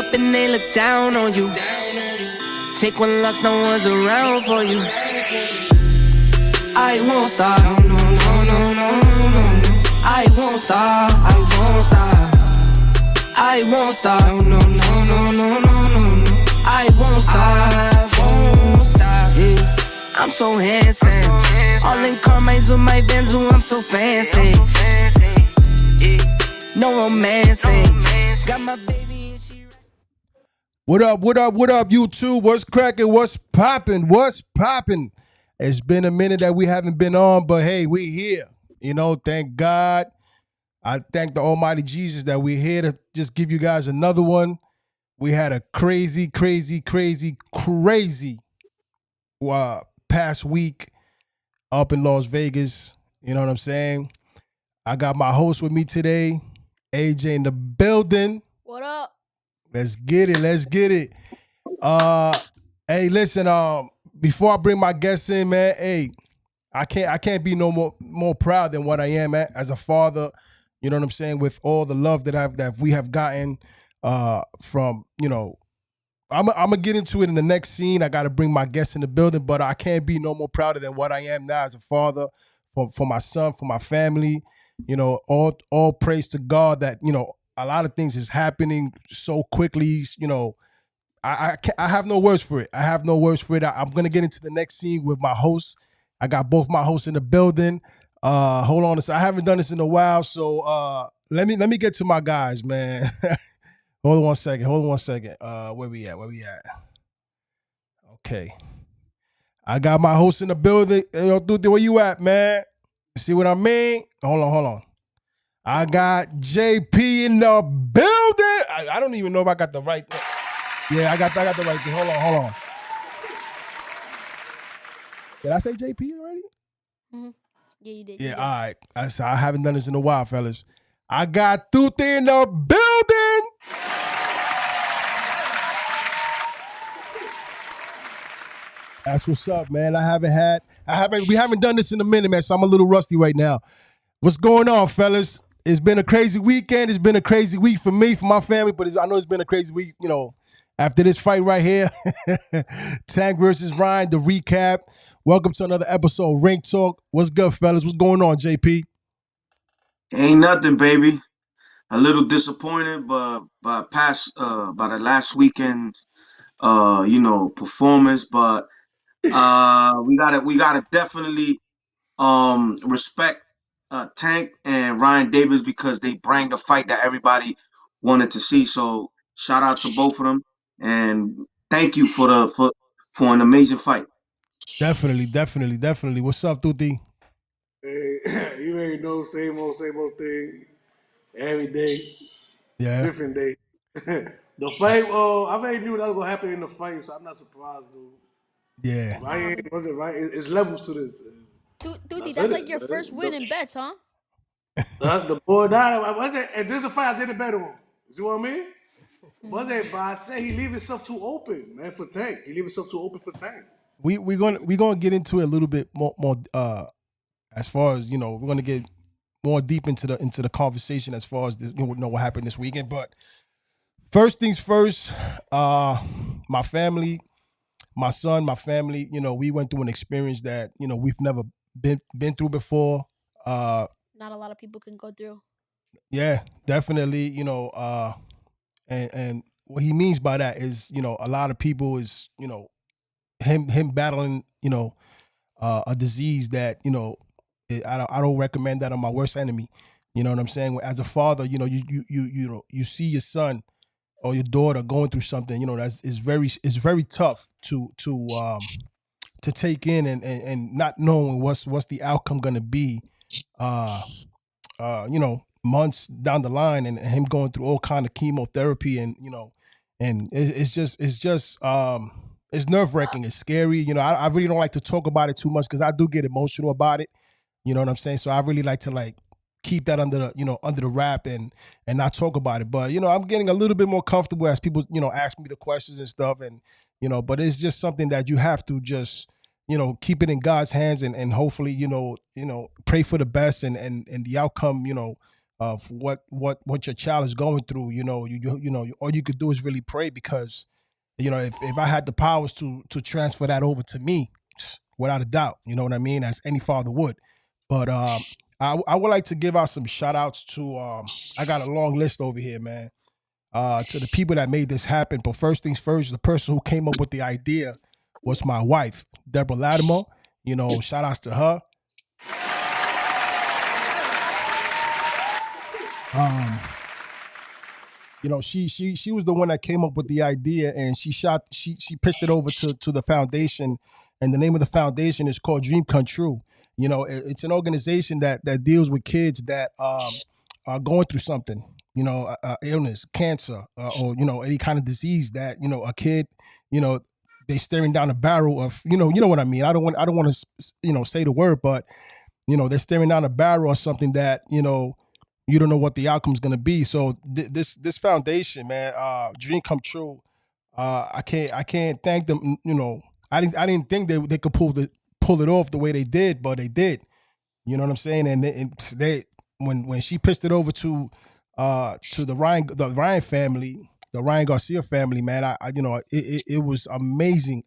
up and they look down on you. Take one loss, no one's around for you. I won't stop, no, no, no, no, no, no. I won't stop, I won't stop. I won't stop, no, no, no, no, no, no, no. I won't stop, yeah. I'm so handsome, all in Carmine's with my Benz, I'm so fancy. No romancing, got my baby and she. What up, YouTube? What's cracking? What's popping? It's been a minute that we haven't been on, but hey, we here. You know, thank God. I thank the Almighty Jesus that we're here to just give you guys another one. We had a crazy past week up in Las Vegas. You know what I'm saying? I got my host with me today, AJ in the building. What up? Let's get it. Hey, listen, before I bring my guests in, man, hey, I can't be no more proud than what I am as a father. You know what I'm saying? With all the love that we have gotten from, you know, I'm gonna get into it in the next scene. I got to bring my guests in the building, but I can't be no more prouder than what I am now as a father for my son, for my family. You know, all praise to God that, you know, a lot of things is happening so quickly. You know, I have no words for it. I'm gonna get into the next scene with my hosts. I got both my hosts in the building. Hold on a second. I haven't done this in a while, so let me get to my guys, man. Hold on one second. Where we at? Okay. I got my host in the building. Yo, dude, where you at, man? See what I mean? Hold on. I got JP in the building. I don't even know if I got the right. Yeah, I got the right thing. Hold on. Did I say JP already? Mm-hmm. Yeah, you did. Yeah, all right. I haven't done this in a while, fellas. I got Tuti in the building. That's what's up, man. We haven't done this in a minute, man, so I'm a little rusty right now. What's going on, fellas? It's been a crazy weekend. It's been a crazy week for me, for my family, but I know it's been a crazy week, you know, after this fight right here. Tank versus Ryan, the Re-Capp. Welcome to another episode of Ring Talk. What's good, fellas? What's going on, JP? Ain't nothing, baby. A little disappointed, but by the last weekend's performance, but we gotta definitely respect Tank and Ryan Davis because they bring the fight that everybody wanted to see. So shout out to both of them and thank you for an amazing fight. Definitely. What's up, Tuti? Hey, you ain't know, same old thing. Every day, Yeah, different day. The fight, I already knew that was gonna happen in the fight, so I'm not surprised, dude. yeah. Ryan wasn't right. It's levels to this. Tuti, that's like your first win in bets, huh? The boy died. And this is a fight I didn't bet on. You see what I mean? But I said he leave himself too open, man, for Tank. He leave himself too open for Tank. We're gonna get into it a little bit more as far as, you know, we're gonna get more deep into the conversation as far as this, you know what happened this weekend. But first things first, my family, my son, my family, you know, we went through an experience that, you know, we've never been through before. Not a lot of people can go through. Yeah, definitely, you know, and what he means by that is, you know, a lot of people is, you know, him battling, you know, a disease that, you know, I don't recommend that on my worst enemy. You know what I'm saying? As a father, you know, you see your son or your daughter going through something, you know, it's very tough to take in and not knowing what's the outcome gonna be. You know, months down the line, and him going through all kind of chemotherapy, and you know, and it's just it's nerve-wracking. It's scary. You know, I really don't like to talk about it too much because I do get emotional about it. You know what I'm saying? So I really like to keep that under the wrap and not talk about it. But, you know, I'm getting a little bit more comfortable as people, you know, ask me the questions and stuff. And, you know, but it's just something that you have to just, you know, keep it in God's hands and hopefully, you know, pray for the best and the outcome, you know, of what your child is going through. You know, all you could do is really pray, because if I had the powers to transfer that over to me, without a doubt, you know what I mean, as any father would. But I would like to give out some shout outs to I got a long list over here, man. To the people that made this happen. But first things first, the person who came up with the idea was my wife, Deborah Latimer. Shout outs to her. She was the one that came up with the idea, and she pitched it over to the foundation, and the name of the foundation is called Dream Come True. It's an organization that deals with kids that are going through something, illness, cancer, or any kind of disease that a kid, they staring down a barrel of, you know what I mean. I don't want to say the word, but they're staring down a barrel or something that you don't know what the outcome is going to be. So this foundation, man, Dream Come True. I can't thank them. I didn't think they could pull it off the way they did, but they did. You know what I'm saying? And they when she pitched it over to the Ryan family, the Ryan Garcia family, man, it was amazing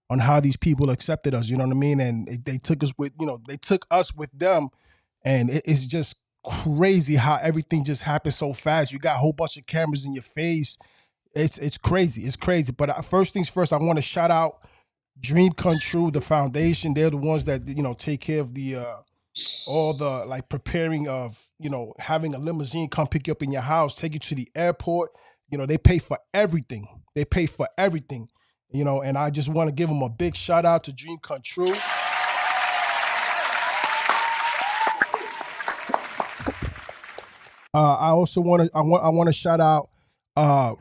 on how these people accepted us. You know what I mean? And they took us with them, and it's just crazy how everything just happened so fast. You got a whole bunch of cameras in your face. It's crazy. It's crazy. But first things first, I want to shout out Dream Come True, the foundation. They're the ones that take care of the all the like preparing of having a limousine come pick you up in your house, take you to the airport. They pay for everything. And I just want to give them a big shout out to Dream Come True. I also want to shout out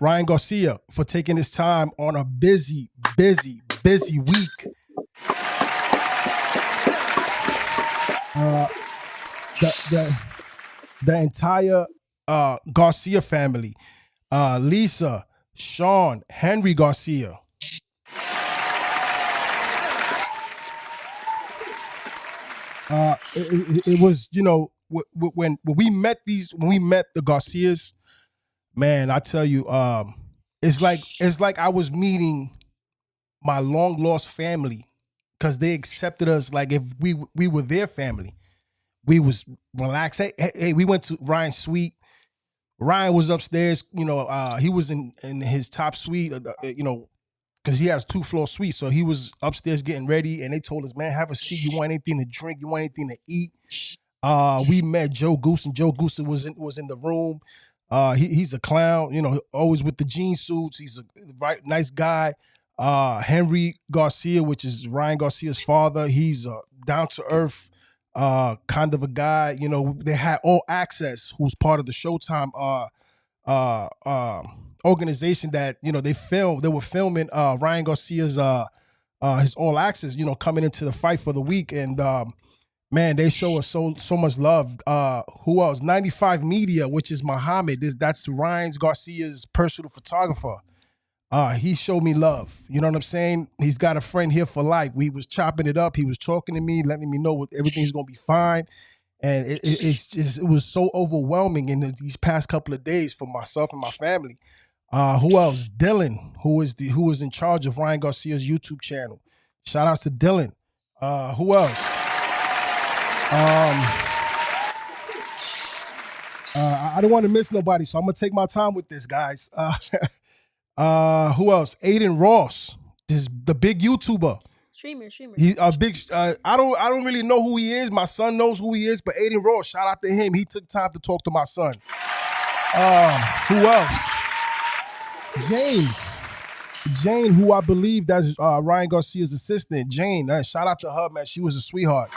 Ryan Garcia for taking his time on a busy week. The entire Garcia family, Lisa, Sean, Henry Garcia. It was, when we met the Garcias, man, I tell you, it's like I was meeting my long lost family, because they accepted us like if we were their family. We was relaxed. Hey, we went to Ryan's suite. Ryan was upstairs. He was in his top suite. Because he has 2-floor suite, so he was upstairs getting ready. And they told us, man, have a seat. You want anything to drink? You want anything to eat? We met Joe Goose, and Joe Goose was in the room. He's a clown, always with the jean suits. He's a nice guy. Henry Garcia, which is Ryan Garcia's father, he's a down to earth kind of a guy. They had All Access, who's part of the Showtime organization that they were filming Ryan Garcia's his All Access, coming into the fight for the week. And man, they show us so much love. Who else? 95 Media, which is Muhammad. That's Ryan Garcia's personal photographer. He showed me love. You know what I'm saying? He's got a friend here for life. We was chopping it up. He was talking to me, letting me know everything's gonna be fine. And it was so overwhelming in these past couple of days for myself and my family. Who else? Dylan, who is in charge of Ryan Garcia's YouTube channel. Shout outs to Dylan. Who else? I don't want to miss nobody, so I'm gonna take my time with this, guys. Who else? Aiden Ross, the big YouTuber. Streamer. He's a big. I don't really know who he is. My son knows who he is, but Aiden Ross, shout out to him. He took time to talk to my son. Who else? Jane, who I believe that's Ryan Garcia's assistant. Jane, shout out to her, man. She was a sweetheart.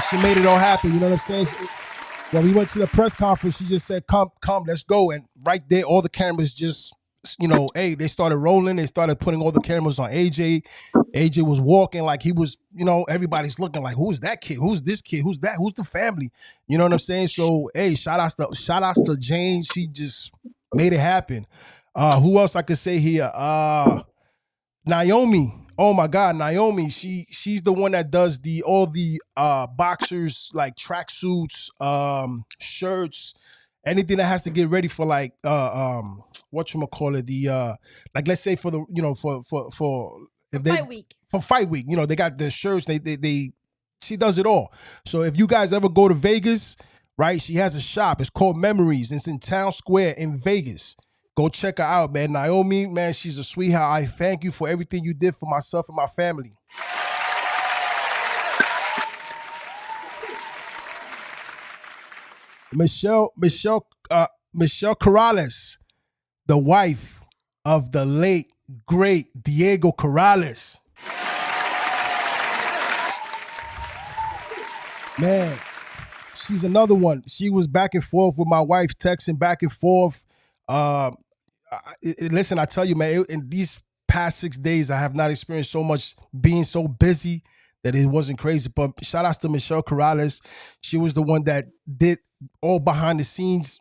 She made it all happen. You know what I'm saying? When we went to the press conference, she just said, come, let's go. And right there, all the cameras just, they started rolling. They started putting all the cameras on AJ. AJ was walking like he was, everybody's looking like, who's that kid? Who's this kid? Who's that? Who's the family? You know what I'm saying? So, hey, shout outs to Jane. She just made it happen. Who else I could say here? Naomi, Oh my God, Naomi, she's the one that does all the boxers like tracksuits, shirts, anything that has to get ready for like whatchamacallit, the like let's say for the for if they Fight week. for fight week, they got the shirts, they she does it all. So if you guys ever go to Vegas, right? She has a shop. It's called Memories. It's in Town Square in Vegas. Go check her out, man. Naomi, man, she's a sweetheart. I thank you for everything you did for myself and my family. Michelle Corrales, the wife of the late, great Diego Corrales. Man, she's another one. She was back and forth with my wife, texting back and forth. Listen, I tell you, man, in these past 6 days, I have not experienced so much being so busy that it wasn't crazy. But shout outs to Michelle Corrales. She was the one that did all behind the scenes,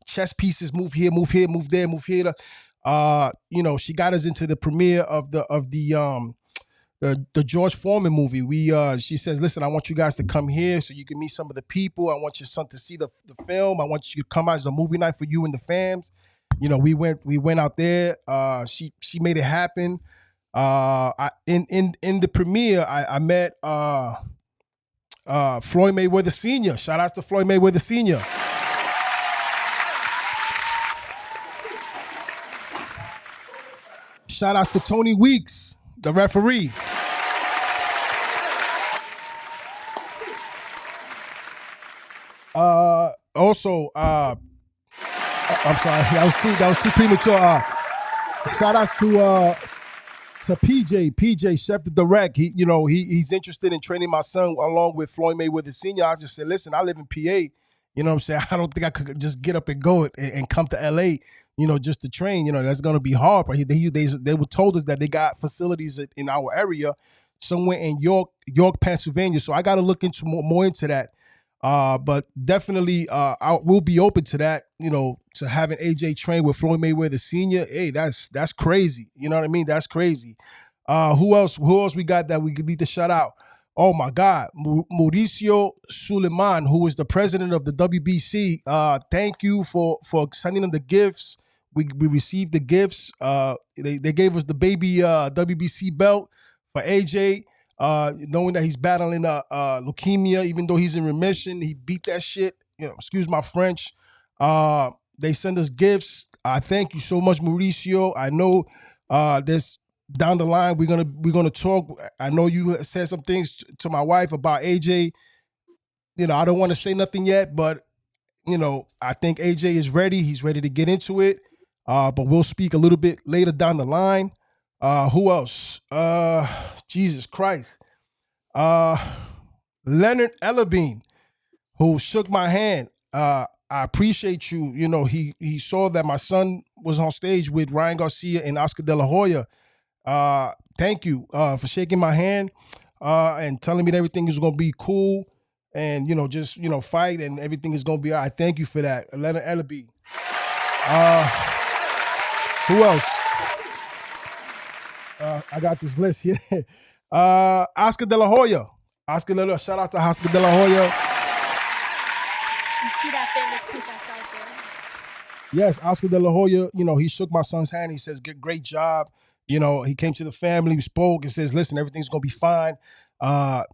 chess pieces, move here, move there, move here. She got us into the premiere of the George Foreman movie. She says, listen, I want you guys to come here so you can meet some of the people. I want your son to see the film. I want you to come out as a movie night for you and the fams. We went out there. She made it happen. In the premiere, I met Floyd Mayweather Sr. Shout outs to Floyd Mayweather Sr. Shout outs to Tony Weeks, the referee. Also, I'm sorry, that was too premature. Shout outs to PJ Chef the Direct. He's interested in training my son along with Floyd Mayweather Sr. I just said, listen, I live in PA. You know what I'm saying? I don't think I could just get up and go and come to LA, just to train. That's gonna be hard. But they were told us that they got facilities in our area, somewhere in York, Pennsylvania. So I got to look into more into that. But definitely, we'll be open to that. To having AJ train with Floyd Mayweather Sr. Hey, that's crazy. You know what I mean? That's crazy. Who else we got that we need to shout out? Oh my God, Mauricio Suleiman, who is the president of the WBC. Thank you for sending them the gifts. We received the gifts. They gave us the baby WBC belt for AJ. Knowing that he's battling leukemia, even though he's in remission, he beat that shit. Excuse my French. They send us gifts. I thank you so much, Mauricio. I know this down the line we're gonna talk. I know you said some things to my wife about AJ. I don't want to say nothing yet, but I think AJ is ready. He's ready to get into it. But we'll speak a little bit later down the line. Who else? Jesus Christ. Leonard Ellerbein, who shook my hand. I appreciate you. He saw that my son was on stage with Ryan Garcia and Oscar De La Hoya. Thank you for shaking my hand and telling me that everything is going to be cool and, just, fight and everything is going to be all right. Thank you for that. Leonard Ellerbein. Who else? I got this list here. Oscar De La Hoya. Shout out to Oscar De La Hoya. You see that famous pic that's out there? Yes, Oscar De La Hoya, he shook my son's hand. He says, great job. He came to the family, we spoke, and says, listen, everything's going to be fine.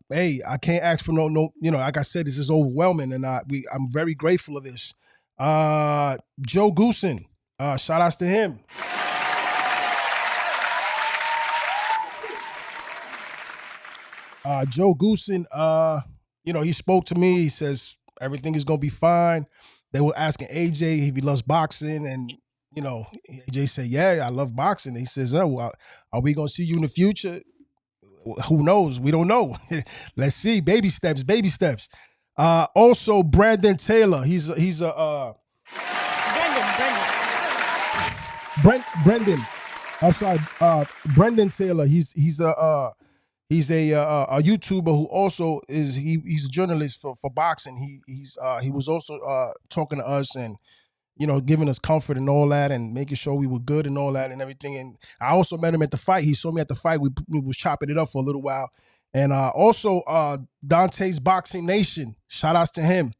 Hey, I can't ask for no, like I said, this is overwhelming, and I'm very grateful of this. Joe Goosen, shout outs to him. Joe Goosen, he spoke to me. He says everything is gonna be fine. They were asking AJ if he loves boxing, and AJ said, "Yeah, I love boxing." He says, "Oh, well, are we gonna see you in the future? Who knows? We don't know. Let's see. Baby steps, baby steps." Also, Brandon Taylor. He's a Brendan. I'm sorry, Brendan Taylor. He's a YouTuber who also he's a journalist for boxing. He was also talking to us, and giving us comfort and all that, and making sure we were good and all that and everything. And I also met him at the fight. He saw me at the fight. We was chopping it up for a little while. And also Dante's Boxing Nation. Shout outs to him.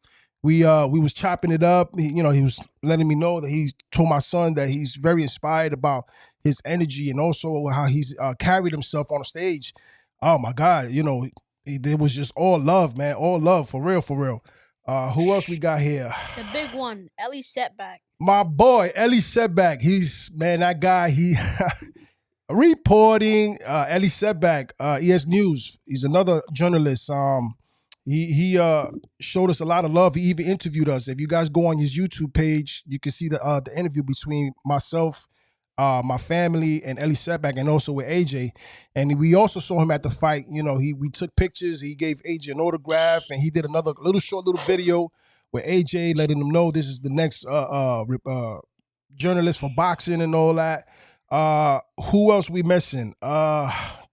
We was chopping it up. He was letting me know that he told my son that he's very inspired about his energy and also how he's carried himself on stage. Oh my God, it was just all love, man. All love, for real, for real. Who else we got here? The big one, Ellie Setback. My boy, Ellie Setback. That guy, he reporting, Ellie Setback, ES News. He's another journalist. He showed us a lot of love. He even interviewed us. If you guys go on his YouTube page, you can see the interview between myself, my family, and Ellie Setback, and also with AJ. And we also saw him at the fight. We took pictures. He gave AJ an autograph, and he did another short video with AJ, letting him know this is the next journalist for boxing and all that. Who else we missing?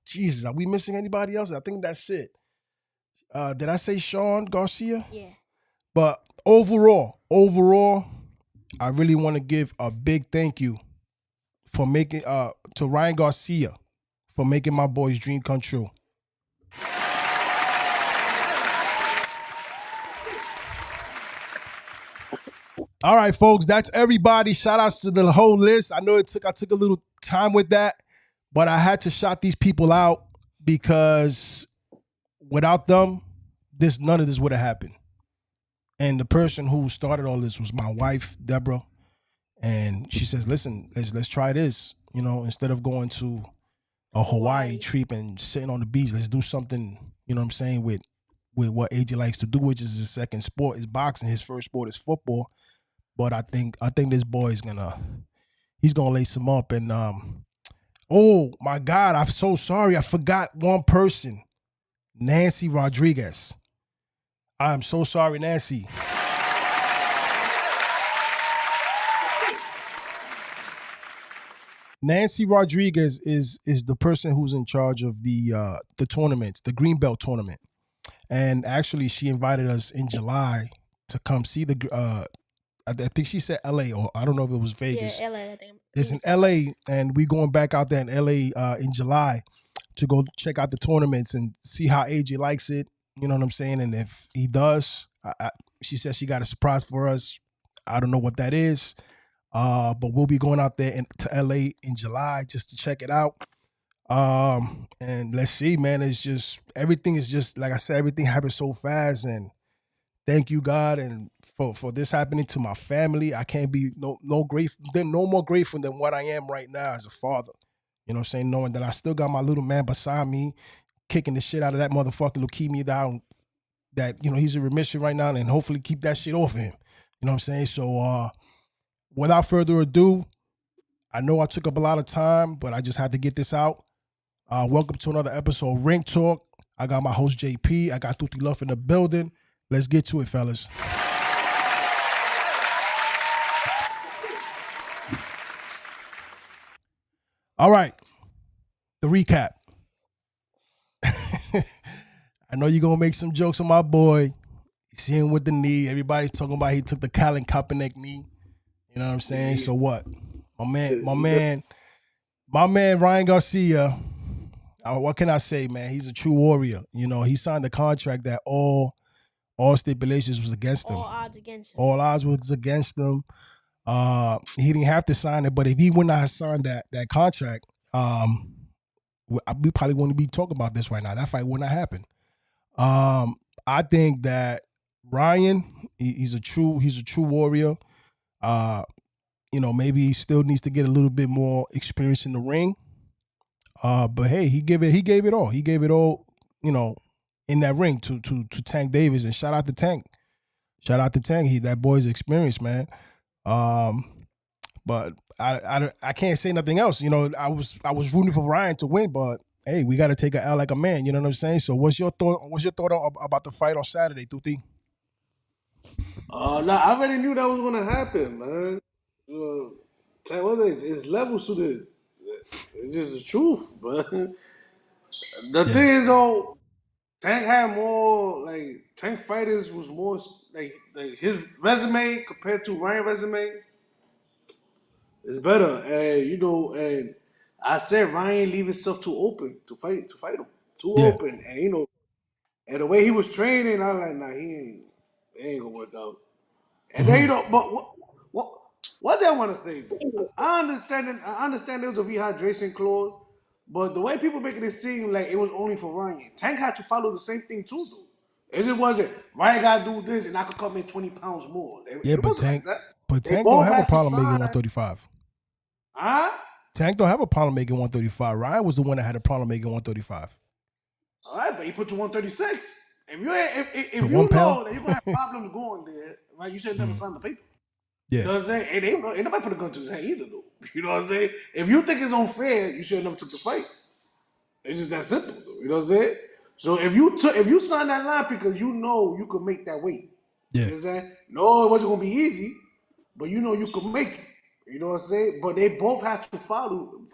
Jesus, are we missing anybody else? I think that's it. Did I say Sean Garcia? Yeah. But overall, I really want to give a big thank you for making to Ryan Garcia for making my boy's dream come true. All right, folks, that's everybody. Shout outs to the whole list. I know I took a little time with that, but I had to shout these people out because without them, none of this would have happened. And the person who started all this was my wife, Deborah. And she says, listen, let's try this. Instead of going to a Hawaii trip and sitting on the beach, let's do something, with what AJ likes to do, which is his second sport is boxing. His first sport is football. But I think this boy is he's gonna lace him up. And oh my God, I'm so sorry. I forgot one person. Nancy Rodriguez. I'm so sorry, Nancy. Nancy Rodriguez is the person who's in charge of the tournaments, the Greenbelt tournament. And actually she invited us in July to come see the I think she said LA, or I don't know if it was Vegas. Yeah, LA, I think. It's in LA, and we going back out there in LA in July to go check out the tournaments and see how AJ likes it. You know what I'm saying? And if he does, she says she got a surprise for us. I don't know what that is, but we'll be going out there to LA in July just to check it out. And let's see, man. It's just everything is just like I said. Everything happened so fast, and thank you, God, and for this happening to my family. I can't be no more grateful than what I am right now as a father. You know what I'm saying? Knowing that I still got my little man beside me, kicking the shit out of that motherfucking leukemia down, that, he's in remission right now, and hopefully keep that shit off of him. You know what I'm saying? So without further ado, I know I took up a lot of time, but I just had to get this out. Welcome to another episode of Ring Talk. I got my host JP. I got Tutti Love in the building. Let's get to it, fellas. All right, the recap. I know you're going to make some jokes on my boy. You see him with the knee. Everybody's talking about he took the Colin Kaepernick knee. You know what I'm saying? So what? My man Ryan Garcia, what can I say, man? He's a true warrior. He signed a contract that all stipulations was against him. All odds against him. All odds was against him. He didn't have to sign it, but if he would not have signed that contract, we probably wouldn't be talking about this right now. That fight wouldn't have happened. I think that Ryan, he's a true warrior. Maybe he still needs to get a little bit more experience in the ring. But hey, he gave it all. He gave it all, in that ring to Tank Davis, and shout out to Tank. That boy's experienced, man. But I can't say nothing else. I was rooting for Ryan to win, but hey, we got to take an L like a man. You know what I'm saying? So what's your thought about the fight on Saturday, Tutti? I already knew that was gonna happen, man. It's levels to this. It's just the truth, man. The thing is, though, Tank had more Tank fighters was more like his resume compared to Ryan's resume. It's better, and and I said Ryan leave himself too open to fight him, too Yeah. open, and and the way he was training, I was like, nah, it ain't gonna work out. And then but what what they want to say though? I understand there was a rehydration clause, but the way people making it seem like it was only for Ryan, Tank had to follow the same thing too, though. It just wasn't Ryan got to do this and I could come in 20 pounds more. Yeah, It wasn't like that. but They Tank don't both have a had to problem making sign. 135. Huh? Tank don't have a problem making 135. Ryan was the one that had a problem making 135. All right, but he put to 136. If The you 1 pound? know that you're gonna have problems going there, right? You should never sign the paper. You Yeah. know what I'm saying? And ain't nobody put a gun to his head either, though. You know what I'm saying? If you think it's unfair, you should have never took the fight. It's just that simple, though. You know what I'm saying? So if you sign that line because you know you could make that weight, you Yeah. know what I'm saying? No, it wasn't gonna be easy, but you know you could make it. You know what I'm saying? But they both have to follow it,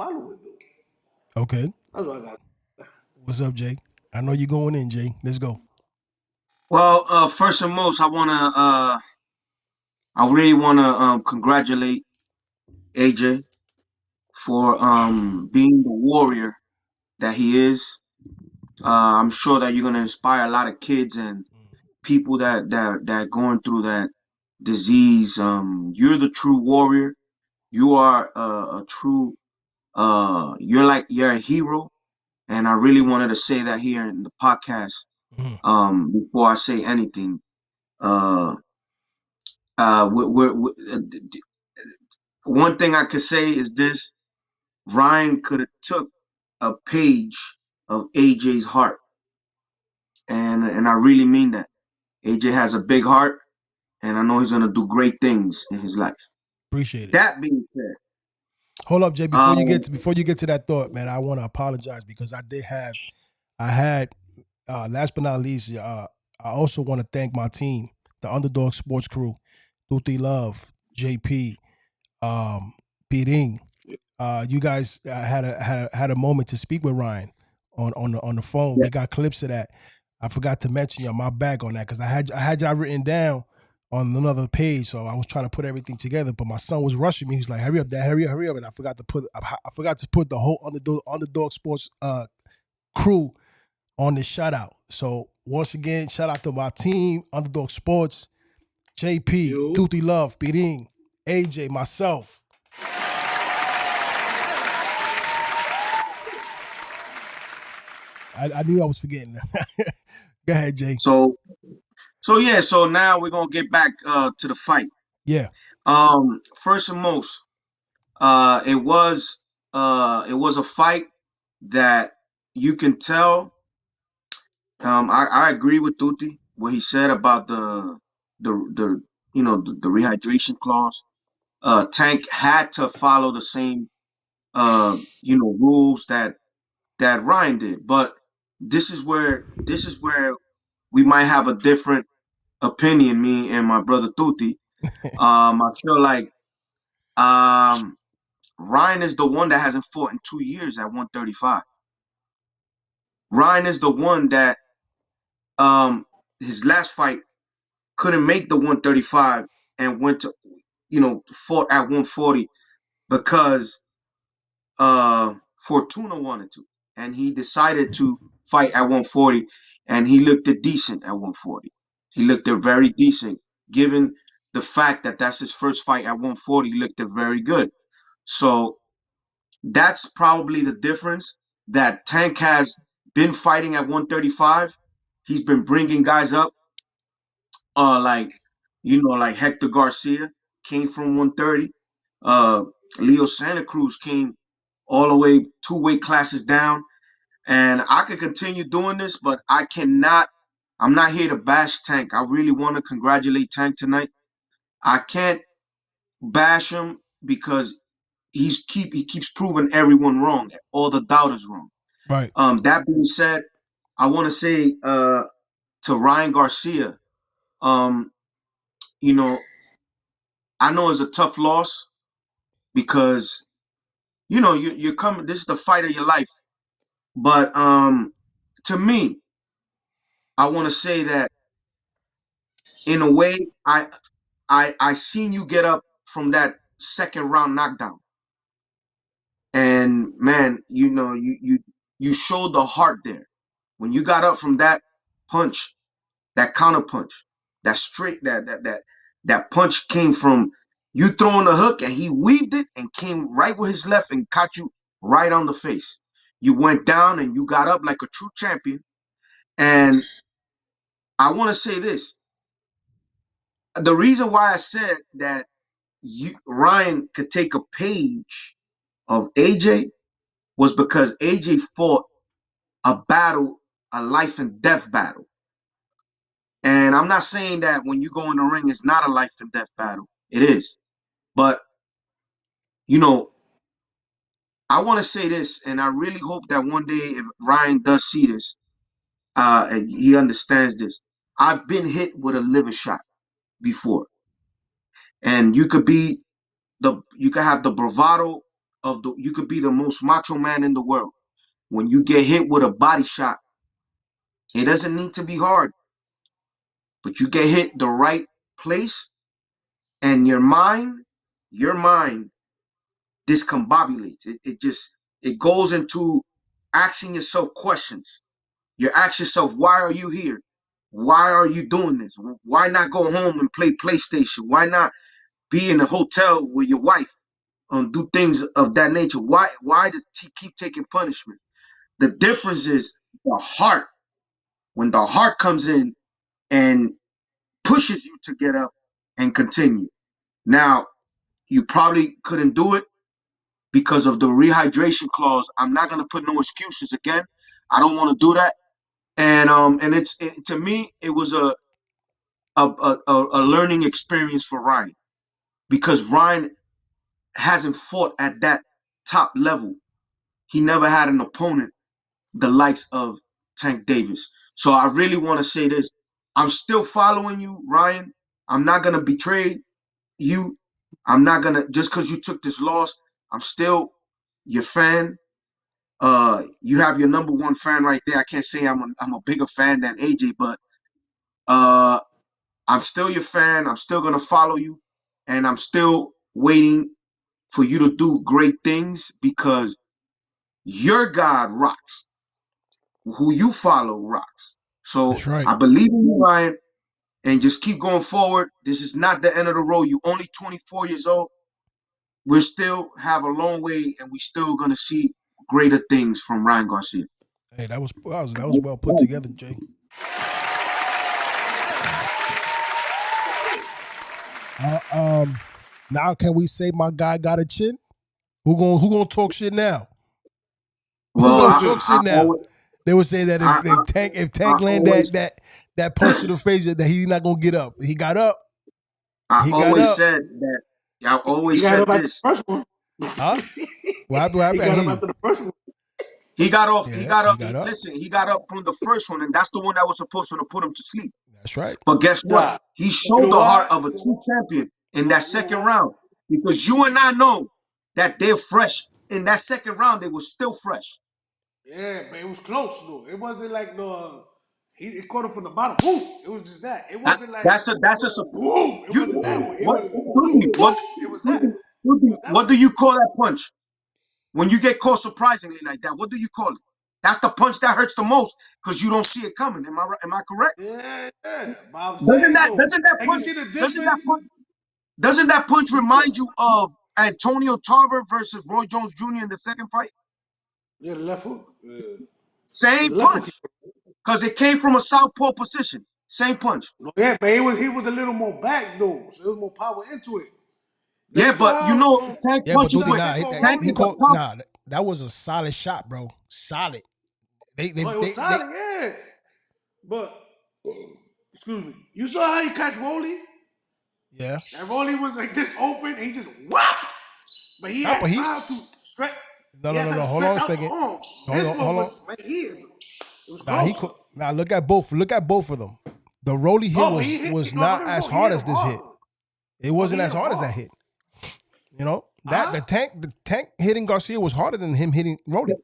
though. Okay. That's what I got. What's up, Jay? I know you're going in, Jay. Let's go. Well, first and most, I really wanna congratulate AJ for being the warrior that he is. I'm sure that you're gonna inspire a lot of kids and people that going through that disease. You're the true warrior. You are a true. You're a hero, and I really wanted to say that here in the podcast. Mhm. Before I say anything, uh, one thing I could say is this: Ryan could have took a page of AJ's heart, and I really mean that. AJ has a big heart, and I know he's gonna do great things in his life. Appreciate it. That being said, Hold up, Jay. Before um, you get to that thought, man, I want to apologize because I had last but not least, I also want to thank my team, the Underdog Sports Crew, Tuti Love, JP, Piring. You guys had a moment to speak with Ryan on the phone. yeah, We got clips of that. I forgot to mention you my back on that because I had y'all written down on another page, so I was trying to put everything together. But my son was rushing me. He was like, "Hurry up, Dad! Hurry up!" And I forgot to put the whole Underdog Sports crew on this shout out. So once again, shout out to my team, Underdog Sports, JP, You. Tuti Love, Piring, AJ, myself. I knew I was forgetting. Go ahead, Jay. so yeah, so now we're gonna get back to the fight. Yeah. First and most, it was a fight that you can tell. I agree with Tuti what he said about the the rehydration clause. Tank had to follow the same rules that Ryan did, but this is where we might have a different opinion, me and my brother Tuti. I feel like um Ryan is the one that hasn't fought in 2 years at 135. Ryan is the one that um his last fight couldn't make the 135 and went to fought at 140 because Fortuna wanted to, and he decided to fight at 140, and he looked decent at 140. He looked very decent, given the fact that that's his first fight at 140. He looked very good. So that's probably the difference. That Tank has been fighting at 135. He's been bringing guys up, like like Hector Garcia came from 130. Uh, Leo Santa Cruz came all the way 2 weight classes down. And I could continue doing this, but I cannot. I'm not here to bash Tank. I really want to congratulate Tank tonight. I can't bash him because he keeps proving everyone wrong, all the doubters wrong. Right. That being said, I want to say to Ryan Garcia, um, you know, I know it's a tough loss because you're coming. This is the fight of your life. But to me, I want to say that in a way, I seen you get up from that second round knockdown. And man, you know, you showed the heart there. When you got up from that punch, that counter punch, that straight that punch came from you throwing the hook and he weaved it and came right with his left and caught you right on the face. You went down and you got up like a true champion. And I want to say this. The reason why I said that Ryan could take a page of AJ was because AJ fought a battle, a life and death battle. And I'm not saying that when you go in the ring, it's not a life and death battle. It is. But, you know, I want to say this, and I really hope that one day if Ryan does see this, and he understands this. I've been hit with a liver shot before. And you could have the bravado you could be the most macho man in the world. When you get hit with a body shot, it doesn't need to be hard, but you get hit the right place and your mind discombobulates. It goes into asking yourself questions. You ask yourself, why are you here? Why are you doing this? Why not go home and play PlayStation? Why not be in a hotel with your wife and do things of that nature? Why keep taking punishment? The difference is the heart. When the heart comes in and pushes you to get up and continue. Now, you probably couldn't do it because of the rehydration clause. I'm not gonna put no excuses again. I don't want to do that. And to me, it was a learning experience for Ryan because Ryan hasn't fought at that top level. He never had an opponent the likes of Tank Davis. So I really want to say this. I'm still following you, Ryan. I'm not gonna betray you. I'm not gonna just because you took this loss. I'm still your fan. You have your number one fan right there. I can't say I'm a bigger fan than AJ, but I'm still your fan. I'm still gonna follow you, and I'm still waiting for you to do great things because your God rocks. Who you follow rocks. So That's right. I believe in you, Ryan, and just keep going forward. This is not the end of the road. You're only 24 years old. We still have a long way, and we still gonna see greater things from Ryan Garcia. Hey, that was well put together, Jay. Now can we say my guy got a chin? Who gonna talk shit now? Well, Who gonna talk shit now? They would say that if Tank land that punch to the face, that he's not gonna get up. He got up. I always said that. I always said this. First one. Huh? What happened? He got him after the first one. He got off. Yeah, he got up. he got up. Listen, he got up from the first one, and that's the one that was supposed to put him to sleep. That's right. But guess what? Nah. He showed the heart of a true champion in that second round because you and I know that they're fresh. In that second round, they were still fresh. Yeah, but it was close though. It wasn't like he caught him from the bottom. Boom! It was just that. It wasn't like That's a boom. It wasn't that way. It what was boom, boom. It was that. what do you call that punch? When you get caught surprisingly like that, what do you call it? That's the punch that hurts the most because you don't see it coming. Am I correct? Yeah. But I'm Doesn't saying that though, doesn't that like you punch see the doesn't that difference. punch doesn't that punch remind you of Antonio Tarver versus Roy Jones Jr. in the second fight? Yeah, the left hook. Yeah. Same The left hook. punch because it came from a southpaw position. Same punch. Yeah, but he was a little more back though, so there was more power into it. Yeah, That's but you how. know Tank Yeah, but punches Duty, with Tank he is a called pump. that was a solid shot, bro. Solid. It was solid, yeah. But excuse me, you saw how he catch Rolly? yeah. And Rolly was like this open, and he just whap. But he had time to stretch. No. Hold Hold on a out second. the arm. Hold on. was right here. It was Nah, close. look at both. Look at both of them. The Rolly hit was not as hard as this hit. It wasn't as hard as that hit. You know that the tank hitting Garcia was harder than him hitting Rolly.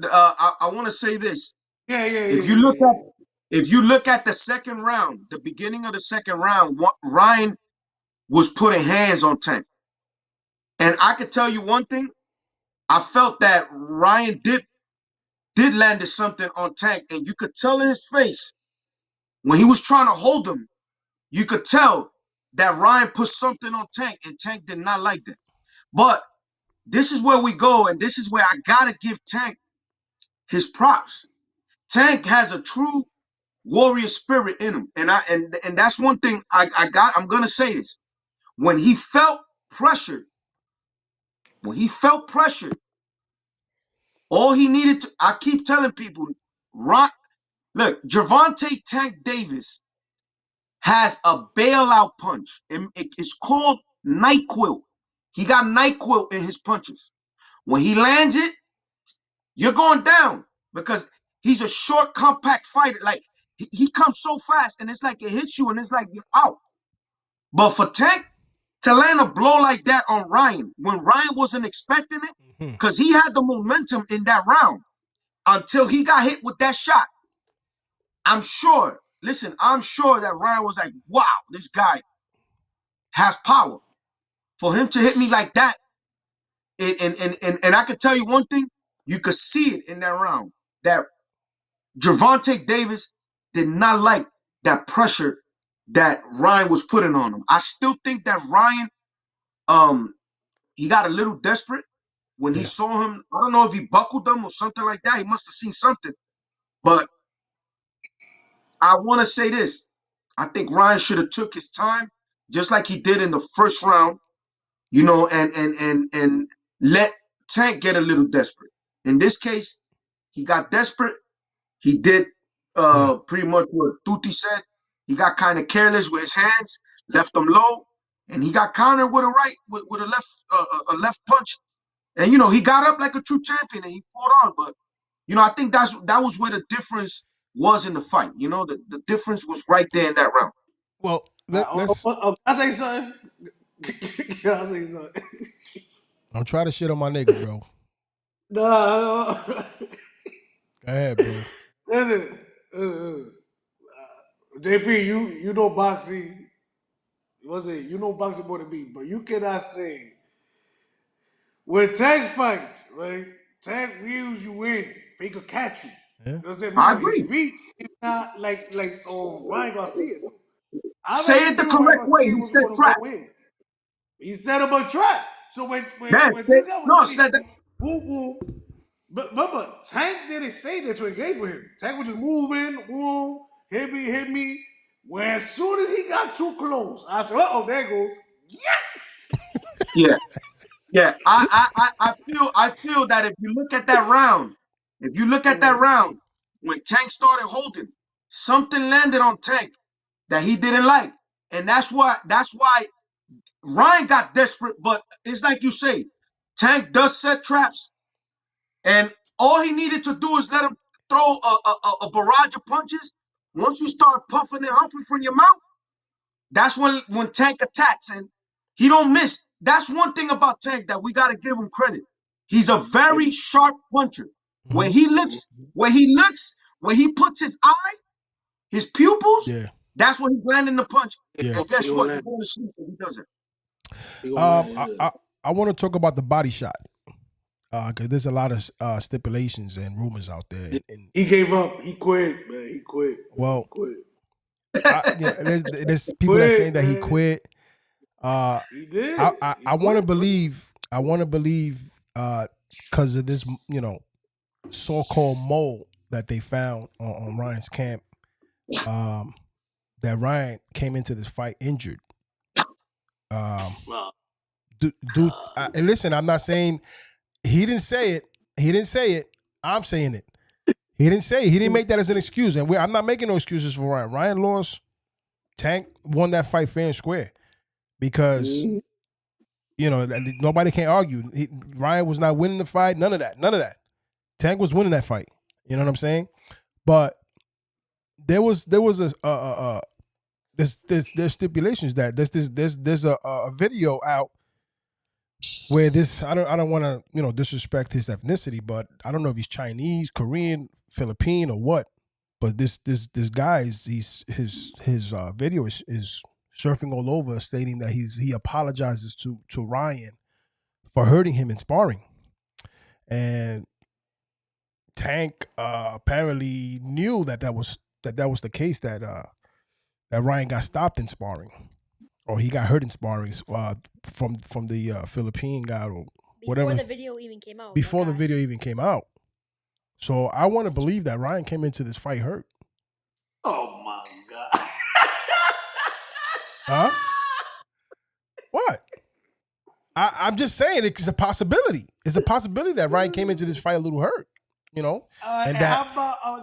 I want to say this. Yeah. If you look at the second round, the beginning of the second round, Ryan was putting hands on Tank. And I could tell you one thing. I felt that Ryan did landed something on Tank, and you could tell in his face when he was trying to hold him. You could tell that Ryan put something on Tank, and Tank did not like that. But this is where we go, and this is where I gotta give Tank his props. Tank has a true warrior spirit in him, and that's one thing I'm gonna say this. When he felt pressured, when he felt pressured, all he needed to, I keep telling people, rock. Look, Gervonta Tank Davis has a bailout punch. It's called NyQuil. He got NyQuil in his punches. When he lands it, you're going down because he's a short, compact fighter. Like he comes so fast, and it's like it hits you, and it's like you're out. But for Tank to land a blow like that on Ryan, when Ryan wasn't expecting it, because he had the momentum in that round until he got hit with that shot. I'm sure that Ryan was like, wow, this guy has power. For him to hit me like that, and I can tell you one thing, you could see it in that round, that Gervonta Davis did not like that pressure that Ryan was putting on him. I still think that Ryan, he got a little desperate when he saw him. I don't know if he buckled them or something like that. He must have seen something. But I want to say this. I think Ryan should have took his time, just like he did in the first round, and let Tank get a little desperate. In this case, he got desperate. He did pretty much what Tuti said. He got kind of careless with his hands, left them low, and he got countered with a left punch. And he got up like a true champion and he fought on. But I think that was where the difference was in the fight. The difference was right there in that round. Well, let's. Can I say something? Can I say something? Don't try to shit on my nigga, bro. No. Go ahead, bro. Listen, JP, you know boxing. You know boxing more than me, but you cannot say when Tank fight, right? Tank wheels you in, he could catch you. Yeah. You know what I'm saying? I His agree. reach is not like Ryan Garcia. I Say already it the knew Ryan correct way. Garcia He wasn't said going to trap. go in. He set him a trap. So when Man, this guy was hitting said that. me, boom, but remember, Tank didn't stay there to engage with him. Tank was just moving, boom, hit me. When as soon as he got too close, I said, "Uh-oh, there it goes." Yeah. Yeah. I feel that if you look at that round, when Tank started holding, something landed on Tank that he didn't like. And that's why Ryan got desperate, but it's like you say, Tank does set traps, and all he needed to do is let him throw a barrage of punches. Once you start puffing and huffing from your mouth, that's when Tank attacks, and he don't miss. That's one thing about Tank that we got to give him credit. He's a very sharp puncher. When he looks, when he puts his eye, his pupils, that's when he's landing the punch. Yeah. And guess what? He's going to sleep when he does it. I want to talk about the body shot because there's a lot of stipulations and rumors out there. And He gave up. He quit, man. He quit. Well, he quit. There's people that saying that he quit. He did. I want to believe. I want to believe because of this, so-called mole that they found on Ryan's camp. That Ryan came into this fight injured. And listen, I'm not saying he didn't say it. He didn't say it. I'm saying it. He didn't say it. He didn't make that as an excuse. And I'm not making no excuses for Ryan. Ryan lost. Tank won that fight fair and square because, nobody can argue. Ryan was not winning the fight. None of that. Tank was winning that fight. You know what I'm saying? But there's stipulations that there's a video out where this I don't want to disrespect his ethnicity, but I don't know if he's Chinese, Korean, Philippine, or what. But this guy his video is surfing all over, stating that he apologizes to Ryan for hurting him in sparring. And Tank apparently knew that was the case, that Ryan got stopped in sparring, or he got hurt in sparring from the Philippine guy or whatever. Before the video even came out. Before the video even came out. So I want to believe that Ryan came into this fight hurt. Oh my God. Huh? What? I'm just saying it's a possibility. It's a possibility that Ryan came into this fight a little hurt, you know. And that, how about how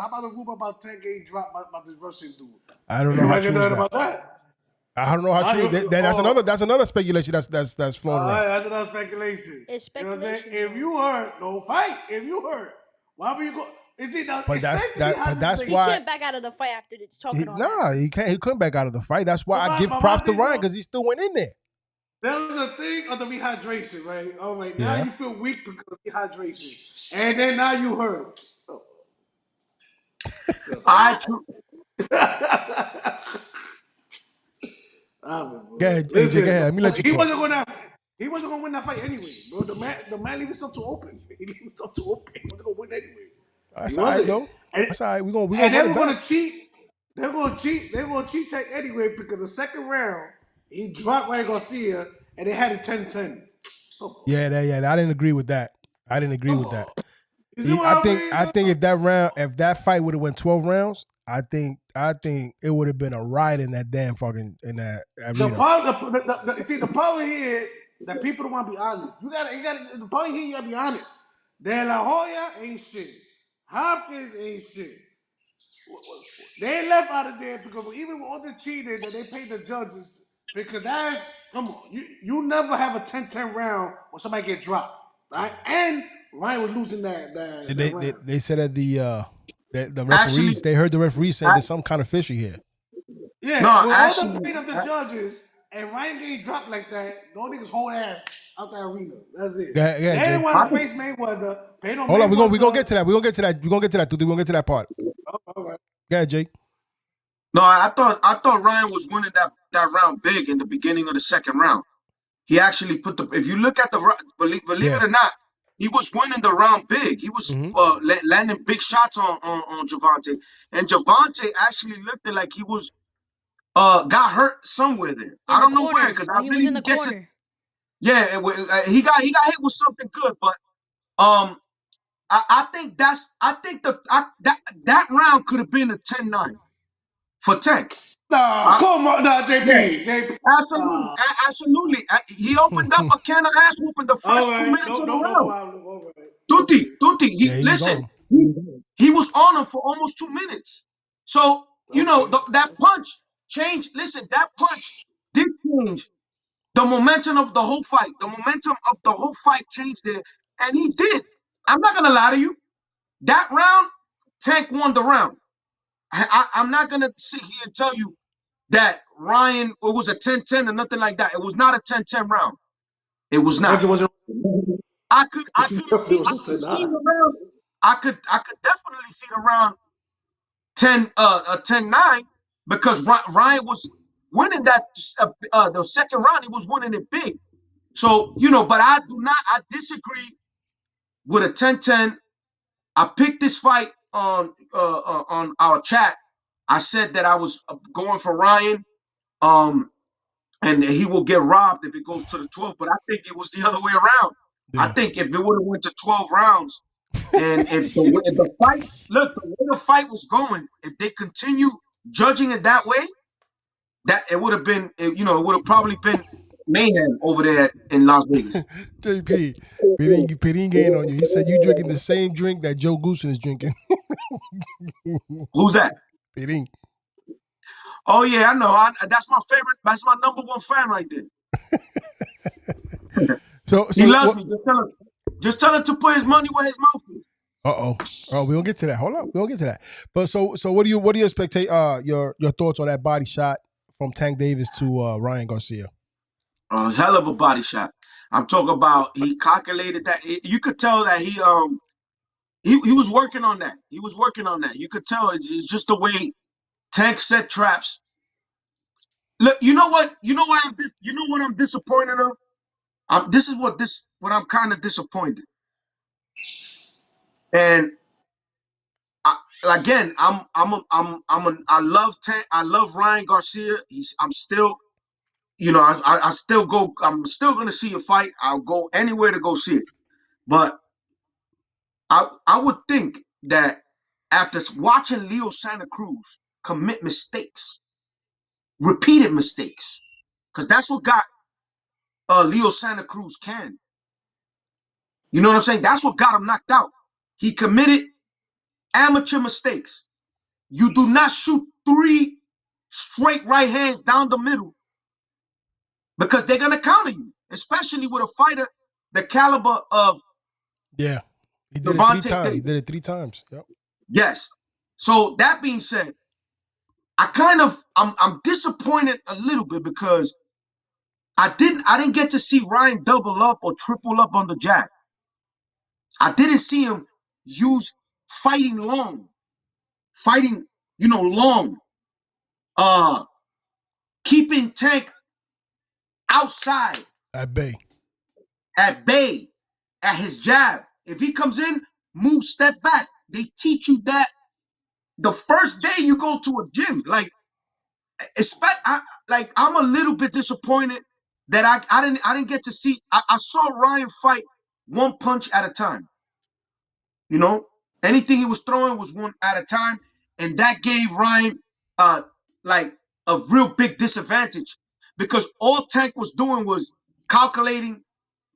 about the rumor about Tank getting dropped by this Russian dude? I don't know how true that. About that. I don't know how true. That's another speculation that's flowing around. That's another speculation. It's speculation. You know what I'm saying? If you hurt, don't fight. If you hurt, why would you go? Is it now? But that's He why can't back out of the fight after it's talking all that. he can't. He couldn't back out of the fight. That's why I give props to Ryan, because he still went in there. There was a thing of the rehydration, right? All right, now you feel weak because of rehydration, and then now you hurt. Oh. Go ahead, AJ, go ahead. Let me let you talk. He wasn't gonna win that fight anyway, bro. The man leave himself too open. He leave himself too open. He wasn't gonna win anyway. That's all right, though. That's all right. We're gonna and they were gonna cheat. They're gonna cheat Tank anyway, because the second round he dropped Ryan Garcia and they had a 10-10. Oh. Yeah. I didn't agree with that. I think if that fight would have went 12 rounds, I think it would have been a riot in that damn fucking arena. The problem here that people don't want to be honest. You gotta. The problem here, you gotta be honest. De La Hoya ain't shit. Hopkins ain't shit. They left out of there because even with all the cheating that they paid the judges, because come on, you never have a 10-10 round when somebody get dropped, right? And Ryan was losing that round. They said that the referees, they heard the referees say there's some kind of fishy here. Yeah, all the pain of the judges and Ryan getting dropped like that, those niggas hold ass out that arena. That's it. They didn't want to face Mayweather. Hold on, we're gonna get to that. We're gonna get to that. We're gonna get to that part. All right. Go ahead, Jake. No, I thought Ryan was winning that round big in the beginning of the second round. He actually put if you look at believe it or not, he was winning the round big. He was landing big shots on Gervonta, and Gervonta actually looked like he was got hurt somewhere there. I don't know where, because I really didn't get to. Yeah, he got hit with something good, but I think that round could have been a 10-9 for Tank. No, come on, JP. Yeah. Absolutely. He opened up a can of ass whooping the first 2 minutes of the round. Tutti. Listen, he was on him for almost 2 minutes. So that punch changed. Listen, that punch did change the momentum of the whole fight. The momentum of the whole fight changed there, and he did. I'm not gonna lie to you. That round, Tank won the round. I'm not gonna sit here and tell you that Ryan, it was a 10-10 or nothing like that. It was not a 10-10 round. It was not. I could see the round. I could definitely see the round 10-9, because Ryan was winning that the second round. He was winning it big. So but I disagree with a 10-10. I picked this fight on our chat. I said that I was going for Ryan, and he will get robbed if it goes to the 12. But I think it was the other way around. Yeah. I think if it would have went to 12 rounds, and if the fight, look, the way the fight was going, if they continue judging it that way, that it would have been, it would have probably been mayhem over there in Las Vegas. JP, Piringue on you. He said you drinking the same drink that Joe Goosen is drinking. Who's that? Piringue. Oh yeah, I know. That's my favorite. That's my number one fan right there. So he loves me. Just tell him to put his money where his mouth is. Oh, we gonna get to that. Hold up, we gonna get to that. But so what do you expect? Your thoughts on that body shot from Tank Davis to Ryan Garcia? Hell of a body shot. I'm talking about, he calculated that. You could tell that he was working on that. He was working on that. You could tell it's just the way Tank set traps. Look, you know what? You know why you know what I'm disappointed of? This is what I'm kind of disappointed. And again, I love Ryan Garcia. I'm still, you know, I still go. I'm still gonna see a fight. I'll go anywhere to go see it. But I would think that after watching Leo Santa Cruz commit mistakes, repeated mistakes, because that's what got Leo Santa Cruz canned. You know what I'm saying? That's what got him knocked out. He committed amateur mistakes. You do not shoot 3 straight right hands down the middle because they're gonna counter you, especially with a fighter the caliber of he did it 3 times. He did it 3 times. Yep. Yes. So that being said, I'm disappointed a little bit because I didn't get to see Ryan double up or triple up on the jab. I didn't see him use fighting long, long, keeping Tank outside at bay, at his jab. If he comes in, move, step back. They teach you that the first day you go to a gym. Like, I'm a little bit disappointed that I didn't get to see. I saw Ryan fight 1 punch at a time. You know, anything he was throwing was 1 at a time, and that gave Ryan like a real big disadvantage because all Tank was doing was calculating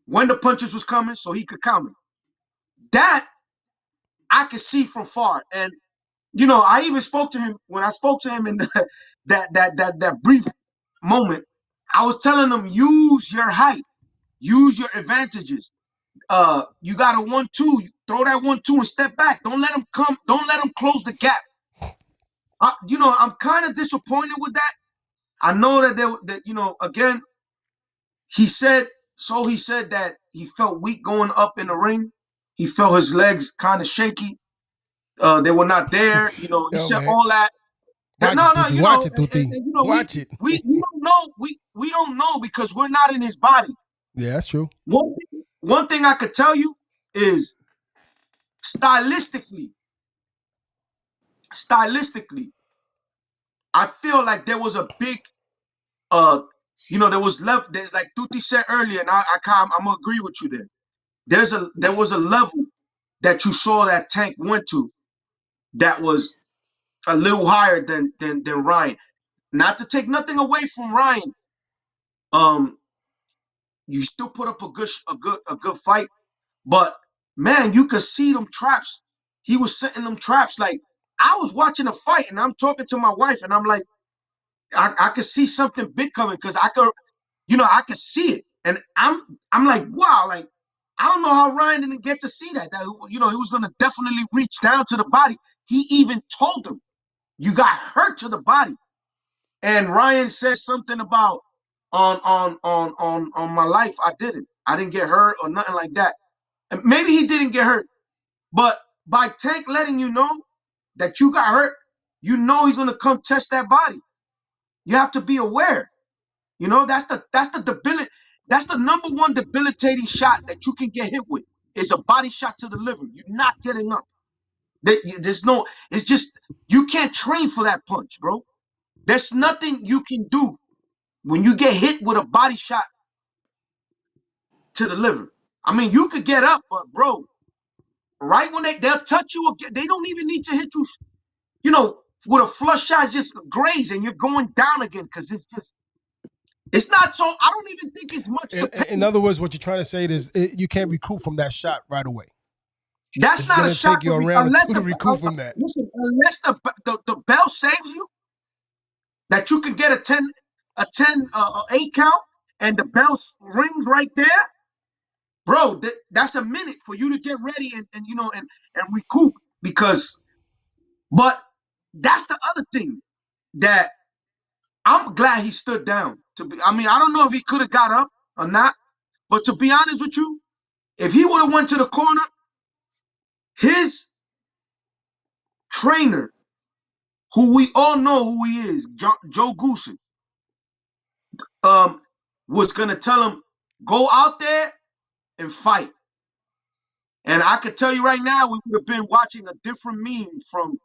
when the punches was coming so he could counter. That I could see from far, and you know, I even spoke to him when I spoke to him in that brief moment. I was telling him, use your height, use your advantages. You got a 1-2, throw that 1-2 and step back. Don't let him come. Don't let him close the gap. You know, I'm kind of disappointed with that. I know that again, he said that he felt weak going up in the ring. He felt his legs kind of shaky. They were not there. You know, he said all that. Watch it, Tuti. Watch it. We don't know. We don't know because we're not in his body. Yeah, that's true. One thing I could tell you is stylistically, I feel like there was a big, there's like Tuti said earlier, and I'm gonna agree with you there. There was a level that you saw that Tank went to that was a little higher than Ryan. Not to take nothing away from Ryan. You still put up a good fight, but man, you could see them traps. He was setting them traps. Like, I was watching a fight and I'm talking to my wife and I'm like, I could see something big coming because I could see it. And I'm like, wow, like, I don't know how Ryan didn't get to see that. He was gonna definitely reach down to the body. He even told him, you got hurt to the body. And Ryan said something about on my life, I didn't get hurt or nothing like that. And maybe he didn't get hurt, but by Tank letting you know that you got hurt, you know he's gonna come test that body. You have to be aware. You know, that's the number 1 debilitating shot that you can get hit with is a body shot to the liver. You're not getting up. It's just, you can't train for that punch, bro. There's nothing you can do when you get hit with a body shot to the liver. I mean, you could get up, but bro, right when they'll touch you again, they don't even need to hit you, with a flush shot, just graze and you're going down again because it's not so. I don't even think it's much. In other words, what you're trying to say is you can't recoup from that shot right away. That's not a shot. Take you a round or 2 to recoup from that. Listen, unless the bell saves you, that you can get a 10 8 count and the bell rings right there, bro. That's a minute for you to get ready and recoup but that's the other thing that I'm glad he stood down. I don't know if he could have got up or not, but to be honest with you, if he would have went to the corner, his trainer, who we all know who he is, Joe Goosen, was gonna tell him, go out there and fight. And I could tell you right now, we would have been watching a different meme from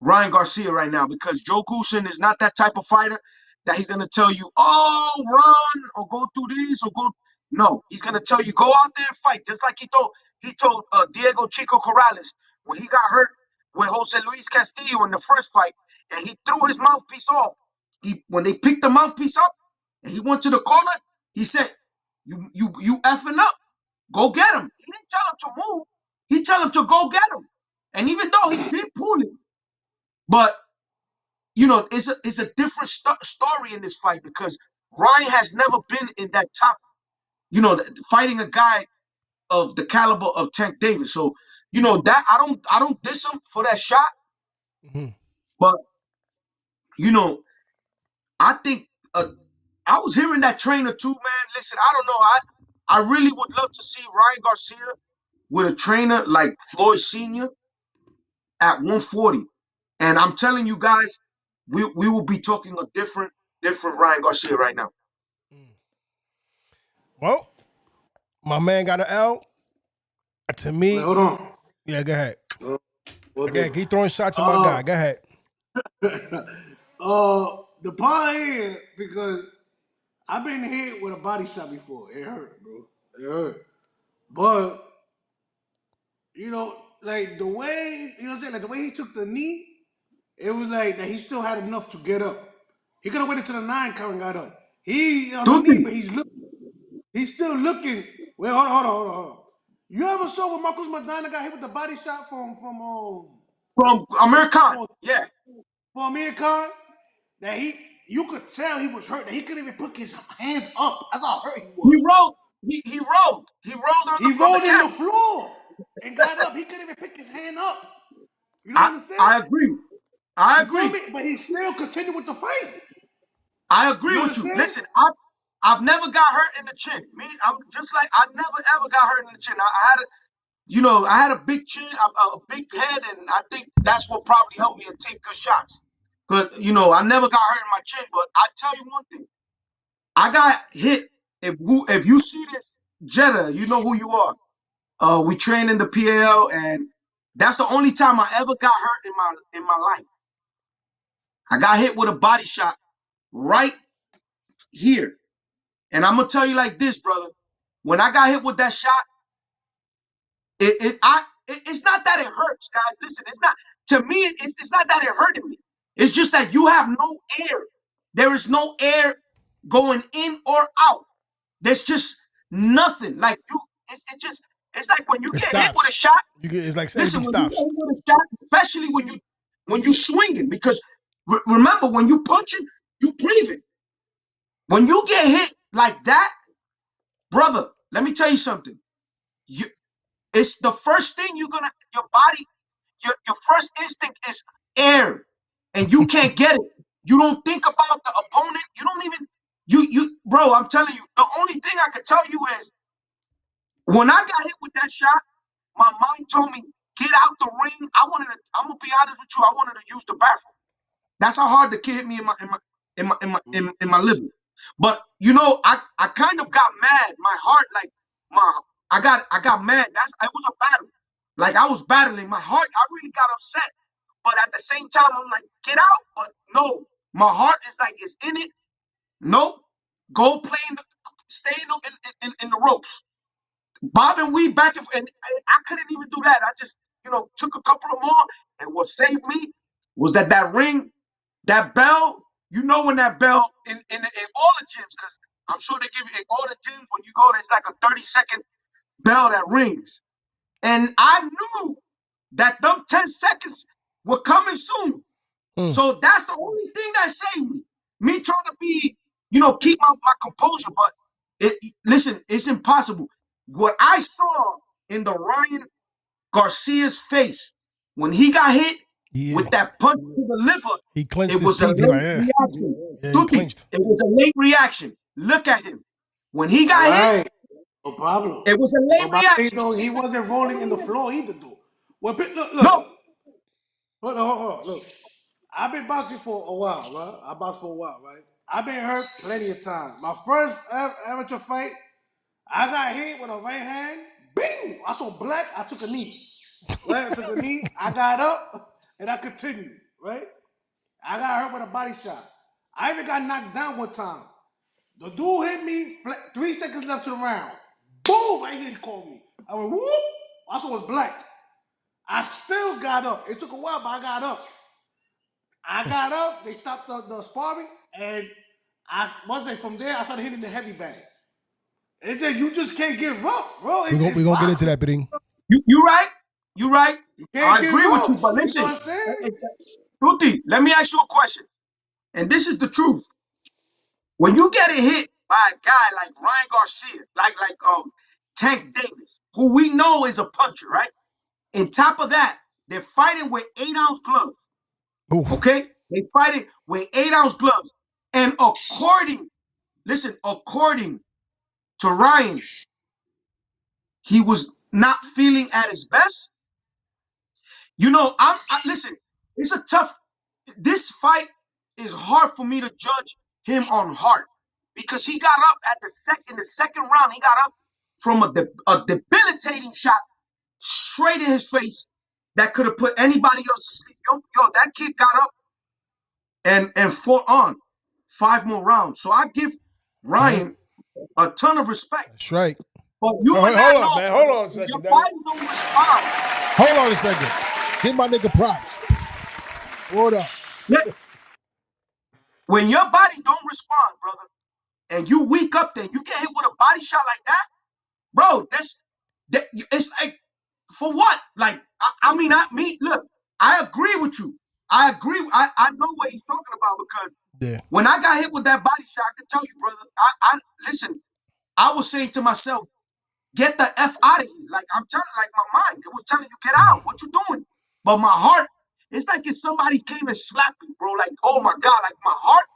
Ryan Garcia right now, because Joe Goosen is not that type of fighter that he's gonna tell you, oh, run or go through this or go. No, he's gonna tell you, go out there and fight, just like he told Diego Chico Corrales when he got hurt with Jose Luis Castillo in the first fight, and he threw his mouthpiece off. When they picked the mouthpiece up and he went to the corner, he said, you effing up, go get him. He didn't tell him to move. He tell him to go get him. And even though he did pull him, but you know, it's a different story in this fight, because Ryan has never been in that top, you know, fighting a guy of the caliber of Tank Davis. So, you know, that I don't diss him for that shot. But, you know, I think I was hearing that trainer too, man. Listen, I don't know. I really would love to see Ryan Garcia with a trainer like Floyd Sr. at 140. And I'm telling you guys, we will be talking a different Ryan Garcia right now. Well, my man got an L. To me, wait, hold on. Yeah, go ahead. Okay, keep throwing shots at my guy. Go ahead. The part here, because I've been hit with a body shot before. It hurt, bro. It hurt. But, you know, like the way, you know what I'm saying? Like the way he took the knee, it was like that he still had enough to get up. He could have waited to the 9 count and got up. He on the knee, but he's still looking. Wait, hold on. You ever saw when Marcos Maidana got hit with the body shot from Amir Khan? Yeah. From Amir Khan? That you could tell he was hurt. That he couldn't even put his hands up. That's how hurt he was. He rolled. He rolled. He rolled on the floor and got up. He couldn't even pick his hand up. You know what I'm saying? I agree. But he still continued with the fight. I agree with you. Listen, I've never got hurt in the chin. I'm just like, I never ever got hurt in the chin. I had a big chin, a big head, and I think that's what probably helped me to take good shots. But you know, I never got hurt in my chin. But I tell you one thing, I got hit. If you see this, Jeddah, you know who you are. We train in the PAL, and that's the only time I ever got hurt in my life. I got hit with a body shot right here. And I'm gonna tell you like this, brother. When I got hit with that shot, it's not that it hurts, guys. Listen, it's not, to me, it's not that it hurted me. It's just that you have no air. There is no air going in or out. There's just nothing. Like it's like when you get hit with a shot. It's like listen, when you get hit with a shot, especially when you swinging, because remember, when you punching, you breathing. When you get hit like that, brother, let me tell you something. It's the first thing your body, your first instinct is air, and you can't get it. You don't think about the opponent. You don't even, bro, I'm telling you, the only thing I can tell you is, when I got hit with that shot, my mind told me, get out the ring. I'm gonna be honest with you, I wanted to use the bathroom. That's how hard the kid hit me in my liver. But you know, I kind of got mad. My heart, like I got mad. It was a battle. Like I was battling. My heart, I really got upset. But at the same time, I'm like, get out. But no, my heart is like, it's in it. Nope. Go play stay in the ropes. Bob and weave back and I couldn't even do that. I just, took a couple of more, and what saved me was that ring, that bell. You know, when that bell in all the gyms, because I'm sure they give you in all the gyms, when you go, there's like a 30-second bell that rings. And I knew that them 10 seconds were coming soon. So that's the only thing that saved me. Me trying to be, keep my composure. But listen, it's impossible. What I saw in the Ryan Garcia's face when he got hit with that punch to the liver, he clinched it was a late reaction. It was a late reaction. Look at him. When he got hit, no problem. It was a late reaction. He wasn't rolling in the floor either, though. Well, look. No. Hold on. Look, I've been boxing for a while, right? I boxed for a while, right? I've been hurt plenty of times. My first amateur fight, I got hit with a right hand. Bing! I saw black. I took a knee. Right? I took a knee. I got up and I continued. Right? I got hurt with a body shot. I even got knocked down one time. The dude hit me. 3 seconds left to the round. Boom! Right here he called me. I went whoop. I saw it was black. I still got up. It took a while, but I got up. They stopped the sparring, and from there, I started hitting the heavy bag. You just can't get rough, bro. We're gonna get into that, Bidding. You right. You right. I agree rough. with you, but listen, you know what I'm saying? Tuti, let me ask you a question. And this is the truth. When you get hit by a guy like Ryan Garcia, like Tank Davis, who we know is a puncher, right? On top of that, they're fighting with 8-ounce gloves. Oof. Okay? They fighting with 8-ounce gloves. And according to Ryan, he was not feeling at his best. You know, listen, it's a tough, this fight is hard for me to judge him on heart because he got up in the second round, he got up from a debilitating shot straight in his face that could have put anybody else to sleep. Yo, that kid got up and fought on 5 more rounds. So I give Ryan a ton of respect. That's right. But you hold on, man. Hold on a second. Your body don't respond. Hold on a second. Give my nigga props. Hold up. Yeah. When your body don't respond, brother, and you weak up there, you get hit with a body shot like that, bro, it's like, for what? Like, look, I agree with you. I agree. I know what he's talking about because when I got hit with that body shot, I can tell you, brother, listen, I was saying to myself, get the F out of here. Like, I'm telling, like, my mind, it was telling you, get out. What you doing? But my heart, it's like if somebody came and slapped me, bro. Like, oh my God, like my heart,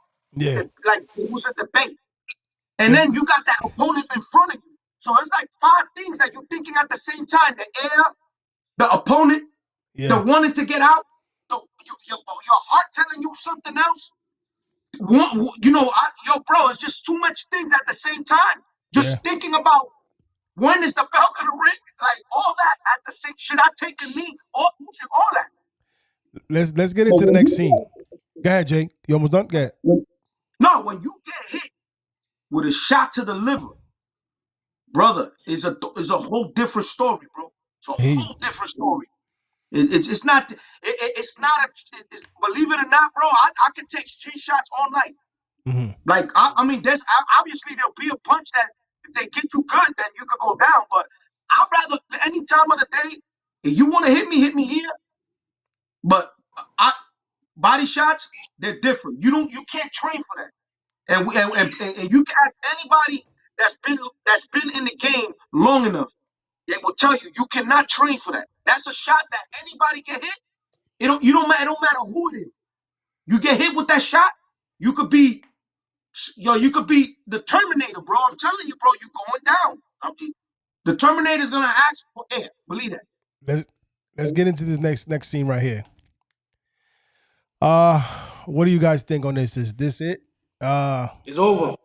like it was a debate. And then you got that opponent in front of you. So it's like 5 things that you're thinking at the same time. The air, the opponent, the wanting to get out, your heart telling you something else. You know, bro, it's just too much things at the same time. Just thinking about when is the bell gonna ring, like all that at the same. Should I take a knee? All that. Let's get into the next scene. Go ahead, Jay. You almost done? Go ahead. No, when you get hit with a shot to the liver, brother, is a whole different story, bro. It's a whole different story. It's not. Believe it or not, bro. I can take 3 shots all night. Mm-hmm. Like I mean, there's obviously there'll be a punch that if they get you good, then you could go down. But I'd rather any time of the day, if you want to hit me here. But body shots, they're different. You can't train for that. And you can ask anybody that's been in the game long enough, they will tell you cannot train for that. That's a shot that anybody can hit. It don't matter who it is. You get hit with that shot, you could be the Terminator, bro. I'm telling you, bro, you going down. The Terminator's gonna ask for air. Believe that. Let's get into this next scene right here. What do you guys think on this? Is this it? It's over.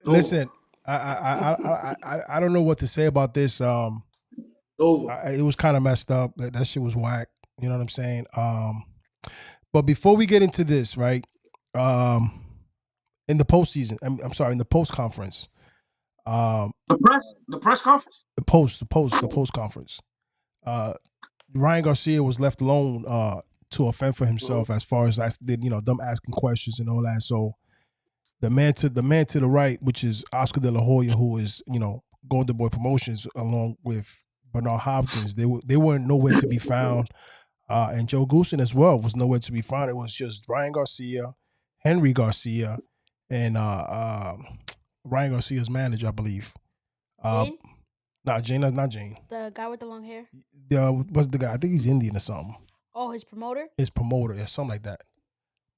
Listen, I don't know what to say about this. It was kind of messed up. That shit was whack. You know what I'm saying? But before we get into this, right? In the postseason, I'm sorry, in the post conference. The press conference. The post conference. Ryan Garcia was left alone to offend for himself as far as them asking questions and all that. So the man to the right, which is Oscar De La Hoya, who is Golden Boy Promotions, along with Bernard Hopkins, they weren't nowhere to be found, and Joe Goosen as well was nowhere to be found. It was just Ryan Garcia, Henry Garcia, and Ryan Garcia's manager, I believe. Jane? Not Jane. The guy with the long hair? What's the guy? I think he's Indian or something. Oh, his promoter? His promoter, yeah, something like that.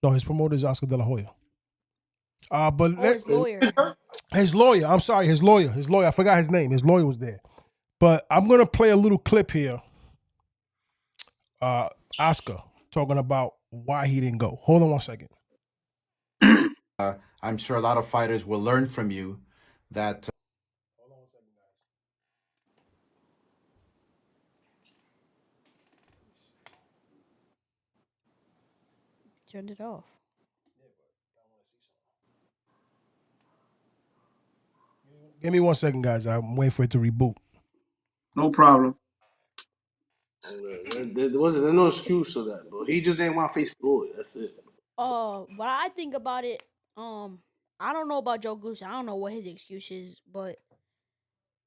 No, his promoter is Oscar De La Hoya. His lawyer. His lawyer. I'm sorry, his lawyer. I forgot his name. His lawyer was there. But I'm gonna play a little clip here. Oscar talking about why he didn't go. Hold on one second. I I'm sure a lot of fighters will learn from you that. Turned it off. Give me 1 second, guys. I'm waiting for it to reboot. No problem. There's no excuse for that, bro. He just didn't want to face Floyd. That's it. What I think about it, I don't know about Joe Goose. I don't know what his excuse is, but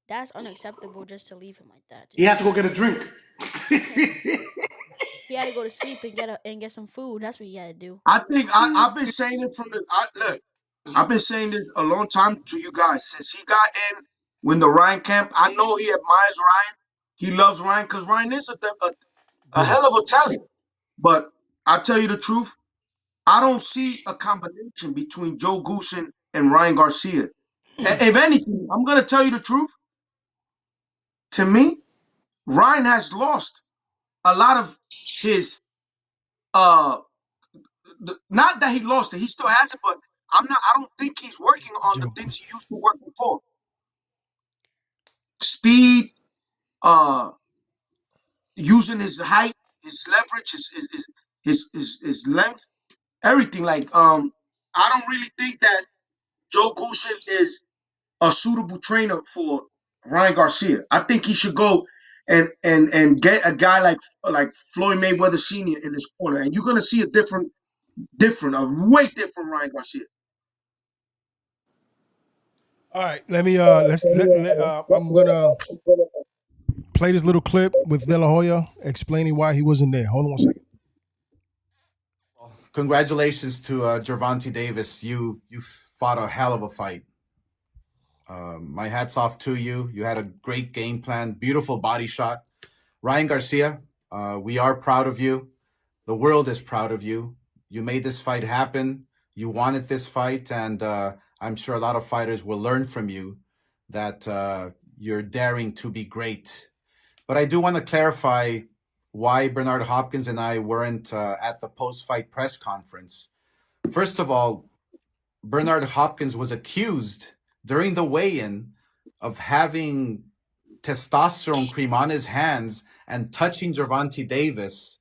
that's unacceptable just to leave him like that. He had to go get a drink. He had to go to sleep and get some food. That's what he had to do. I think I've been saying it from the look. I've been saying this a long time to you guys since he got in when the Ryan camp. I know he admires Ryan. He loves Ryan because Ryan is a hell of a talent. But I tell you the truth, I don't see a combination between Joe Goosen and Ryan Garcia. If anything, I'm gonna tell you the truth. To me, Ryan has lost a lot of his not that he lost it, he still has it, but I don't think he's working on the things he used to work before. Speed, using his height, his leverage, his length, everything. Like I don't really think that Joe Goosen is a suitable trainer for Ryan Garcia. I think he should go and get a guy like Floyd Mayweather Sr. in his corner, and you're gonna see a a way different Ryan Garcia. All right, let me I'm gonna play this little clip with De La Hoya explaining why he wasn't there. Hold on 1 second. Congratulations to Gervonta Davis. You fought a hell of a fight. My hat's off to you. You had a great game plan, beautiful body shot. Ryan Garcia, we are proud of you. The world is proud of you. You made this fight happen. You wanted this fight, and I'm sure a lot of fighters will learn from you that you're daring to be great. But I do want to clarify why Bernard Hopkins and I weren't at the post-fight press conference. First of all, Bernard Hopkins was accused during the weigh-in of having testosterone cream on his hands and touching Gervonta Davis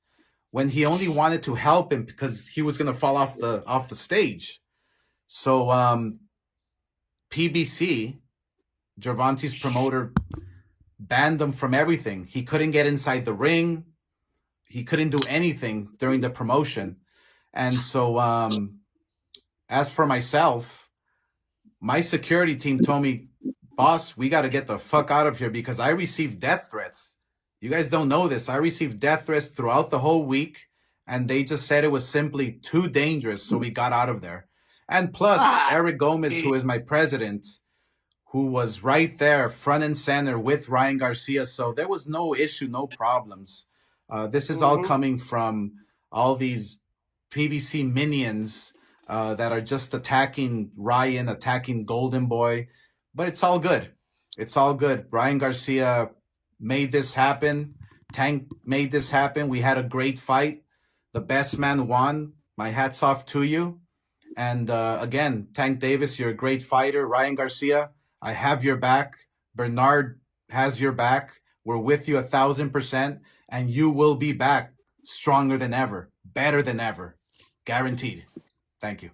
when he only wanted to help him because he was going to fall off the stage. So PBC, Gervonta's promoter, banned him from everything. He couldn't get inside the ring. He couldn't do anything during the promotion. And so as for myself, my security team told me, boss, we got to get the fuck out of here because I received death threats. You guys don't know this. I received death threats throughout the whole week, and they just said it was simply too dangerous, so we got out of there. And plus, Eric Gomez, who is my president, who was right there, front and center with Ryan Garcia, so there was no issue, no problems. This is all coming from all these PBC minions that are just attacking Ryan, attacking Golden Boy. But it's all good. It's all good. Ryan Garcia made this happen. Tank made this happen. We had a great fight. The best man won. My hat's off to you. And again, Tank Davis, you're a great fighter. Ryan Garcia, I have your back. Bernard has your back. We're with you 1,000%. And you will be back stronger than ever, better than ever. Guaranteed. Thank you.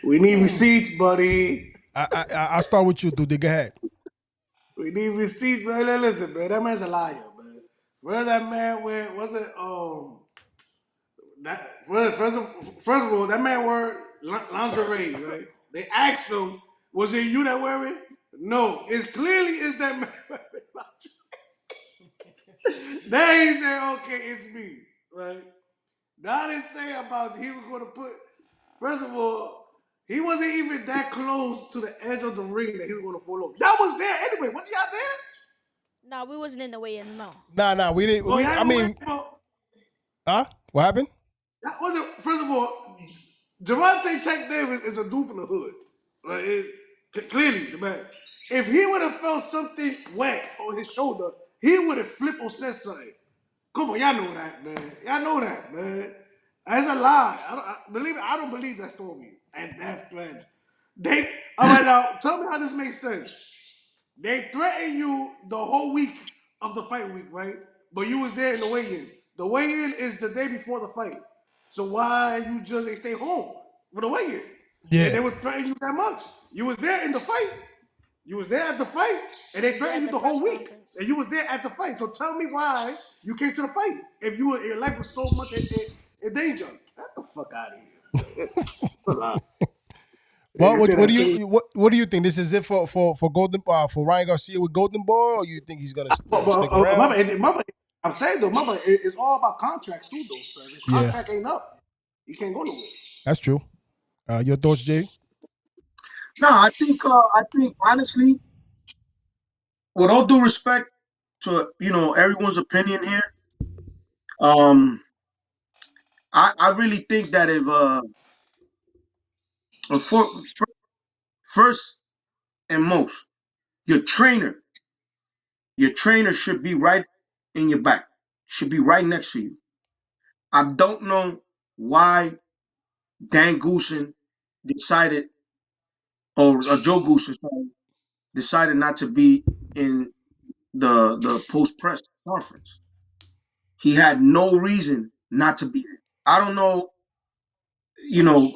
We need receipts, buddy. I'll start with you, dude. Go ahead. We need receipts, man. Listen, man, that man's a liar, man. Where that man went, was it first of all, that man wore lingerie, right? They asked him, was it you that wear it? No, it's that man. Then he said, okay, it's me, right? Now they say about he was going to put, first of all, he wasn't even that close to the edge of the ring that he was going to fall over. Y'all was there anyway. Wasn't y'all there? No, we wasn't in the weigh-in, no. Nah, we didn't. What happened? That wasn't, first of all, Gervonta Tank Davis is a dude from the hood. Right? Clearly, the man. If he would have felt something wet on his shoulder, he would have flipped or said something. Come on, y'all know that, man. Y'all know that, man. That's a lie. Believe it. I don't believe that story. And death threats. They all right now. Tell me how this makes sense. They threaten you the whole week of the fight week, right? But you was there in the weigh-in. The weigh-in is the day before the fight. So why you just they stay home for the weigh-in? And they Yeah. would threaten you that much. You was there in the fight. You was there at the fight, and they Was there threatened at you the the whole press week. conference. And you was there at the fight. So tell me why you came to the fight if your life was so much in danger. Get the fuck out of here. Well, Nigga say what that do to me. you what do you think? This is it for Golden for Ryan Garcia with Golden Boy, or you think he's gonna stick around? I'm saying though, mama, it's all about contracts too, though. Sir. His Yeah, contract ain't up. He can't go nowhere. that's true. Your thoughts, Jay? No, I think honestly, with all due respect to everyone's opinion here, um, I really think that if first and most, your trainer, your trainer should be right in your back, should be right next to you. I don't know why Dan Goosen decided, or Joe Goosen decided not to be in the post press conference. He had no reason not to be there. I don't know.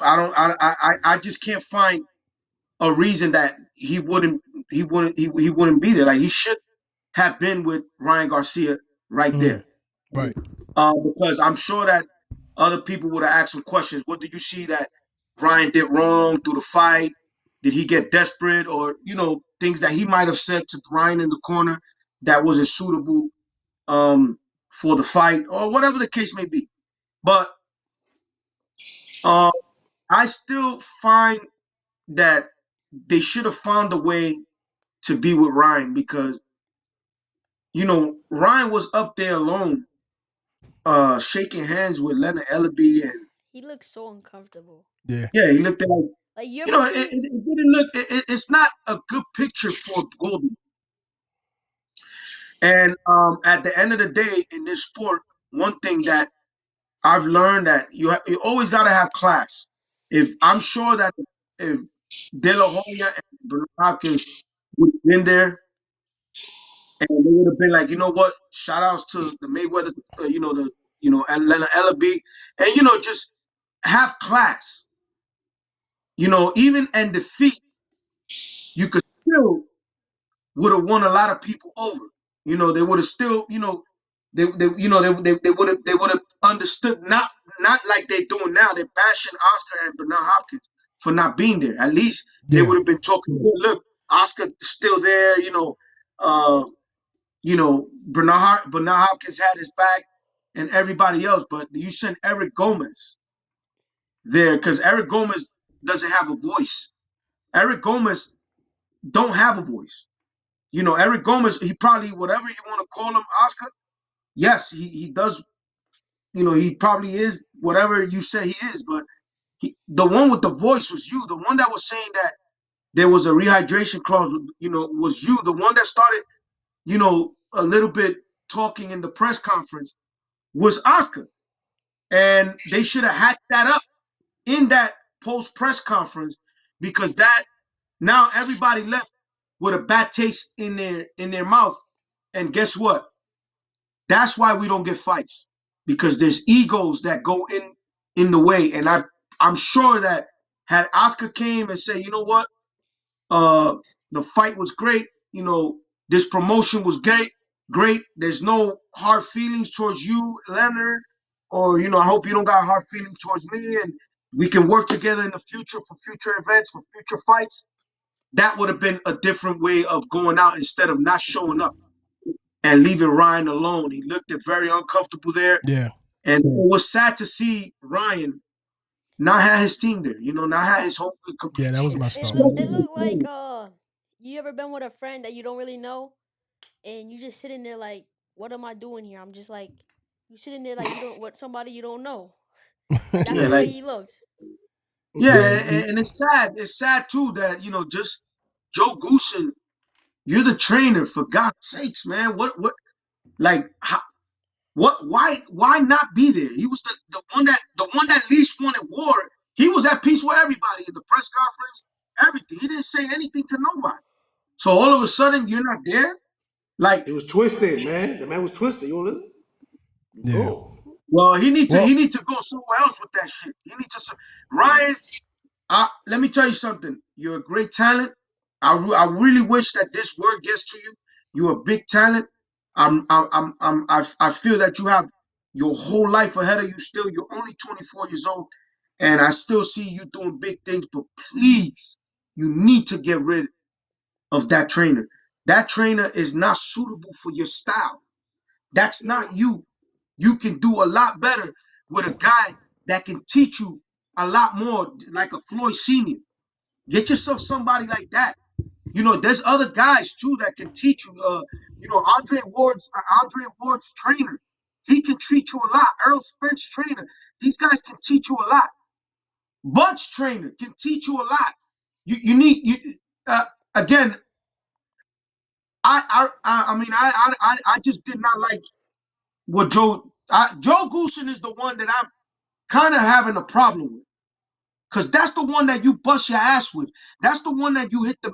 I don't. I just can't find a reason that he wouldn't be there. Like he should have been with Ryan Garcia right Mm, there. right. Because I'm sure that other people would have asked some questions. What did you see that Ryan did wrong through the fight? Did he get desperate, or things that he might have said to Ryan in the corner that wasn't suitable for the fight, or whatever the case may be. But uh, I still find that they should have found a way to be with Ryan, because Ryan was up there alone, shaking hands with Leonard Ellaby, and He looks so uncomfortable. Yeah. yeah, he looked at like, Like you ever it see? didn't look. It's not a good picture for Golden. And at the end of the day, in this sport, one thing that I've learned, that you always got to have class. If I'm sure that if De La Hoya and Bernard Hopkins would have been there, and they would have been like, you know what? Shout outs to the Mayweather, Atlanta Ellaby, and just have class. Even in defeat, you could still would have won a lot of people over. They would have still, they would have understood, not like they're doing now. They're bashing Oscar and Bernard Hopkins for not being there. At least they Yeah. would have been talking. Look, Oscar still there. Uh, Bernard Hopkins had his back, and everybody else. But you send Eric Gomez there, because Eric Gomez doesn't have a voice. Eric Gomez don't have a voice. Eric Gomez, he probably, whatever you want to call him, Oscar. Yes, he does. He probably is whatever you say he is. But the one with the voice was you. The one that was saying that there was a rehydration clause, was you. The one that started, a little bit talking in the press conference was Oscar. And they should have hacked that up in that post press conference, because that now everybody left with a bad taste in their mouth. And guess what? That's why we don't get fights, because there's egos that go in the way. And I'm sure that had Oscar came and said, you know what, the fight was great, this promotion was great. There's no hard feelings towards you, Leonard, or I hope you don't got hard feelings towards me, and we can work together in the future for future events, for future fights. That would have been a different way of going out, instead of not showing up and leaving Ryan alone. He looked very uncomfortable there. Yeah. And it was sad to see Ryan not have his team there, not have his whole Yeah, complete that was team. messed up. It look like you ever been with a friend that you don't really know, and you just sitting there like, what am I doing here? I'm just like, you sitting there like you don't what somebody you don't know. Like that's Yeah, the way like, he looked. yeah, Yeah. and it's sad. It's sad too that just Joe Goosen, you're the trainer, for God's sakes, man. What like how, Why not be there? He was the one that least wanted war. He was at peace with everybody in the press conference, everything. He didn't say anything to nobody. So all of a sudden you're not there? Like, He was twisted, man. The man was twisted. You listen? Yeah. Go. well, he need to go somewhere else with that shit. He need to Ryan, let me tell you something. You're a great talent. I really wish that this word gets to you. You're a big talent. I feel that you have your whole life ahead of you still. You're only 24 years old, and I still see you doing big things. But please, you need to get rid of that trainer. That trainer is not suitable for your style. That's not you. You can do a lot better with a guy that can teach you a lot more, like a Floyd Senior. Get yourself somebody like that. You know, there's other guys too that can teach you. You know, Andre Ward's trainer. He can treat you a lot. Earl Spence trainer. These guys can teach you a lot. Bud's trainer can teach you a lot. You need again. I just did not like what Joe Goosen is the one that I'm kind of having a problem with. Cause that's the one that you bust your ass with. That's the one that you hit the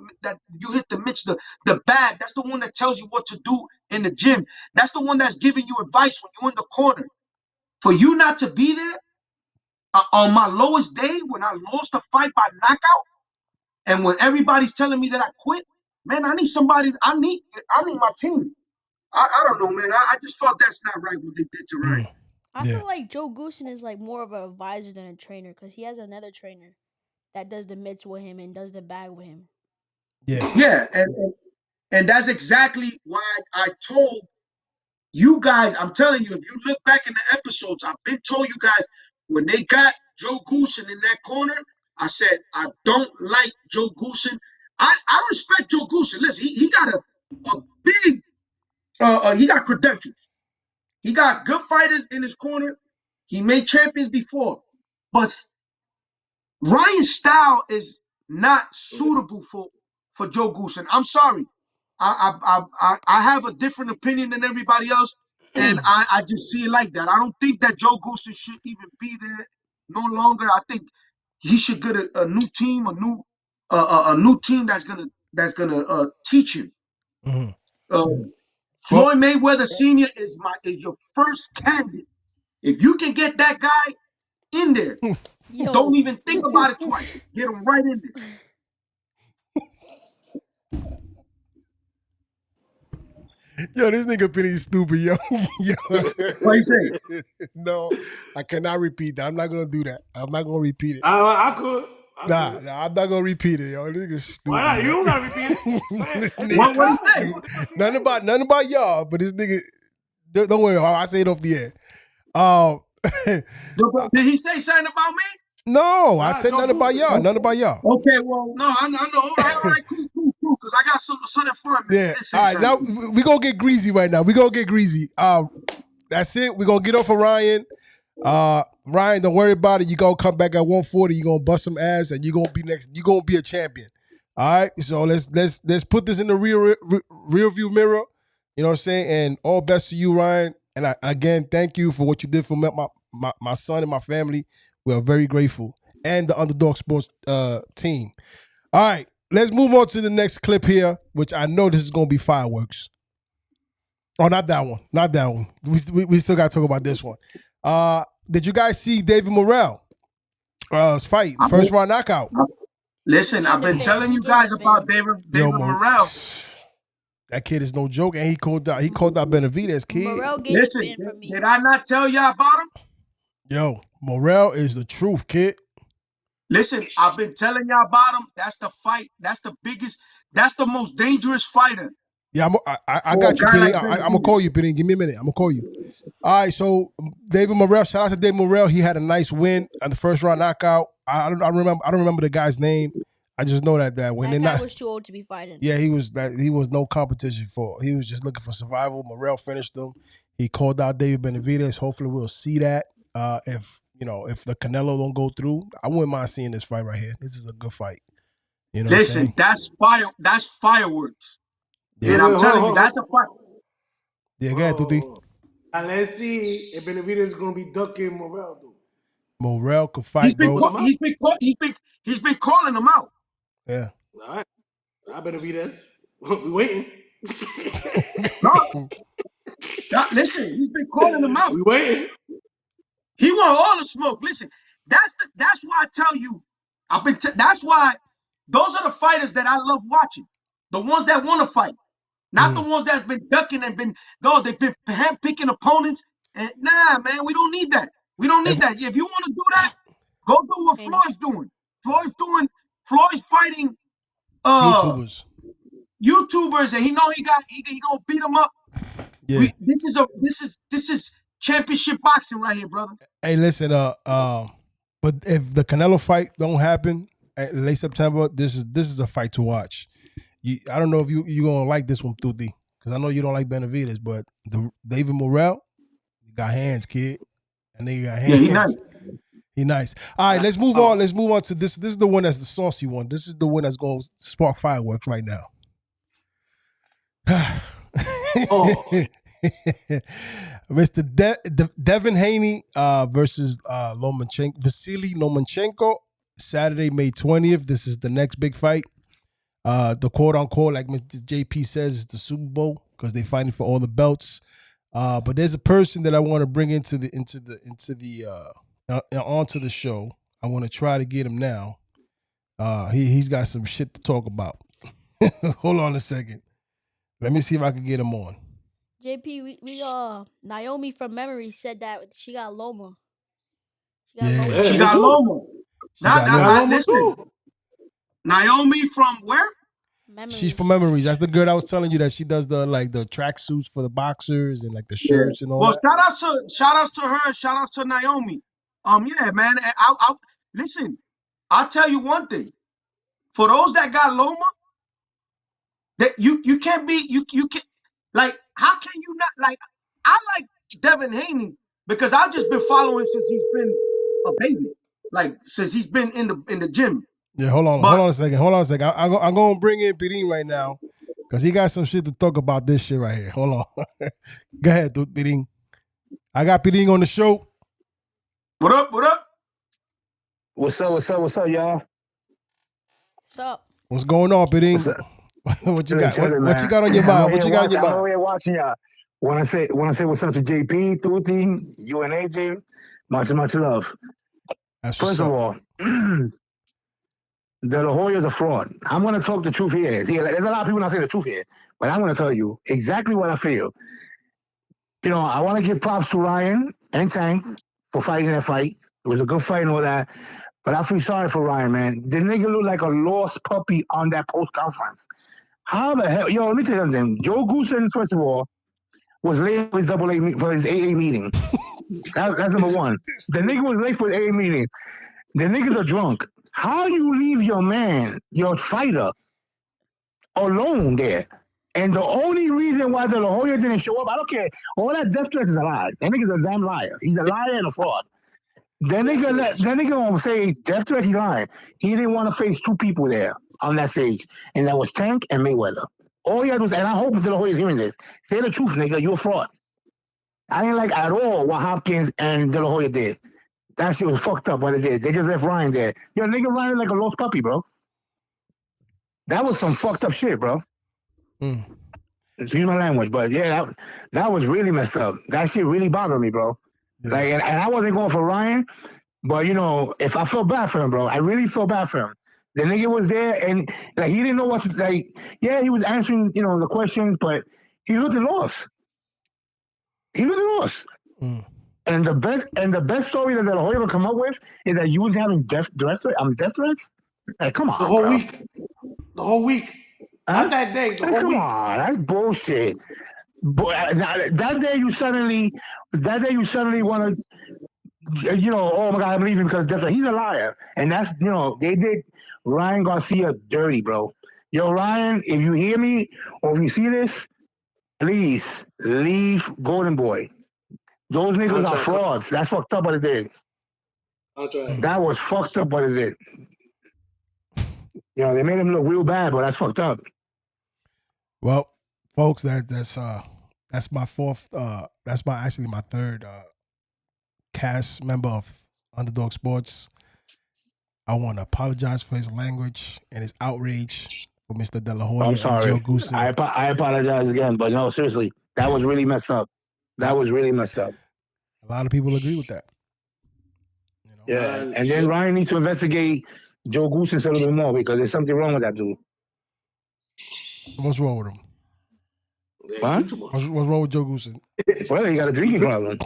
mitts, the bag. That's the one that tells you what to do in the gym. That's the one that's giving you advice when you're in the corner. For you not to be there on my lowest day when I lost the fight by knockout, and when everybody's telling me that I quit, man, I need somebody. I need my team. I don't know, man. I just felt that's not right what they did to Ryan. I feel like Joe Goosen is like more of an advisor than a trainer because he has another trainer that does the mitts with him and does the bag with him. Yeah, and that's exactly why I told you guys. I'm telling you, if you look back in the episodes, I've been told you guys when they got Joe Goosen in that corner, I said I don't like Joe Goosen. I respect Joe Goosen. Listen, he got a big he got credentials. He got good fighters in his corner. He made champions before, but Ryan's style is not suitable for Joe Goosen. I'm sorry. I have a different opinion than everybody else, and I just see it like that. I don't think that Joe Goosen should even be there no longer. I think he should get a new team, a new team that's gonna teach him. Floyd Mayweather Sr. is your first candidate. If you can get that guy in there, don't even think about it twice. Get him right in there. Yo, this nigga Penny is stupid, yo. What you say? No, I cannot repeat that. I'm not gonna do that. I'm not gonna repeat it. I could. Nah, I'm not gonna repeat it, yo. This nigga's stupid. Why not? You don't gotta repeat it. This nigga, What you say? Nothing about y'all, but this nigga. Don't worry, I say it off the air. Did he say something about me? No, I said nothing about y'all. Nothing about y'all. Okay, well, no, I know. All right, cool. Because I got something for him. Yeah. All right, now we gonna get greasy right now. We gonna get greasy. That's it. We gonna get off of Ryan. Ryan, don't worry about it. You gonna come back at 140. You gonna bust some ass, and you gonna be next. You gonna be a champion. All right. So let's put this in the rear view mirror. You know what I'm saying? And all best to you, Ryan. And again, thank you for what you did for my son and my family. We are very grateful. And the Underdog Sports team. All right. Let's move on to the next clip here, which I know this is going to be fireworks. Oh, not that one. Not that one. We still got to talk about this one. Did you guys see David Morrell fight? First round knockout. Listen, I've been telling you guys about David Morrell. That kid is no joke, and he called out BENAVIDEZ, kid. Listen, did I not tell y'all about him? Yo, Morrell is the truth, kid. Listen, I've been telling y'all about him. That's the fight. That's the biggest. That's the most dangerous fighter. Yeah, I got you, Benny. I'm going to call you, Benny. Give me a minute. I'm going to call you. All right, so David Morrell, shout out to David Morrell. He had a nice win on the first round knockout. I don't remember the guy's name. I just know that when that guy was too old to be fighting. Yeah, he was no competition for. He was just looking for survival. Morrell finished him. He called out David BENAVIDEZ. Hopefully we'll see that. If the Canelo don't go through, I wouldn't mind seeing this fight right here. This is a good fight. You know. Listen, that's fire. That's fireworks. Yeah. And I'm telling you, that's a fight. Yeah, go ahead, Tuti. And let's see if Benavidez is gonna be ducking Morrell, dude. Morrell could fight, bro. He's been calling them out. Yeah. All right, Benavidez, we waiting. No, listen, he's been calling them out. We waiting. He want all the smoke. Listen, that's why I tell you, that's why those are the fighters that I love watching. The ones that want to fight, not the ones that's been ducking and they've been handpicking opponents. And nah, man, we don't need that. We don't need that. If you want to do that, go do what Floyd's doing. Floyd's fighting YouTubers, and he know he gonna beat them up. Yeah. This is championship boxing right here, brother. Hey, listen, but if the Canelo fight don't happen at late September, this is a fight to watch. I don't know if you gonna like this one, Tuti, because I know you don't like Benavidez, but David Morrell, he got hands, kid, and they got hands. Yeah, he nice. He nice. All right, let's move on. Let's move on to this. This is the one that's the saucy one. This is the one that's going to spark fireworks right now. Mr. Devin Haney versus Vasily Lomachenko, Saturday, May 20th. This is the next big fight. The quote unquote, like Mr. JP says, is the Super Bowl because they're fighting for all the belts. But there's a person that I want to bring onto the show. I want to try to get him now. He's got some shit to talk about. Hold on a second. Let me see if I can get him on. JP, we Naomi from Memory said that she got Loma. She got Loma. Listen. Naomi from where? Memories. She's from Memories. That's the girl I was telling you that she does the track suits for the boxers and like the shirts and all that. Well, shout outs to her. Shout outs to Naomi. Yeah, man. Listen. I'll tell you one thing. For those that got Loma, that you can't be you can like how can you not like I like Devin Haney because I've just been following since he's been a baby, like since he's been in the gym. Yeah, hold on a second. I'm gonna bring in Pirin right now because he got some shit to talk about this shit right here. Hold on. Go ahead, dude, Pirin. I got Pirin on the show. What up? What's up, y'all? What's up? What's going on, Pirin? What you got? What you got on your mind? What you got on your mind? I'm here watching y'all. When I say what's up to JP, Tuti, you and AJ, much love. First of all, De La Hoya's a fraud. I'm going to talk the truth here. See, there's a lot of people not saying the truth here, but I'm going to tell you exactly what I feel. You know, I want to give props to Ryan and Tank for fighting that fight. It was a good fight and all that. But I feel sorry for Ryan, man. The nigga looked like a lost puppy on that post conference. How the hell? Yo, let me tell you something. Joe Goosen, first of all, was late for his for his AA meeting. That's number one. The nigga was late for his AA meeting. The niggas are drunk. How you leave your man, your fighter, alone there? And the only reason why De La Hoya didn't show up, I don't care. All that death threat is a lie. That nigga's a damn liar. He's a liar and a fraud. That nigga gonna say death threat, he's lying. He didn't want to face two people there on that stage, and that was Tank and Mayweather. All he had was, and I hope De La Hoya's hearing this, say the truth, nigga, you're a fraud. I didn't like at all what Hopkins and De La Hoya did. That shit was fucked up what they did. They just left Ryan there. Yo, nigga Ryan like a lost puppy, bro. That was some fucked up shit, bro. Excuse my language, but yeah, that was really messed up. That shit really bothered me, bro. Yeah. Like, and I wasn't going for Ryan, but you know, if I felt bad for him, bro, I really felt bad for him. The nigga was there, and like he didn't know what to like. Yeah, he was answering, you know, the questions, but he looked lost. And the best story that De La Hoya will come up with is that you was having death threats. Like, come on, the whole week. Not that day. The whole week. Come on, that's bullshit. But that day you suddenly want to, you know, oh my God, I'm leaving because death. He's a liar, and that's, you know, they did Ryan Garcia dirty, bro. Yo, Ryan, if you hear me or if you see this, please leave Golden Boy. Those niggas are frauds. That's fucked up what it did. That was fucked up what it did. You know, they made him look real bad, but that's fucked up. Well, folks, that's That's my fourth. That's actually my third cast member of Underdog Sports. I want to apologize for his language and his outrage for Mr. De La Hoya I'm sorry. and Joe Goosen. I apologize again, but no, seriously, that was really messed up. That was really messed up. A lot of people agree with that. You know? Yeah, and then Ryan needs to investigate Joe Goosen a little bit more because there's something wrong with that dude. What's wrong with him? What? What's wrong with Joe Goosen? Well, he got a drinking problem.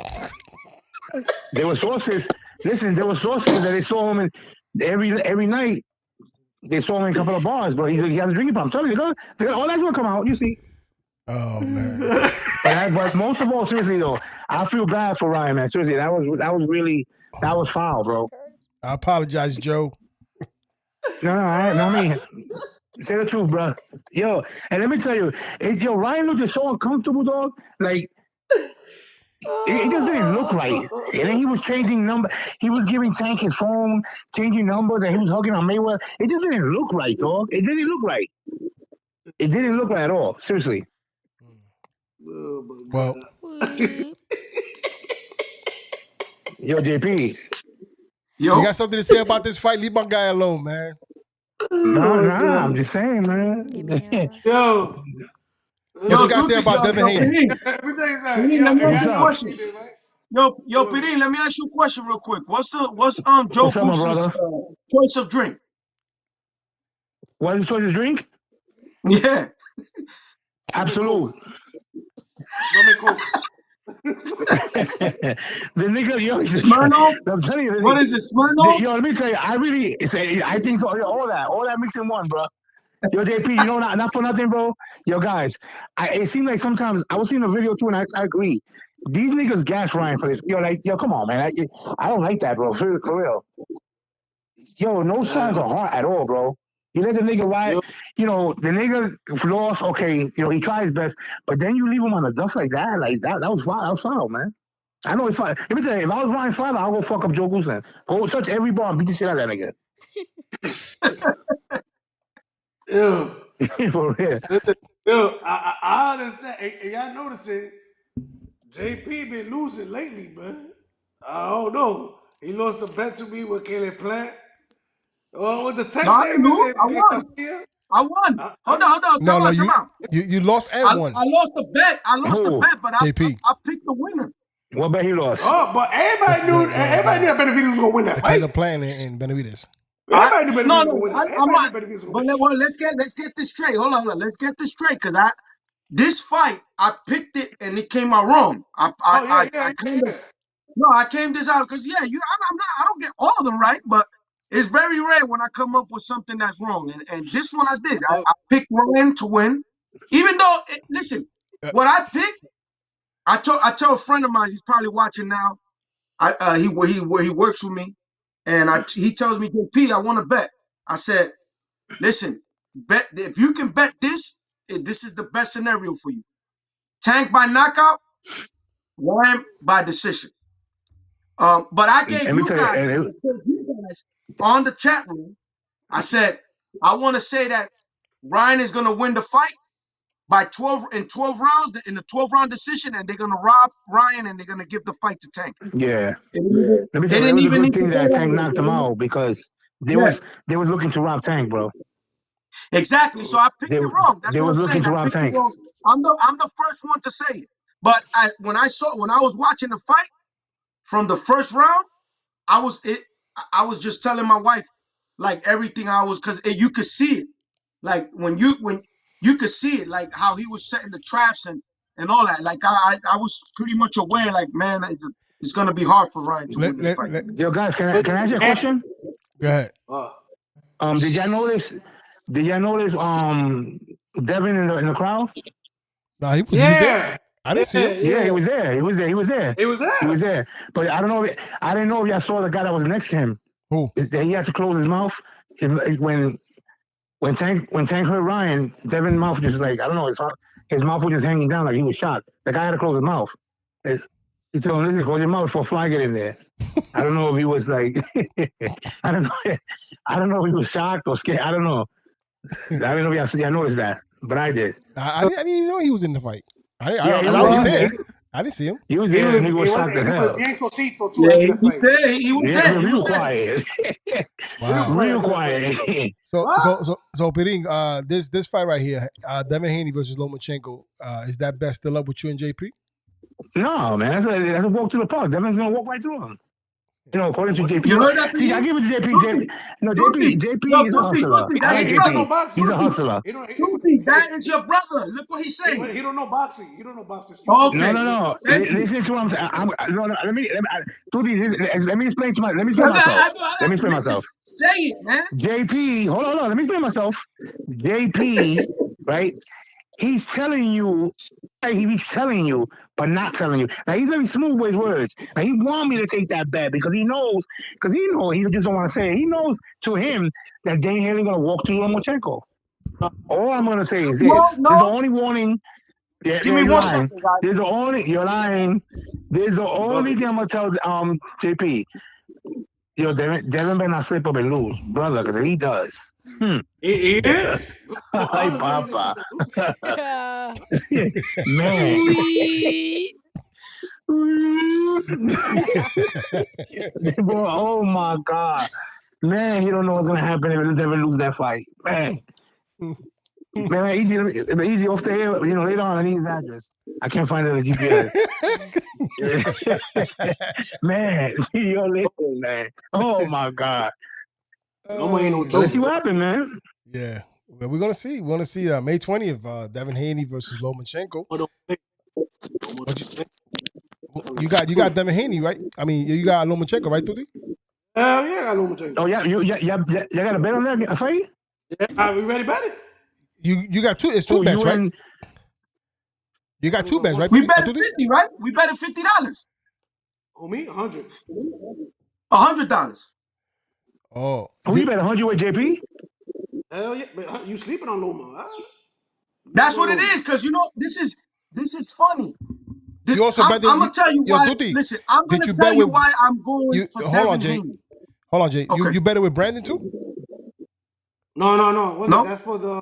There were sources. Listen, there were sources that they saw him every night. They saw him in a couple of bars, but he has a drinking problem. Tell me, all that's gonna come out. You see. Oh man. But most of all, seriously though, I feel bad for Ryan, man. Seriously, that was foul, bro. I apologize, Joe. No, I mean, say the truth, bro. Yo, and let me tell you, Ryan looked just so uncomfortable, dog. Like. It just didn't look right. And then he was changing number. He was giving Tank his phone, changing numbers, and he was hugging on Mayweather. It just didn't look right, dog. It didn't look right. It didn't look right at all. Seriously. Well, yo, JP. Yo. You got something to say about this fight? Leave my guy alone, man. Nah, I'm just saying, man. Yo. What you got to say about Devin Haney? Let me ask you a question. Yo, Pirin, let me ask you a question real quick. What's Joe Goosen's choice of drink? What is his choice of drink? Yeah. Absolute. The nigga, yo, Smirnoff? I'm telling you, what is it, Smirnoff? Yo, let me tell you, I think so. All that mixed in one, bro. Yo, JP, you know, not for nothing, bro. Yo, guys, it seemed like sometimes I was seeing a video too, and I agree. These niggas gas Ryan for this. Yo, come on, man. I don't like that, bro. For real. Yo, no signs of heart at all, bro. You let the nigga ride. You know, the nigga lost. Okay, you know he tried his best, but then you leave him on the dust like that. That was foul. That was foul, man. I know it's foul. Let me tell you, if I was Ryan's father, I'll go fuck up Joe Goosen. Go touch every bar and beat the shit out of that nigga. Ew. For real. Yo, I understand. And y'all noticing, JP been losing lately, man. I don't know. He lost the bet to me with Caleb Plant. With the Tank Davis and GARCIA. I won. Hold on. No, you lost and won. I lost the bet. The bet, but I picked the winner. What bet he lost? Oh, but everybody knew that Benavidez was gonna win that fight. Taylor Plan and Benavidez. Everybody knew Benavidez was gonna win that. Well, let's get this straight. Hold on. Let's get this straight, because this fight I picked it and it came out wrong. I came this out because I don't get all of them right, but it's very rare when I come up with something that's wrong. And this one I did. I picked Ryan to win, even though listen, what I picked. I tell a friend of mine, he's probably watching now. He works with me, and he tells me, JP, I want to bet. I said, listen, bet if you can bet this is the best scenario for you. Tank by knockout, Ryan by decision. But I gave you guys on the chat room. I said I want to say that Ryan is going to win the fight by 12 rounds in the 12-round decision, and they're gonna rob Ryan and they're gonna give the fight to Tank. Yeah. Let me tell you, it was a good thing that Tank knocked him out because they was looking to rob Tank, bro. Exactly. So I picked it wrong. That's they what was I'm looking saying. to rob Tank. I'm the first one to say it. But when I was watching the fight from the first round, I was just telling my wife like everything because you could see it. Like when you could see it, like how he was setting the traps and all that. Like I was pretty much aware, like, man, it's gonna be hard for Ryan to win this fight. Yo, guys, can I ask you a question? Go ahead. Did y'all notice? Devin in the crowd? No, he was there. I didn't see him. Yeah, he was there. He was there. But I don't know. I didn't know if y'all saw the guy that was next to him. Who? He had to close his mouth when Tank heard Ryan. Devin's mouth just like, I don't know. His mouth was just hanging down like he was shocked. The guy had to close his mouth. He told him, "Listen, close your mouth before Fly get in there." I don't know if he was like, I don't know if he was shocked or scared. I don't know. I don't know if y'all noticed that, but I did. I didn't even know he was in the fight. I was there. I didn't see him. He was there. He was shocked as hell. Bien socito too after the fight. He was there. He was real there. quiet. Wow. Real quiet. So Pirin, this fight right here, Devin Haney versus Lomachenko, is that bet still up with you and JP? No, man, that's a walk to the park. Devin's gonna walk right through him. You know, according to JP. You heard that? See, I give it to JP. JP is a hustler. I like JP. He's a hustler. That is your brother. Look what he's saying. He don't know boxing. You don't know boxing. Okay. No. Listen to what I'm saying. Let me explain myself. Let me explain myself. Say it, man. JP, hold on. Let me explain myself. JP, right? He's telling you, but not telling you. Now, he's very smooth with his words. Now, he want me to take that bet because he just don't want to say it. He knows to him that Dane Haley going to walk through Lomachenko. All I'm going to say is this. There's the only warning. Yeah, Give me 1 second, guys. You're lying. There's the only thing I'm going to tell JP. Yo, Devin better not slip up and lose, brother, because if he does. He is. Hi, Papa. Man. Oh my God. Man, he don't know what's gonna happen if he ever lose that fight. Man, easy off the air. You know, later on, I need his address. I can't find it on the GPS. Man, yo, listen, man. Oh my God. Let's see what happened, man. Yeah, well, we're gonna see. May 20th, Devin Haney versus Lomachenko. You got Devin Haney, right? I mean, you got Lomachenko, right, Tuti? Hell yeah, I got Lomachenko. Oh yeah, you got a bet on that fight? Yeah, we ready bet it? You got two. It's two bets, right? You got two bets, right? We bet 50, right? We bet $50. Oh, me? 100. $100. Oh, we bet 100 with JP? Hell yeah, but you sleeping on Loma? That's what it is, because you know this is funny. You also I'm gonna tell you why. Listen, I'm gonna tell you why I'm going for Devin Haney. Hold on, Jay. Okay. You bet it with Brandon too? No. No. That's for the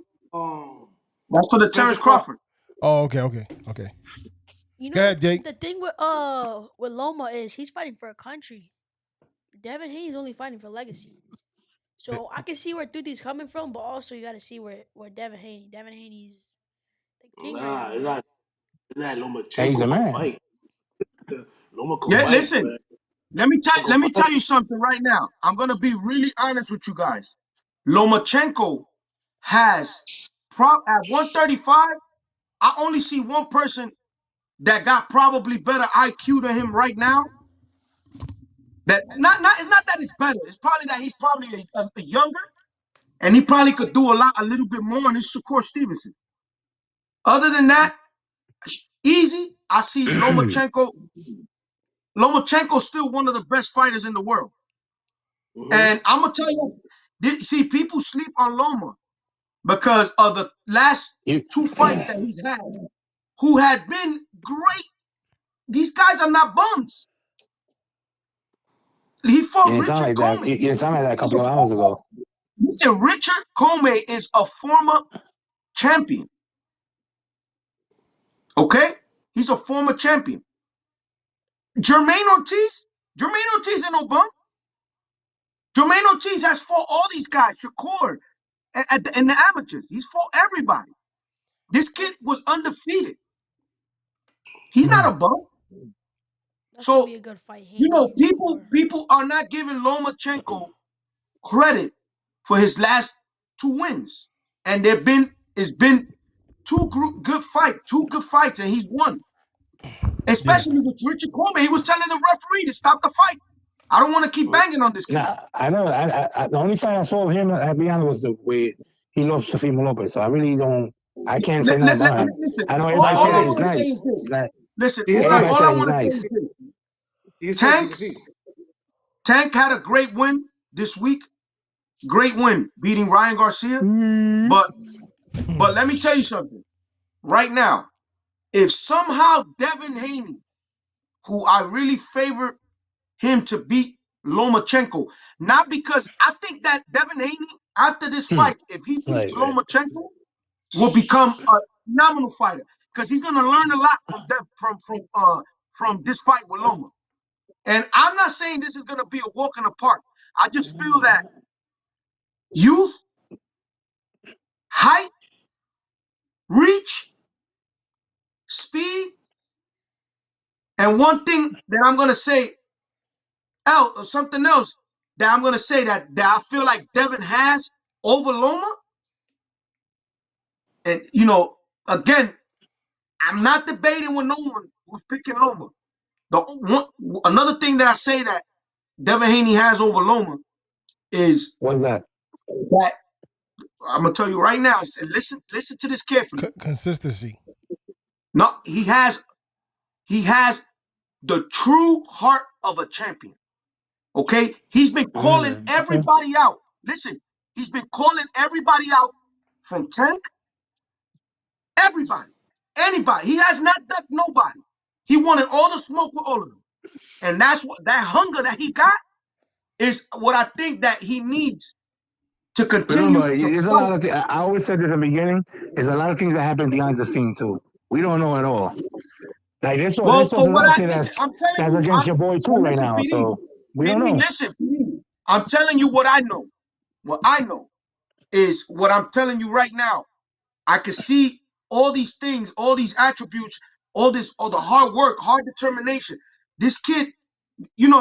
That's for the Terrence Crawford. Oh, okay. You know, go ahead, Jay. The thing with Loma is he's fighting for a country. Devin Haney's only fighting for legacy. So I can see where Tuti's coming from, but also you got to see where Devin Haney's the king. Is that Lomachenko He's the man. Fight? Listen. Let me tell you something right now. I'm gonna be really honest with you guys. Lomachenko has at 135. I only see one person that got probably better IQ than him right now. That it's not that it's better. It's probably that he's probably a younger, and he probably could do a little bit more. And it's Shakur Stevenson. Other than that, easy. I see Lomachenko. Lomachenko's still one of the best fighters in the world. Mm-hmm. And I'm gonna tell you, see, people sleep on Loma because of the last two fights that he's had, who had been great. These guys are not bums. He fought Richard Comey. You sounded like that a couple of hours ago. Listen, Richard Comey is a former champion. Okay? He's a former champion. Jermaine Ortiz ain't no bum. Jermaine Ortiz has fought all these guys, Shakur, and the amateurs. He's fought everybody. This kid was undefeated. He's not a bum. That's so, be a good fight. You know, people are not giving Lomachenko credit for his last two wins. And it's been two good fights, and he's won. Especially with Richard Comey. He was telling the referee to stop the fight. I don't want to keep banging on this kid. Nah, I know. The only fight I saw of him, I'll be honest, was the way he lost to Teofimo Lopez. So I really don't. I can't say nothing about him. Listen, I know everybody says he's nice. Listen, all I want to say is this. Tank had a great win this week. Great win, beating Ryan Garcia. But let me tell you something. Right now, if somehow Devin Haney, who I really favor him to beat Lomachenko, not because I think that Devin Haney, after this fight, if he beats Lomachenko, will become a phenomenal fighter. because he's gonna learn a lot from this fight with Loma. And I'm not saying this is gonna be a walk in the park. I just feel that youth, height, reach, speed, and one thing that I'm gonna say, or something else that I'm gonna say that I feel like Devin has over Loma. And again, I'm not debating with no one who's picking Loma. Another thing that I say that Devin Haney has over Loma is what's that? That I'm gonna tell you right now. Listen to this carefully. Consistency. No, he has the true heart of a champion. Okay, he's been calling everybody out. Listen, he's been calling everybody out from Tank. Everybody, anybody. He has not ducked nobody. He wanted all the smoke with all of them, and that's what that hunger that he got is what I think that he needs to continue. Remember, there's a lot of I always said this in the beginning. There's a lot of things that happen behind the scene too. We don't know at all. Like this source is out there that's against your boy too right now. So we don't know. Listen, I'm telling you what I know. What I know is what I'm telling you right now. I can see all these things, all these attributes, all the hard work, hard determination. This kid, the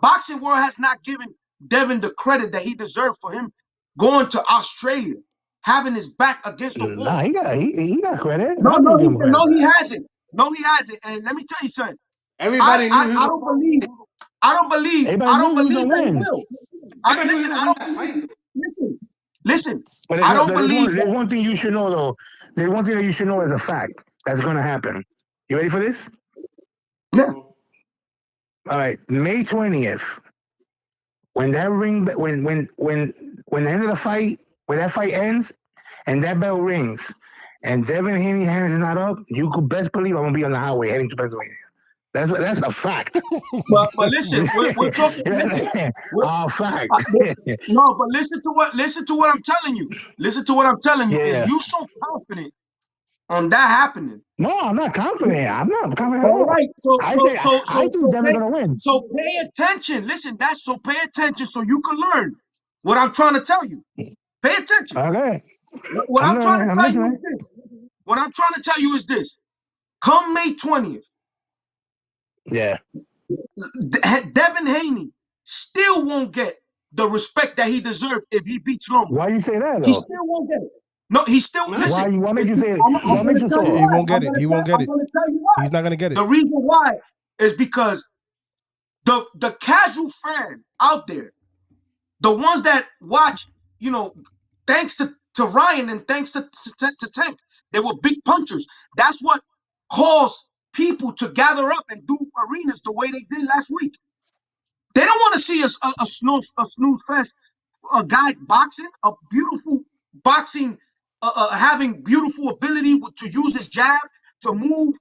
boxing world has not given Devin the credit that he deserved for him going to Australia, having his back against the wall. Nah, he got credit. No, he hasn't. No, he hasn't. And let me tell you something. Everybody knew I don't believe that he will. Listen. But I don't believe. There's one thing you should know though. There's one thing that you should know as a fact that's gonna happen. You ready for this? Yeah. All right, May 20th. When that ring, when the end of the fight, when that fight ends, and that bell rings, and Devin Haney hands is not up, you could best believe I'm gonna be on the highway heading to Pennsylvania. That's a fact. But listen, we're talking. Fact. No, but listen to what I'm telling you. Listen to what I'm telling you. Yeah. If you so confident on that happening. No, I'm not confident. I'm not confident at all. Right. I think Devin's gonna win. So pay attention. Listen, so pay attention so you can learn what I'm trying to tell you. Pay attention. Okay. What I'm trying to tell you is this. What I'm trying to tell you is this. Come May 20th. Yeah. Devin Haney still won't get the respect that he deserved if he beats Loma. Why you say that though? He still won't get it. No, he still listen. Why makes you say it? What makes you say He won't get it. He won't get it. He's not gonna get it. The reason why is because the casual fan out there, the ones that watch, thanks to Ryan and thanks to Tank, they were big punchers. That's what caused people to gather up and do arenas the way they did last week. They don't want to see a snooze fest, a guy boxing, a beautiful boxing, having beautiful ability to use his jab, to move.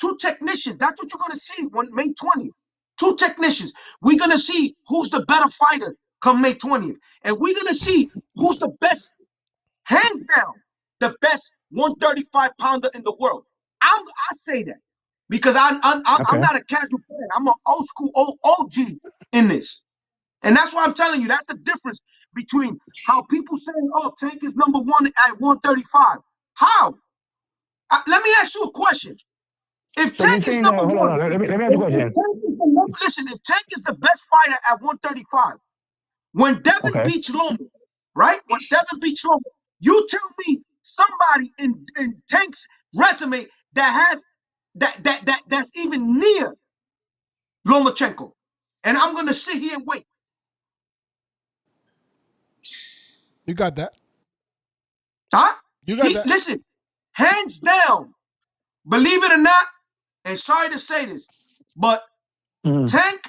Two technicians. That's what you're going to see on May 20th. Two technicians. We're going to see who's the better fighter come May 20th. And we're going to see who's the best, hands down, the best 135-pounder in the world. I say that because I'm not a casual fan. I'm an old school OG in this. And that's why I'm telling you, that's the difference between how people say, oh, Tank is number one at 135. How? Let me ask you a question. If Tank is number one, let me ask you a question. If Tank is the best fighter at 135, when Devin beats Loma, right? When Devin beats Loma, you tell me somebody in Tank's resume that has that's even near Lomachenko, and I'm gonna sit here and wait. You got that. Huh? You got that. Listen, hands down, believe it or not, and sorry to say this, but Tank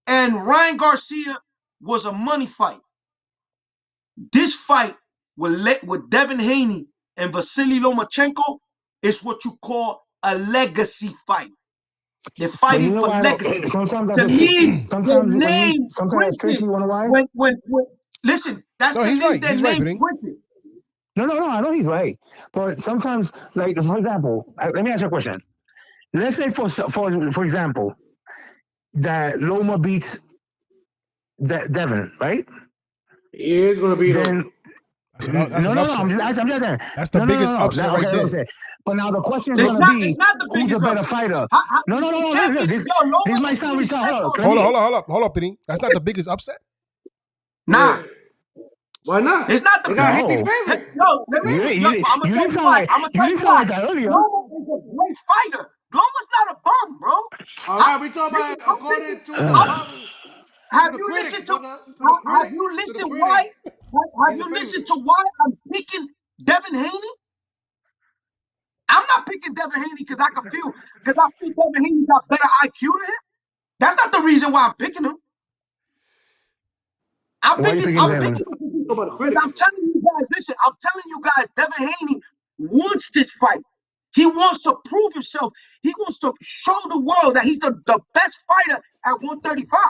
and Ryan Garcia was a money fight. This fight with Devin Haney and Vasily Lomachenko is what you call a legacy fight. They're fighting for legacy. Sometimes to leave their name sometimes tricky. You want to lie? Listen, that's to leave their name printed. No. I know he's right, but sometimes, like for example, let me ask you a question. Let's say for example, that Loma beats that Devin, right? He is gonna beat him. Then That's an no. upset. I'm just saying. That's the biggest upset right there. But now the question is It's going to be, not the who's a biggest better upset. fighter? No. This might sound retarded. Hold up, Pini. That's not the biggest upset. Nah. Yeah. Why not? It's not the They got Haney No. favorite. Yo, let me. I'm gonna tell you why. You didn't sound like that earlier. Loma is a great fighter. Loma's not a bum, bro. All right, we talking about according to the Have the you critics, listened to? brother. To the critics. Have you To the listened critics. why? Have He's you a listened favorite. to why I'm picking Devin Haney? I'm not picking Devin Haney because I feel Devin Haney got better IQ than him. That's not the reason why I'm picking him. I'm Why you picking picking him Devin? because I'm telling you guys, listen, I'm telling you guys, Devin Haney wants this fight. He wants to prove himself. He wants to show the world that he's the best fighter at 135.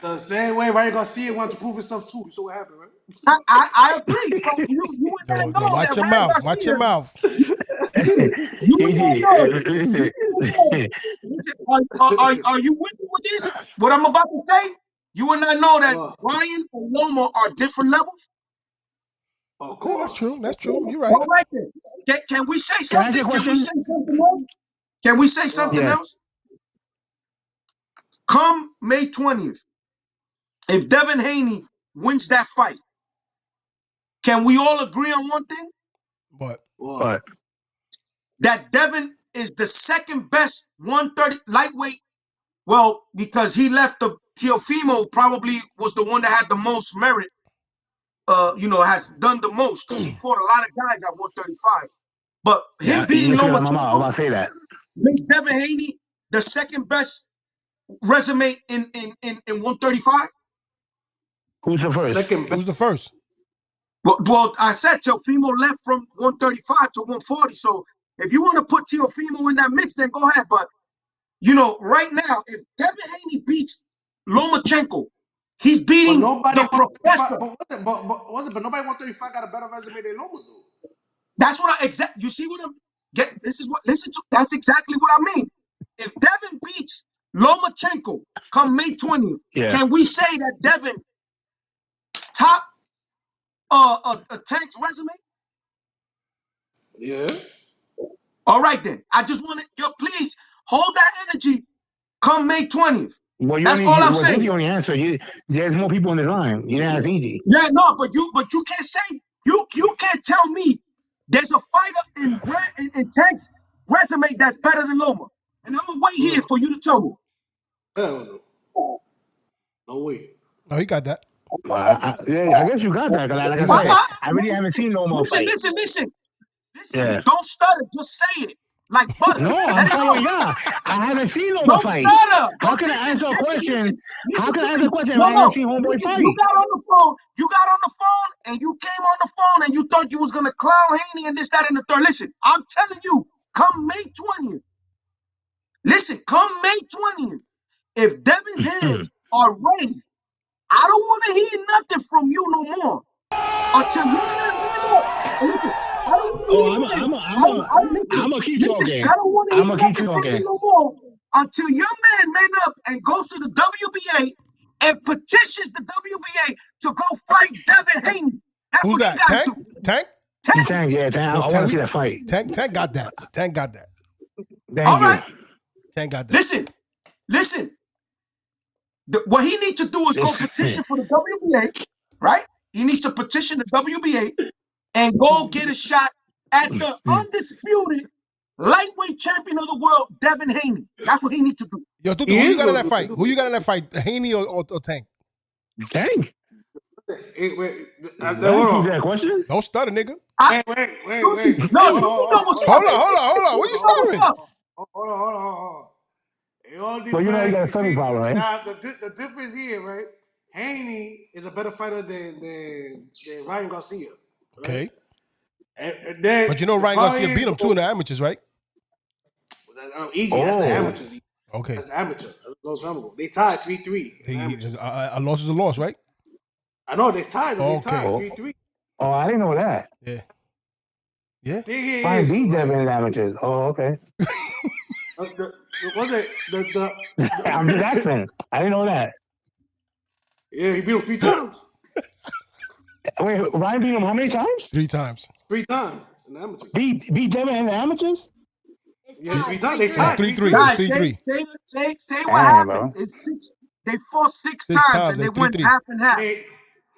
The same way Ryan Garcia wants to prove himself too. So what happened, right? I agree. So you would not know Watch that your Ryan mouth. Garcia. Watch your mouth. You would not know. Are you with me with this? What I'm about to say? You would not know that Ryan and Loma are different levels. Of Yeah, that's course. true. That's true. You're right. All right then. Can we say Can I ask something? you a Can we question? say something else? Can we say something Yeah. else? Come May 20th, if Devin Haney wins that fight, can we all agree on one thing? What? That Devin is the second best 130 lightweight. Well, because he left the Teofimo probably was the one that had the most merit. Has done the most because he fought a lot of guys at 135. But him beating I'm Lomachenko about to say that. makes Devin Haney the second best resume in 135. Who's the first? Who's the first? Well, I said Teofimo left from 135 to 140. So if you want to put Teofimo in that mix, then go ahead. But right now, if Devin Haney beats Lomachenko, he's beating the professor. But nobody 135 got a better resume than Loma do. That's what you see what I'm get. That's exactly what I mean. If Devin beats Lomachenko come May 20th, can we say that Devin top a Tank's resume? Yeah. All right then. I just want to please hold that energy come May 20th. Well, that's all I'm saying. You only answer. There's more people in this line. You didn't ask easy. Yeah, no, but you can't say you can't tell me there's a fighter in Tank's resume that's better than Loma. And I'm gonna wait here for you to tell me. Hell no. No way. Oh, he got that. Well, I guess you got that. Like I said, I really haven't seen Loma fight. Listen. Yeah. Don't stutter. Just say it. Like butter. No, I'm telling you, I haven't seen Loma fight. Stutter. How can I answer a question? How can I answer a question if I haven't seen Homeboy fight? You got on the phone, and you came on the phone, and you thought you was gonna clown Haney and this, that, and the third. Listen, I'm telling you, come May 20th. Listen, come May 20th. If Devin's hands are raised, I don't want to hear nothing from you no more until you're not listen. I'm gonna keep talking. I don't want to hear nothing from you no more until your man up and goes to the WBA and petitions the WBA to go fight Devin Haney. That's Who's that? Tank? Tank, yeah, Tank. I want to see that fight. Tank got that. Tank got that. Thank you. Right. Tank got that. Listen. What he needs to do is go petition for the WBA, right? He needs to petition the WBA and go get a shot at the undisputed lightweight champion of the world, Devin Haney. That's what he needs to do. Yo, Tutu, who you got in that fight? Who you got in that fight? Haney or Tank? Tank. Wait. That question? Don't stutter, nigga. Wait. No, hold on. What you stuttering? Hold on. It all depends. Well, you know you got a stomach problem, right? Now, the difference here, right? Haney is a better fighter than Ryan Garcia. Right? Okay. And then, but Ryan Garcia beat him too in the amateurs, right? Easy. That's the amateurs. Okay. That's the amateur. They tied 3-3. A loss is a loss, right? I know they tied. Okay. They tied 3-3. Oh, I didn't know that. Yeah. Yeah. Ryan beat Devin in amateurs. Oh, okay. Was it the I'm just asking. I didn't know that. Yeah, he beat him 3 times. Wait, Ryan beat him how many times? 3 times. 3 times in the amateurs. Beat Devin in the amateurs? Yeah, 3 times. They It's tied 3-3. Guys, It's 3-3. say what Damn, happened. bro. It's 6. They fought 6 6 times and times, they they went 3-3. half and half.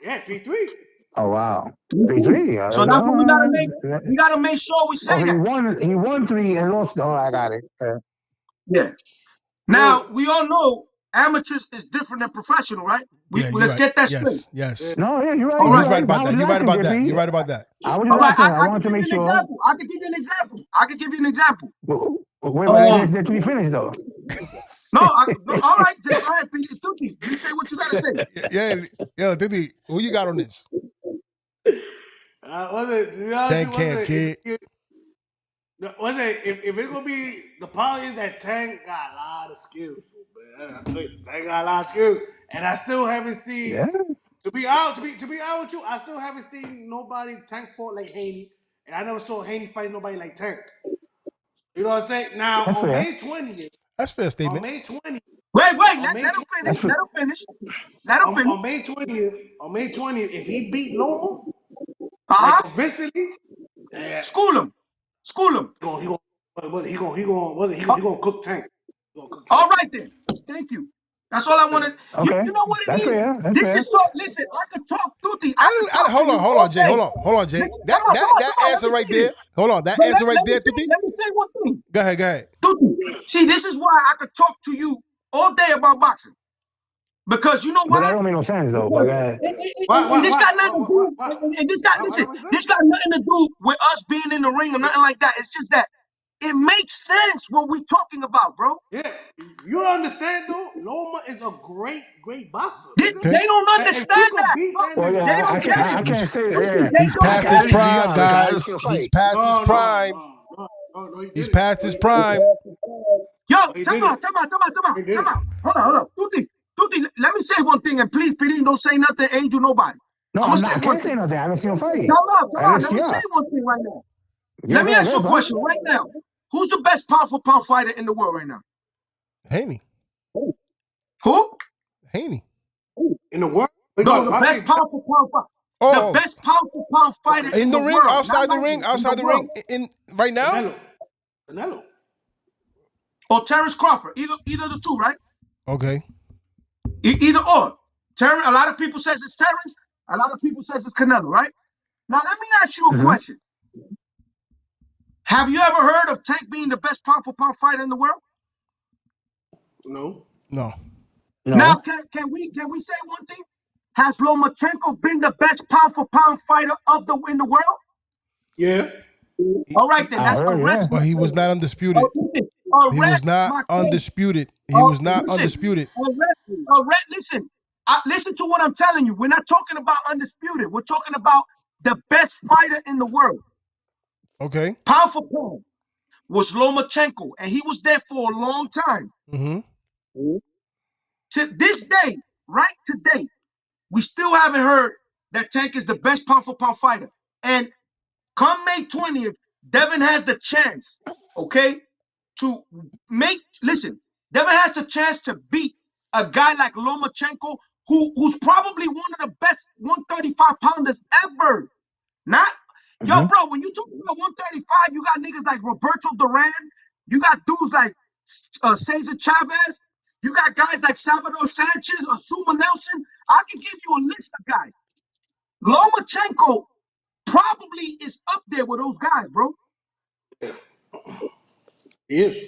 Yeah, 3-3. Oh, wow. 3-3. So that's what we gotta make. We gotta make sure we say Oh, that. he won 3 and lost. Oh, I got it. Yeah. Now we all know amateurs is different than professional, right? Yeah, Let's right. get that straight. Yes. No, yeah, you're right. All You're right. He's right about I that. was You're right asking, about that. JP. You're right about that. I was All just right, asking. I I can wanted to give you make an sure. example. I can give you an example. Wait, let me finish, though. No, all right, then go ahead, Tuti. You say what you gotta say. Yeah. Yo, Diddy, who you got on this? Was it? To be honest, Tank Camp, kid. Was it? If it's gonna be the problem is that Tank got a lot of skills, man. Tank got a lot of skills, and I still haven't seen. Yeah. To be honest with you, I still haven't seen nobody Tank fought like Haney, and I never saw Haney fight nobody like Tank. You know what I'm saying? Now That's on fair. May 20th. That's a fair statement. On May 20th. Wait, On let May him 20th. finish. Let him finish. Let him finish. On May 20th, if he beat Loma, like Uh-huh. convincingly, School him. he gonna cook Tank. All right then. Thank you. That's all I wanted. Okay. You know what it That's is? fair. That's This fair. is so. Listen, I could talk Tuti. I could talk Hold to you on, all Jay. day. Hold on, Jay. Listen, That come on, answer let me right say there. this. Hold on, that But answer right there, Tuti. let me say one thing. Go ahead. Tuti, see, this is why I could talk to you all day about boxing. Because you know But that why? don't make no sense, though. Because, But and this got nothing to do. And this got listen. This got nothing to do with us being in the ring or nothing like that. It's just that it makes sense what we talking about, bro. Yeah, you don't understand though. Loma is a great boxer. They don't If you understand could that. beat that well, nigga, They yeah, don't get it. I can't say. Tuti, Yeah, they He's don't past get his at least it. be prime, honest. I guys. didn't see him He's fight. past his prime. No, he He's did it. past his prime. Yo, He come did on. it. Come on. Hold on. Tuti, let me say one thing, and please, Pedin, don't say nothing, Angel, nobody. No, I'm I'm gonna not. say I one can't say thing. nothing. I haven't seen him fight. Come on. Let me say LSTR. one thing right now. Yeah, Let me go ask you a bro. question right now. Who's the best pound for pound fighter in the world right now? Haney. Who? Haney. In the world, No, the best pound for pound fighter. The Oh, best pound for pound fighter in in the the ring, world. outside Not the ring, right now, in the outside the ring, world. in right now. Canelo. Or Terrence Crawford. Either the two, right? Okay. Either or. A lot of people says it's Terrence. A lot of people says it's Canelo, right? Now let me ask you a question. Have you ever heard of Tank being the best pound for pound fighter in the world? No. Now can we say one thing? Has Lomachenko been the best pound for pound fighter in the world? Yeah. All right then, I that's heard, arrest. But he was not undisputed. He was Arrest not my case. undisputed. He was not Listen, undisputed. arrest. Listen, listen to what I'm telling you. We're not talking about undisputed. We're talking about the best fighter in the world. Okay. Pound for pound was Lomachenko, and he was there for a long time. To this day, right today, we still haven't heard that Tank is the best pound for pound fighter. And come May 20th, Devin has the chance, okay, to Devin has the chance to beat a guy like Lomachenko, who's probably one of the best 135 pounders ever. Yo, bro, when you talk about 135, you got niggas like Roberto Duran, you got dudes like Cesar Chavez, you got guys like Salvador Sanchez or Suma Nelson. I can give you a list of guys. Lomachenko probably is up there with those guys, bro. He is.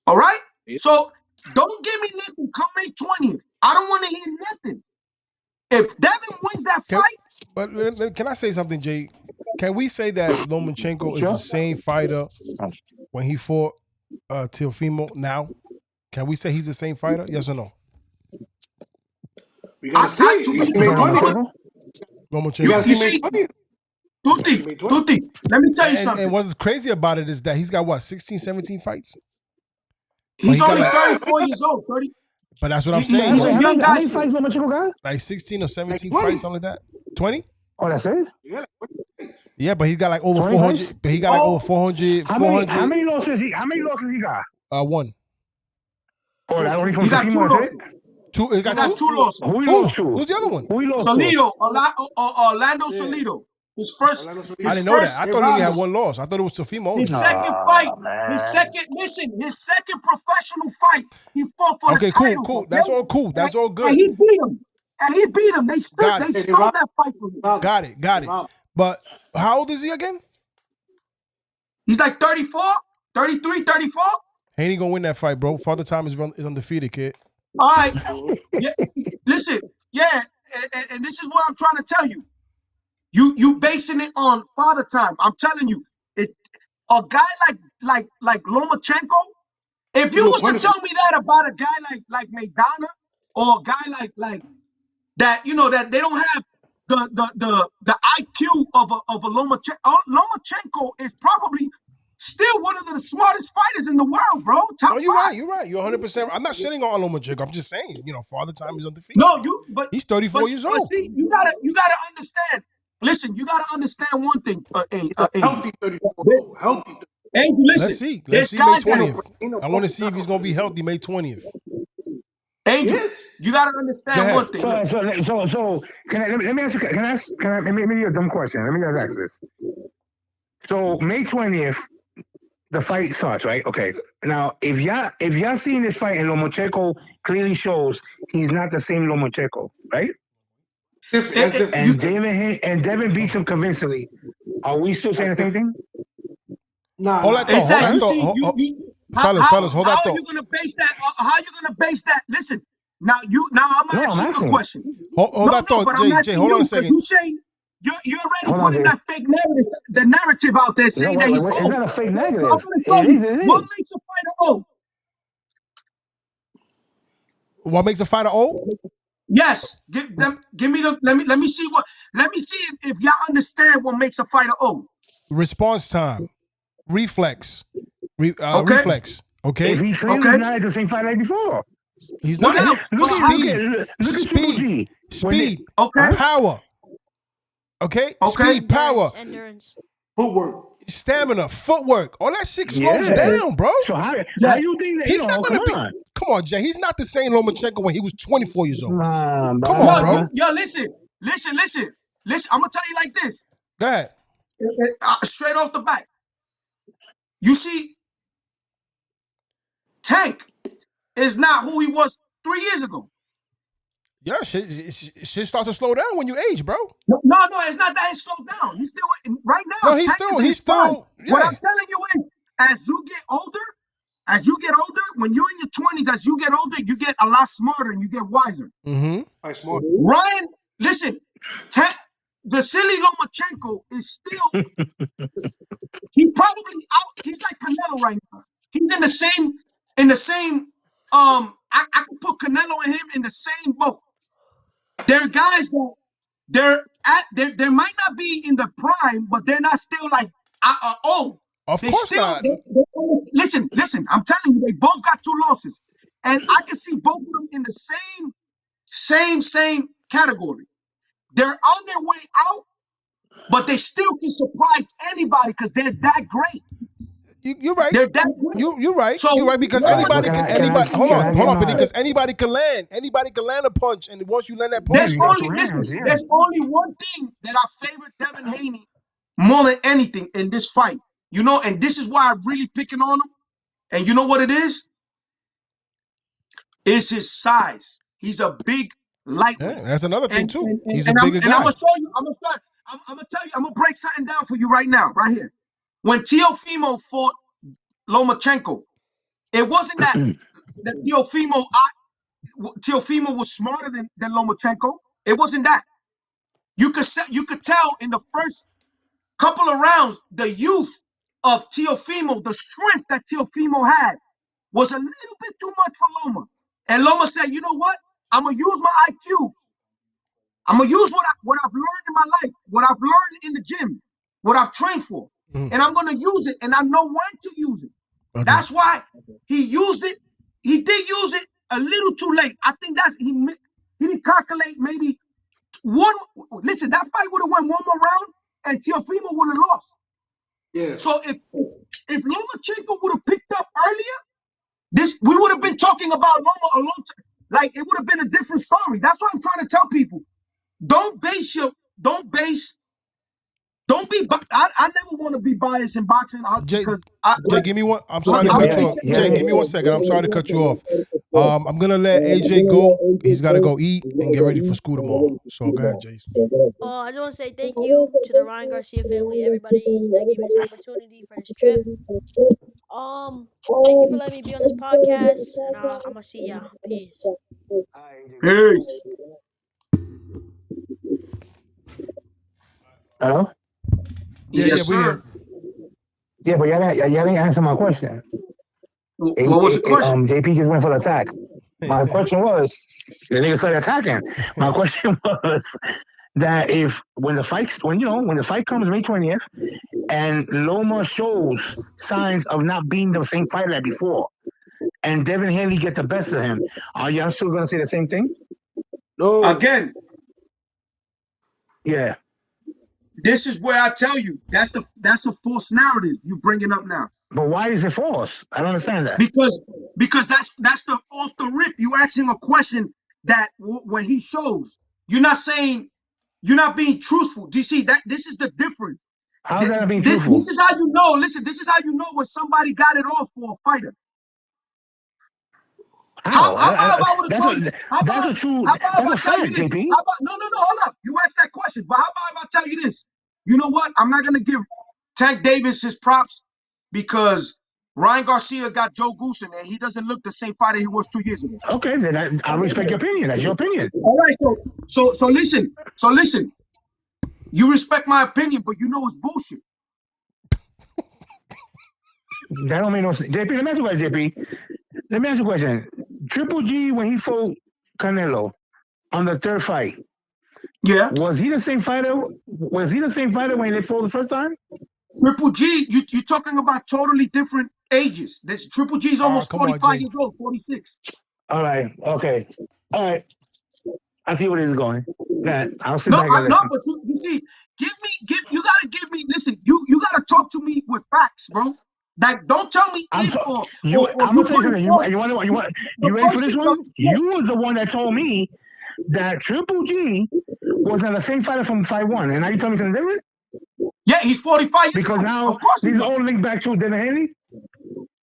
All right? So don't give me nothing come May 20th. I don't want to hear nothing. If Devin wins that fight. But can I say something, Jay? Can we say that Lomachenko is the same fighter when he fought Teofimo now? Can we say he's the same fighter? Yes or no? We gotta see. You see May 20th. Lomachenko. You gotta see May 20th. Tuti, let me tell you something. And what's crazy about it is that he's got what, 16, 17 fights? He's only 34 years old, 30. But that's what I'm saying. He's a young guy. How many fights Lomachenko got? Like 16 or 17 fights, something like that. 20? Oh, that's it? Yeah, but he got like over 20 400. fights? But he got like over 400. How many losses he got? One. Oh, that only from He got 2 Teofimo, that's losses. it? Two. He He got got 2 losses. Who he lost to? Who's the other one? Who he lost Salido, Orlando Salido. His first. I didn't know that. I thought he only had 1 loss. I thought it was Teofimo only. His second fight, his second professional fight, he fought for the title. Cool. That's all cool. That's all good. And he beat him. They stole that fight from him. Got it. But how old is he again? He's like 34, 33, 34. Haney gonna win that fight, bro. Father Time is undefeated, kid. All right. Yeah. Listen, yeah, and this is what I'm trying to tell you. You basing it on Father Time. I'm telling you, a guy like Lomachenko. If you was to tell me that about a guy like Maidana or a guy like that, you know, that they don't have the IQ of a Lomachenko. Lomachenko is probably still one of the smartest fighters in the world, bro. No, you're right. You're 100%. I'm not shitting on Lomachenko. I'm just saying, you know, Father Time is undefeated. No, he's 34 years old. See, you gotta understand. Listen, you gotta understand one thing. Healthy 34. Healthy. Hey, listen. Let's see May 20th. I want to see if he's gonna be healthy May 20th. Angel, you gotta understand one thing. So let me ask you. Can I maybe a dumb question? Let me just ask this. So May 20th, the fight starts, right? Okay. Now, if y'all seeing this fight and Lomachenko clearly shows he's not the same Lomachenko, right? And Devin beats him convincingly. Are we still saying the same thing? Nah. Hold that thought. Fellas, hold that thought. How are you gonna base that? How are you gonna base that? Listen, now I'm gonna ask you a question. Hold that thought, Jay. Hold on a second. You say you're already putting that fake narrative, the narrative out there saying that he's old. It's not a fake narrative. I'm gonna tell you what makes a fighter old. What makes a fighter old? Yes, give me the let me see if y'all understand what makes a fighter old. Response time, reflex, reflex. Okay. If he's clearly not the same fight like before. He's not. Look at Speed. Okay. Power. Okay. Speed, power, endurance, footwork, stamina, footwork. All that shit slows down, bro. So how you think that he's not gonna be? Come on, Jay. He's not the same Lomachenko when he was 24 years old. Come on, bro. Yo, listen. I'm gonna tell you like this. Go ahead. Straight off the bat. You see, Tank is not who he was 3 years ago. Yeah, shit starts to slow down when you age, bro. No, it's not that it slowed down. He's still right now. No, he's still. Yeah. What I'm telling you is, as you get older, when you're in your 20s, as you get older, you get a lot smarter and you get wiser. Mm-hmm. Smart. Ryan, listen, Vasily Lomachenko is still. He's probably out. He's like Canelo right now. He's in the same. I could put Canelo and him in the same boat. They're guys that they might not be in the prime, but they're not still like old. Of course not. Listen. I'm telling you, they both got 2 losses, and I can see both of them in the same category. They're on their way out, but they still can surprise anybody because they're that great. You're right. They're that great. You're right. So, you're right because anybody can. Hold on. Because anybody can land. Anybody can land a punch, and once you land that punch, there's only one thing that I favorite Devin Haney more than anything in this fight. You know, and this is why I'm really picking on him. And you know what it is? It's his size. He's a big lightweight. Yeah, that's another thing too. He's a bigger guy. And I'm gonna show you. I'm gonna tell you. I'm gonna break something down for you right now, right here. When Teofimo fought Lomachenko, it wasn't that Teofimo was smarter than Lomachenko. It wasn't that. You could tell in the first couple of rounds, the youth of Teofimo, the strength that Teofimo had, was a little bit too much for Loma. And Loma said, you know what? I'm gonna use my IQ. I'm gonna use what I've learned in my life, what I've learned in the gym, what I've trained for. And I'm going to use it, and I know when to use it. Okay. That's why he used it. He did use it a little too late. I think he didn't calculate maybe one. Listen, that fight would have went one more round, and Teofimo would have lost. Yeah. So if Lomachenko would have picked up earlier, we would have been talking about Loma a long time. Like, it would have been a different story. That's what I'm trying to tell people. Don't be. I never want to be biased in boxing because Jay, give me one. I'm sorry to cut you off. Jay, give me 1 second. I'm sorry to cut you off. I'm gonna let AJ go. He's got to go eat and get ready for school tomorrow. So go ahead, Jay. I just want to say thank you to the Ryan Garcia family, everybody that gave me this opportunity for this trip. Thank you for letting me be on this podcast, and I'm gonna see y'all. Peace. Peace. Hello? Yes, we sir. here. Yeah, but y'all didn't answer my question. What was the question? JP just went for the attack. My question was, the nigga started attacking. My question was that when the fight comes May 20th, and Loma shows signs of not being the same fighter as before, and Devin Haney get the best of him, are y'all still gonna say the same thing? No. Again. Yeah. This is where I tell you that's a false narrative you bringing up now. But why is it false? I don't understand that. Because that's the off the rip. You asking a question that when he shows, you're not being truthful. Do you see that? This is the difference. How's that being truthful? This is how you know. Listen, this is how you know when somebody got it off for a fighter. How about if I would have told you? That's a fact, JP. No, hold up. You asked that question, but how about if I tell you this? You know what? I'm not gonna give Tank Davis his props because Ryan Garcia got Joe Goose in there. He doesn't look the same fighter he was 2 years ago. Okay, then I respect your opinion. That's your opinion. All right, so listen. You respect my opinion, but you know it's bullshit. That don't make no sense. JP, let me ask you a question, JP. Let me ask you a question. Triple G, when he fought Canelo on the third fight, yeah, was he the same fighter? Was he the same fighter when they fought the first time? Triple G, you're talking about totally different ages. This Triple G is almost 45 years old, 46. All right, okay, all right. I see where this is going. I'll sit back and listen. No, but you see, you gotta give me. Listen, you gotta talk to me with facts, bro. Like, don't tell me I'm gonna tell you something. You ready for this one? You was the one that told me that Triple G was not the same fighter from fight 1, and now you tell me something different? Yeah, he's 45 years because old. Now these are all linked back to Devin Haney.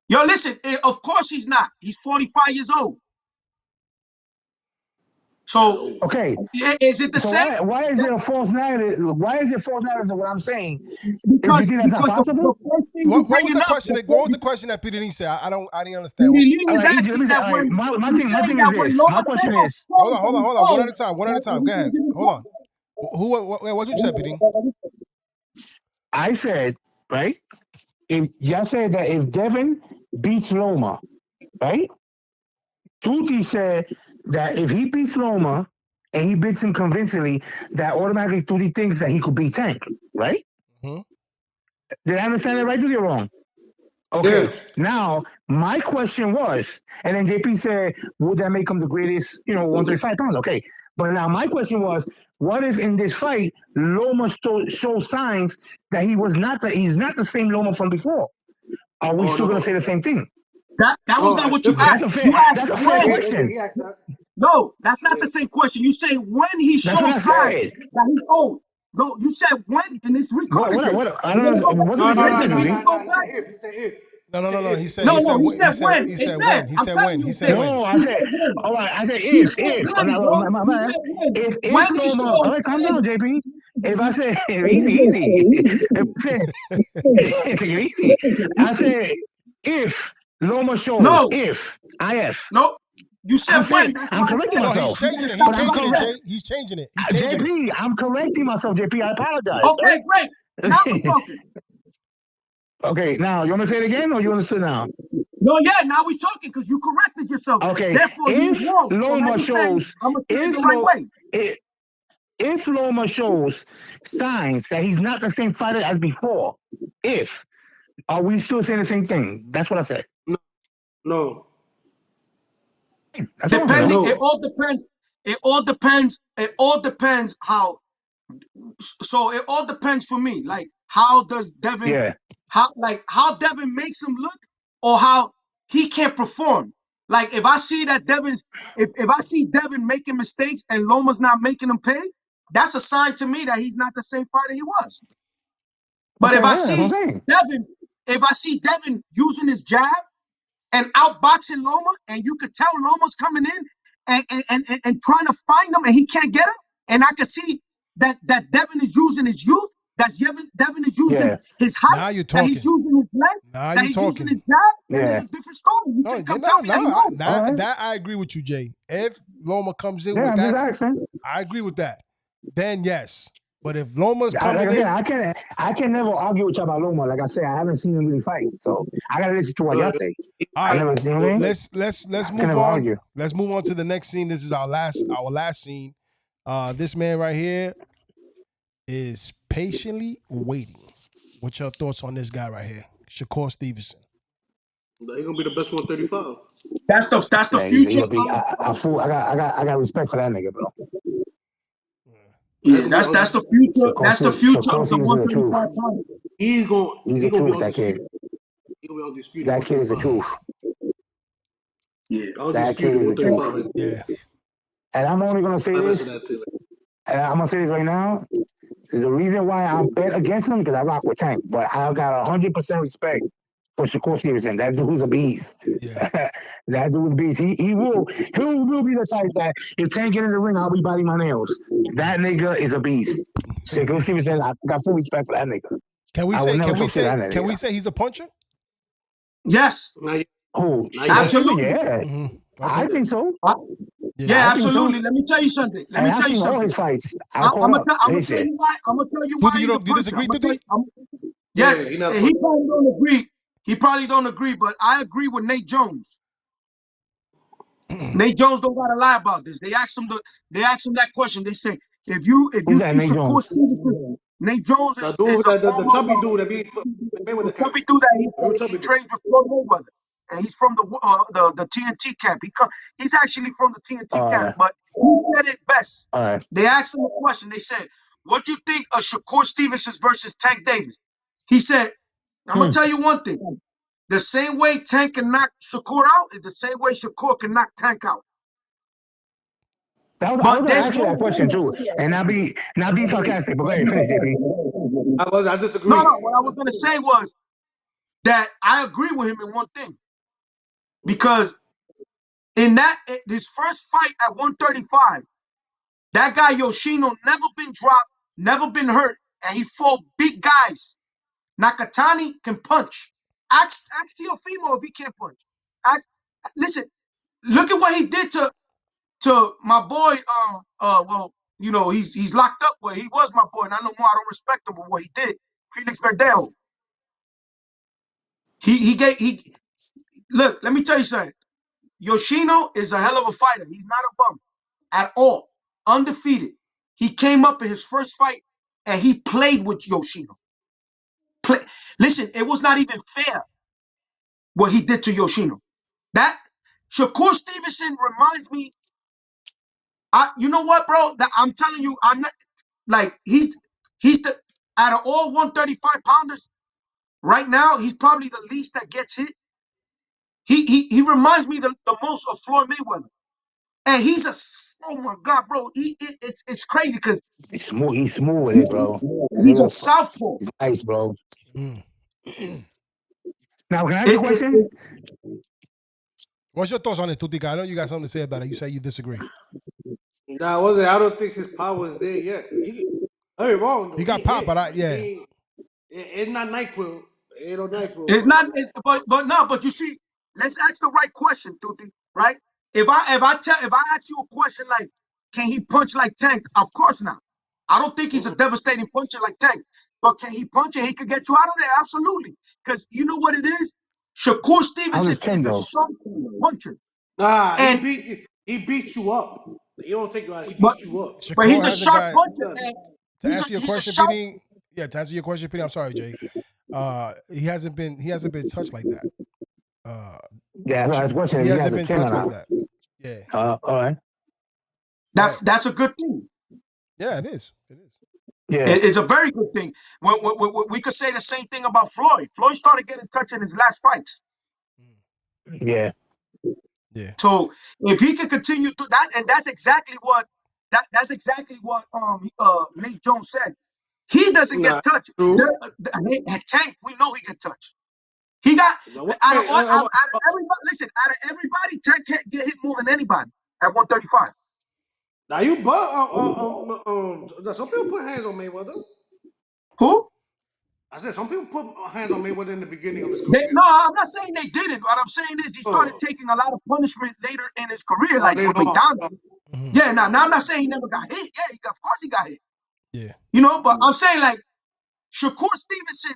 Yo, listen. Of course he's not. He's 45 years old. So okay, is it the same? Why is there a false narrative? Why is it false narrative of what I'm saying? Because you think that's not possible? What was the question? What was the question that Peter Lee said? I didn't understand. My thing is this. My question is. Hold on. One at a time. Go ahead. Hold on. What you said, Peter? I said, right? If y'all said that if Devin beats Loma, right? Tuti said that if he beats Loma and he beats him convincingly, that automatically Tuti thinks that he could beat Tank, right? Mm-hmm. Did I understand that right or wrong? Okay. Yeah. Now, my question was, and then JP said, would that make him the greatest, 135 pounds? Okay. But now my question was, what if in this fight, Loma shows signs that he's not the same Loma from before? Are we still going to say the same thing? That was not what you asked. That's a fair question. No, that's not the same question. You say when he shows signs that he's old. No, you said when, and it's recorded. I don't know. What's the question? No. He said when. He said when. No, I said, all right. I said if. If Loma. All right, calm down, JP. If I say easy. Take it easy. I said if Loma shows. No. If. No. You said when. I'm correcting myself. No, he's changing it. JP, I'm correcting myself, JP. I apologize. Okay, great. Now we're talking. Okay, now you want me to say it again or you understood now? No, yeah, now we're talking because you corrected yourself. Okay, therefore, if Loma shows, if Loma shows signs that he's not the same fighter as before, are we still saying the same thing? That's what I said. No. It all depends. It all depends. It all depends how. So it all depends for me. Like how does Devin, how Devin makes him look, or how he can't perform. Like if I see that Devin's, if I see Devin making mistakes and Loma's not making him pay, that's a sign to me that he's not the same fighter he was. But if I see Devin using his jab and outboxing Loma, and you could tell Loma's coming in and trying to find him, and he can't get him, and I can see that Devin is using his youth, Devin is using his height, now you're talking. That he's using his length, now that you're he's talking. using his jab, then it's a different story. You can come tell me that I agree with you, Jay. If Loma comes in with that, I agree with that. Then yes. But if Loma's coming in, I can never argue with you about Loma. Like I said, I haven't seen him really fight, so I gotta listen to what y'all say. All right, you know what I mean? Let's move on. Argue. Let's move on to the next scene. This is our last scene. This man right here is patiently waiting. What's your thoughts on this guy right here, Shakur Stevenson? He's gonna be the best 135. That's the future. I got respect for that nigga, bro. Yeah, that's the future. That's the future of the 135 pound. He's gonna the truth, that kid. That kid is the truth. Yeah, that kid is the truth. Yeah. And I'm only gonna say this. And I'm gonna say this right now. The reason why I bet against him because I rock with Tank, but I got 100% respect for Shakur Stevenson. That dude's a beast. Yeah. That dude's a beast. He will be the type that if Tank get in the ring, I'll be biting my nails. That nigga is a beast. Shakur Stevenson, I got full respect for that nigga. Can we say he's a puncher? Yes. Oh, absolutely. Yeah. Mm-hmm. Okay. I think so. Yeah, absolutely. So. Let me tell you something. I've seen all his fights. I'm gonna tell you why. I'm gonna tell you why. You disagree, Tuti? Yeah, he probably don't agree. He probably don't agree, but I agree with Nate Jones. Nate Jones don't gotta lie about this. They asked him that question. They say if you see Shakur Stevenson, Nate Jones is the chubby dude that be the chubby dude that he trains with Floyd Mayweather. And he's from the TNT camp. He's actually from the TNT camp, but he said it best. They asked him a question. They said, "What do you think of Shakur Stevenson versus Tank Davis?" He said, "I'm gonna tell you one thing. The same way Tank can knock Shakur out is the same way Shakur can knock Tank out." I was gonna ask you that question too, and not be sarcastic. But go ahead, finish, JP. I disagree. No. What I was gonna say was that I agree with him in one thing. Because in this first fight at 135, that guy Yoshino never been dropped, never been hurt, and he fought big guys. Nakatani can punch. Ask Teofimo if he can't punch. Listen, look at what he did to my boy. Well, you know he's locked up. Well, he was my boy, and I know more. I don't respect him for what he did. Felix Verdejo. Look. Let me tell you something. Yoshino is a hell of a fighter. He's not a bum at all. Undefeated. He came up in his first fight and he played with Yoshino. Listen, it was not even fair what he did to Yoshino. That Shakur Stevenson reminds me. You know what, bro? I'm telling you, I'm not like he's the out of all 135 pounders right now. He's probably the least that gets hit. He reminds me the most of Floyd Mayweather. And he's oh my God, bro. It's crazy because he's smooth with it, bro. He's a southpaw. Nice, bro. Now, can I ask you a question? What's your thoughts on it, Tutika? I know you got something to say about it. You say you disagree. I don't think his power is there yet. Very wrong. Though. He got popped, but it's not NyQuil. It ain't no NyQuil. It's not. But you see, let's ask the right question, Tuti. Right? If I ask you a question like, can he punch like Tank? Of course not. I don't think he's a devastating puncher like Tank. But can he punch and he can get you out of there? Absolutely. Because you know what it is? Shakur Stevenson is a sharp puncher. Nah, and he beats you up. He don't take you out. He beats you up. But he's a sharp puncher. To answer your question, Pete. Yeah, to answer your question, Pete. I'm sorry, Jay. He hasn't been touched like that. Yeah, that's question. He hasn't been touched like that. Yeah. All right. That's a good thing. Yeah, it is. It is. Yeah. It's a very good thing. When we could say the same thing about Floyd. Floyd started getting touched in his last fights. Yeah. Yeah. So if he can continue to that, and that's exactly what Nate Jones said. He doesn't get touched. Tank, we know he get touched. He got out of everybody. Listen, out of everybody, Tank can't get hit more than anybody at 135. Now some people put hands on Mayweather. Who? I said some people put hands on Mayweather in the beginning of his No, career. I'm not saying they didn't. What I'm saying is he started taking a lot of punishment later in his career, like with McDonald's. Yeah, now I'm not saying he never got hit. Yeah, of course he got hit. Yeah. You know, but I'm saying like Shakur Stevenson,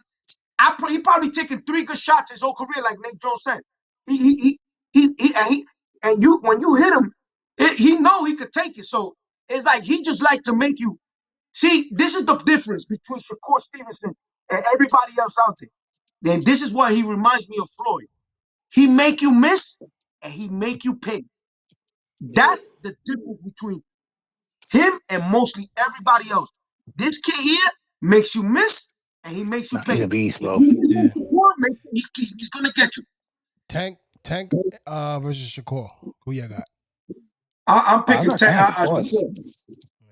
he probably taken 3 good shots his whole career, like Nate Jones said. And when you hit him, he know he could take it. So it's like he just like to make you see. This is the difference between Shakur Stevenson and everybody else out there. Then this is why he reminds me of Floyd. He make you miss and he make you pay. That's the difference between him and mostly everybody else. This kid here makes you miss and he makes you pay. He's a beast, bro. Yeah. He's gonna get you. Tank versus Shakur. Who you got? I'm picking Tank.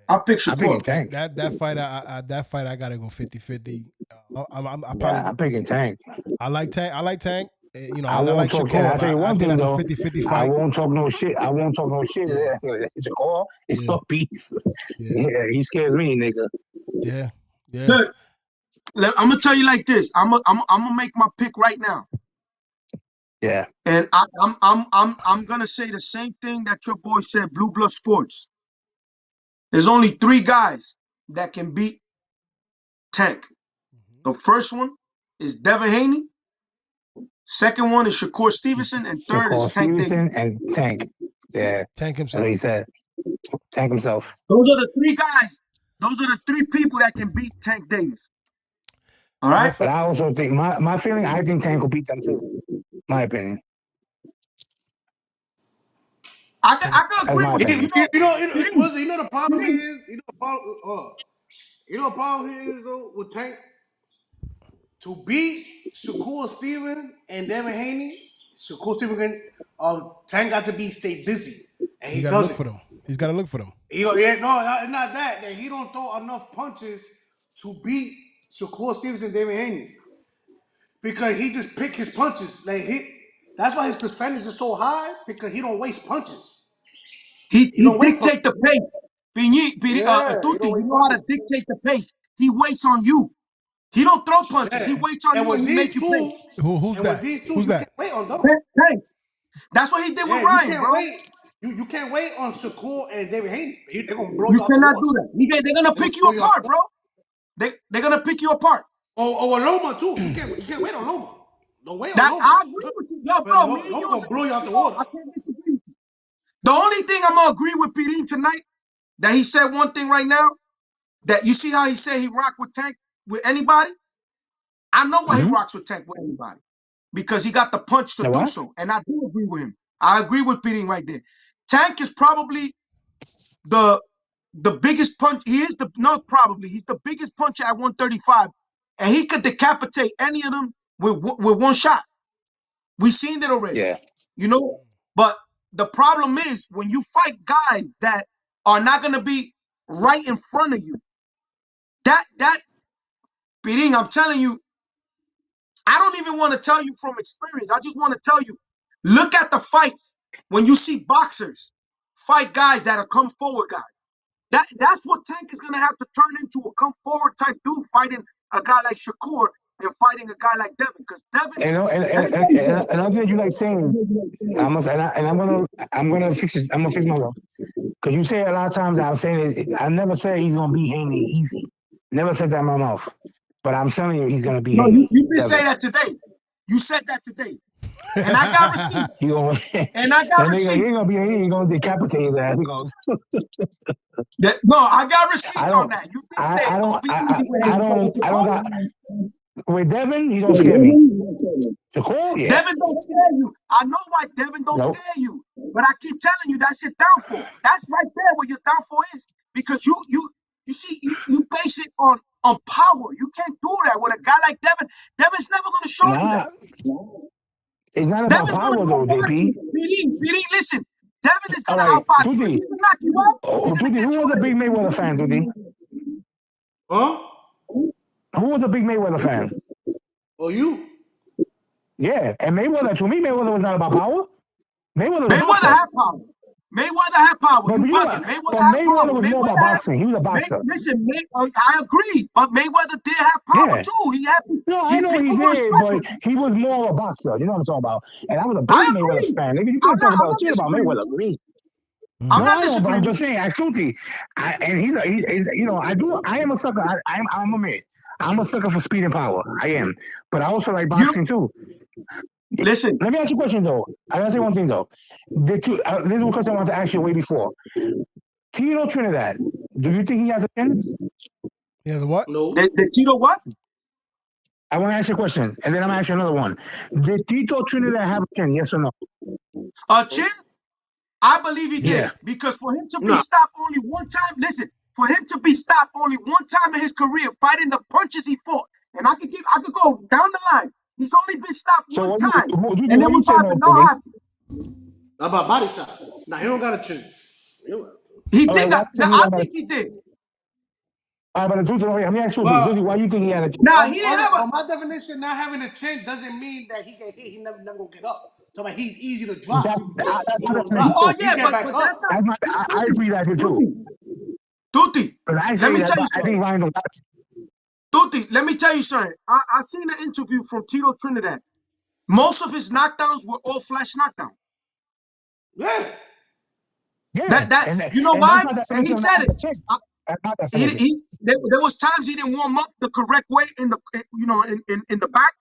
I'll pick Shakur. Tank. That fight I gotta go 50-50. I'm picking Tank. I like Tank. You know, I like Shakur. I tell you one thing though, a 50-50 fight. I won't talk no shit. Yeah. Shakur is a beast. Yeah, he scares me, nigga. Yeah. Look, I'm gonna tell you like this. I'm gonna make my pick right now. Yeah. And I'm gonna say the same thing that your boy said. Blue Blood Sports. There's only 3 guys that can beat Tank. The first one is Devin Haney. Second one is Shakur Stevenson, and third is Tank Stevenson and Tank. Yeah. Tank himself. That's what he said. Tank himself. Those are the 3 guys. Those are the 3 people that can beat Tank Davis. All right. But I also think my feeling, I think Tank will beat them too. My opinion. I can agree with you. You know the problem is. You know the problem here is though with Tank. To beat Shakur Stevenson and Devin Haney, Shakur Stevenson, Tank got to stay busy, and he doesn't. Look for them. He's got to look for them. No, not that. That he don't throw enough punches to beat Shakur Stevenson and Devin Haney because he just pick his punches. That's why his percentage is so high because he don't waste punches. He dictate the pace. You know how to dictate the pace. He waits on you. He don't throw punches. He waits on you and he makes you pay. Who's that? Who's that? Wait on them. Tank. That's what he did with Ryan, bro. You can't wait on Shakur and David Haney. They're gonna blow you you out. You cannot do that. They're gonna pick you apart, bro. They're gonna pick you apart. Or Loma too. You can't wait on Loma. Don't wait on Loma. I agree with you, yo, bro. Me and you gonna blow you out the water. I can't disagree with you. The only thing I'm gonna agree with Pirin tonight, that he said one thing right now, that you see how he said he rocked with Tank with anybody. I know why he rocks with Tank with anybody. Because he got the punch to do so. And I do agree with him. I agree with Pirin right there. Tank is probably the biggest punch. He's the biggest puncher at 135. And he could decapitate any of them with one shot. We've seen it already. Yeah. You know? But the problem is when you fight guys that are not gonna be right in front of you, that Pirin, I'm telling you, I don't even want to tell you from experience. I just want to tell you, look at the fights when you see boxers fight guys that are come forward guys. That's what Tank is gonna have to turn into, a come forward type dude fighting a guy like Shakur and fighting a guy like Devin. Because Devin, and another thing you like saying, I'm gonna fix myself. Because you say a lot of times that I'm saying I never said he's gonna beat Haney easy. Never said that in my mouth. But I'm telling you, he's gonna be. No, you did say that today. You said that today, and I got receipts. And I got receipts. He ain't gonna decapitate his ass. No, I got receipts on that. You did say I don't got. With Devin, he don't scare me. Shakur, yeah. Devin don't scare you. I know why Devin don't scare you. But I keep telling you that's your downfall. That's right there where your downfall is. Because you see, you base it on power. You can't do that with a guy like Devin. Devin's never gonna show you that. It's not about power though, JP. PD, listen. Devin is gonna right, outbox you. He's gonna knock you out. Tutti, who was a big Mayweather fan, Tutti? Huh? Who was a big Mayweather fan? Oh, you? Yeah, and Mayweather, to me, Mayweather was not about power. Mayweather had power. Mayweather had power. But you bugging. Mayweather was more about boxing. He was a boxer. Listen, I agree, but Mayweather did have power too. He had. No, I know he did, but he was more of a boxer. You know what I'm talking about? And I was a big Mayweather fan. Nigga, you can't talk about shit about Mayweather with me. I'm not disagreeing. I'm just saying, Tutti, and he's you know, I am a sucker. I'm admit, I'm a sucker for speed and power. I am, but I also like boxing too. Listen, let me ask you a question though. I gotta say one thing though. This is a question I wanted to ask you way before. Tito Trinidad, do you think he has a chin? Yeah, the what? No. The Tito what? I want to ask you a question, and then I'm gonna ask you another one. Did Tito Trinidad have a chin? Yes or no? A chin? I believe he did. Yeah. Because for him to be stopped only one time, listen, for him to be stopped only one time in his career, fighting the punches he fought, and I could go down the line. He's only been stopped one time. And then what happened? How about body shot? Nah, he don't got a chin. He did got. I think he did. But let me ask you, why do you think he had a chin? Nah, he didn't have on my definition, not having a chin doesn't mean that he get hit. He never gonna get up. So he's easy to drop. Oh yeah, but that's not. I agree that too. Tutti, but I say that. I think Ryan don't got it. Tutti, let me tell you something. I seen an interview from Tito Trinidad. Most of his knockdowns were all flash knockdowns. Yeah. You know why? And he said it. There was times he didn't warm up the correct way in the back.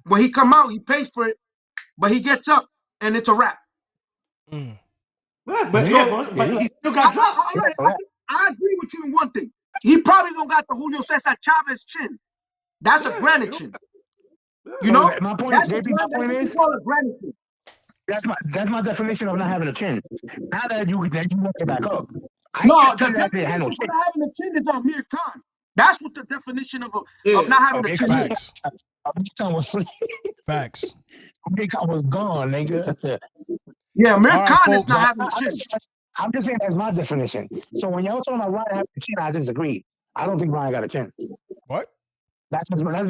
When he come out, he pays for it, but he gets up and it's a wrap. Yeah, but he still got dropped. I agree with you in one thing. He probably don't got the Julio Cesar Chavez chin. That's a granite chin. You know, my point is, that's my definition of not having a chin. Now that you work it back up. No, the definition of not having a chin is on Amir Khan. That's what the definition of not having a chin is. Facts. Amir Khan was gone, nigga. Yeah, Amir Khan is not having a chin. I'm just saying that's my definition. So when y'all talking about Ryan having a chin, I disagree. I don't think Ryan got a chin. What? That's just my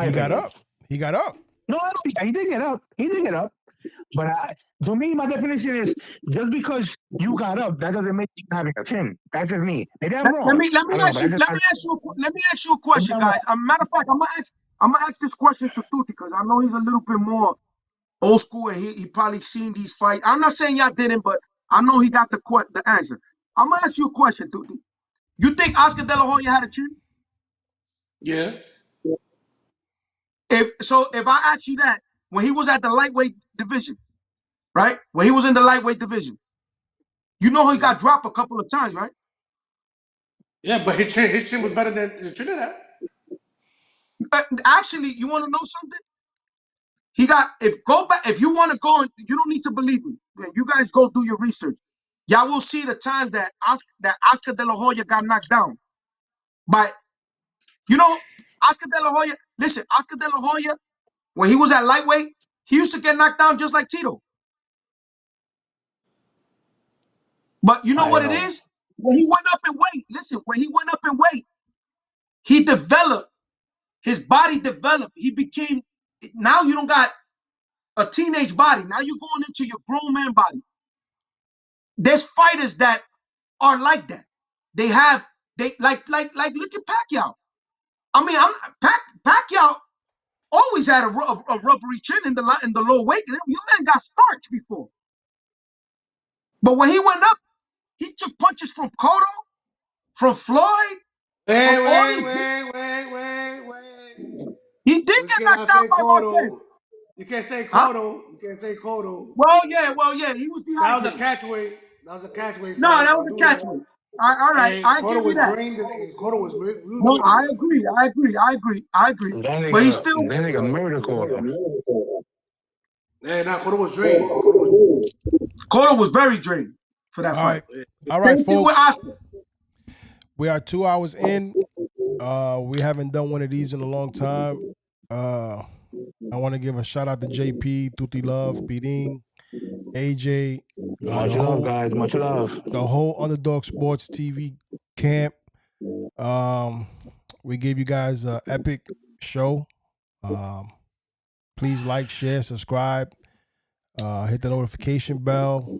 he got up. He got up. No, he did get up. He did get up. But to me, my definition is just because you got up, that doesn't make you having a chin. That's just me. Maybe I'm wrong. Let me ask you a question, guys. As a matter of fact, I'm gonna ask this question to Tutti because I know he's a little bit more old school and he probably seen these fights. I'm not saying y'all didn't, but I know he got the answer. I'm gonna ask you a question, Tutti. You think Oscar De La Hoya had a chin? Yeah. If I ask you that when he was at the lightweight division, right? When he was in the lightweight division, you know he got dropped a couple of times, right? Yeah, but his chin was better than Trinidad. Actually, you want to know something? He got if you want to go and you don't need to believe me. You guys go do your research. Y'all will see the times that Oscar De La Hoya got knocked down. But you know, Oscar De La Hoya. Listen, Oscar De La Hoya, when he was at lightweight, he used to get knocked down just like Tito. But you know what it is? When he went up in weight, when he went up in weight, he developed. His body developed. He became. Now you don't got a teenage body. Now you're going into your grown man body. There's fighters that are like that. They like look at Pacquiao. I mean, Pacquiao always had a rubbery chin in the low weight. Your man got starched before. But when he went up, he took punches from Cotto, from Floyd. Wait. He did get knocked out by Marquez. You can't say Cotto. You can't say Cotto. Well, yeah. He was dehydrated. That was a catchweight. No, that was a catchweight. All right. I give you that. Cotto was really no, I agree. But he still. That nigga murder Cotto. Yeah, nah, Cotto was drained. Cotto was very drained for that fight. All right, Same thing with folks. Oscar. We are 2 hours in. We haven't done one of these in a long time. I want to give a shout out to JP, Tuti Love, Piring, AJ. Much love, guys. Much love. The whole Underdog Sports TV camp. We gave you guys an epic show. Please like, share, subscribe, hit the notification bell,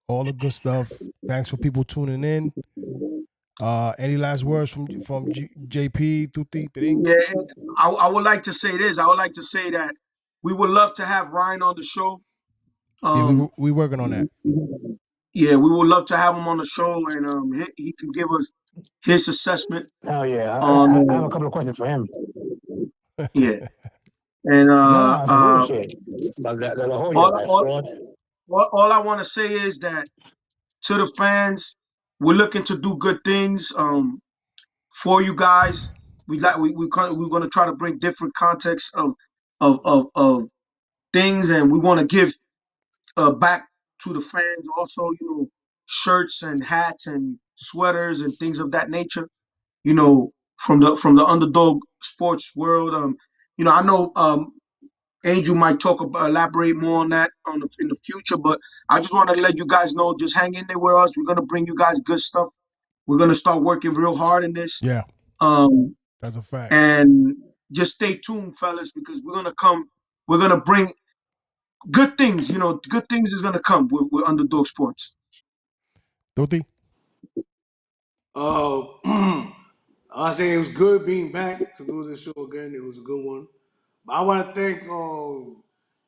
all the good stuff. Thanks for people tuning in. Any last words from JP, Tuti, Piring? Yeah, I would like to say this. I would like to say that we would love to have Ryan on the show. Yeah, we working on that. Yeah, we would love to have him on the show, and he can give us his assessment. Hell yeah! I have a couple of questions for him. Yeah, and all I want to say is that to the fans, we're looking to do good things for you guys. We're going to try to bring different contexts of things, and we want to give back to the fans also, shirts and hats and sweaters and things of that nature, from the underdog sports world. I know Angel might elaborate more on that in the future, but I just want to let you guys know, just hang in there with us. We're gonna bring you guys good stuff. We're gonna start working real hard in this. Yeah. That's a fact. And just stay tuned, fellas, because we're gonna bring good things. Good things is gonna come with Underdog Sports. Tuti? I say it was good being back to do this show again. It was a good one. But I want to thank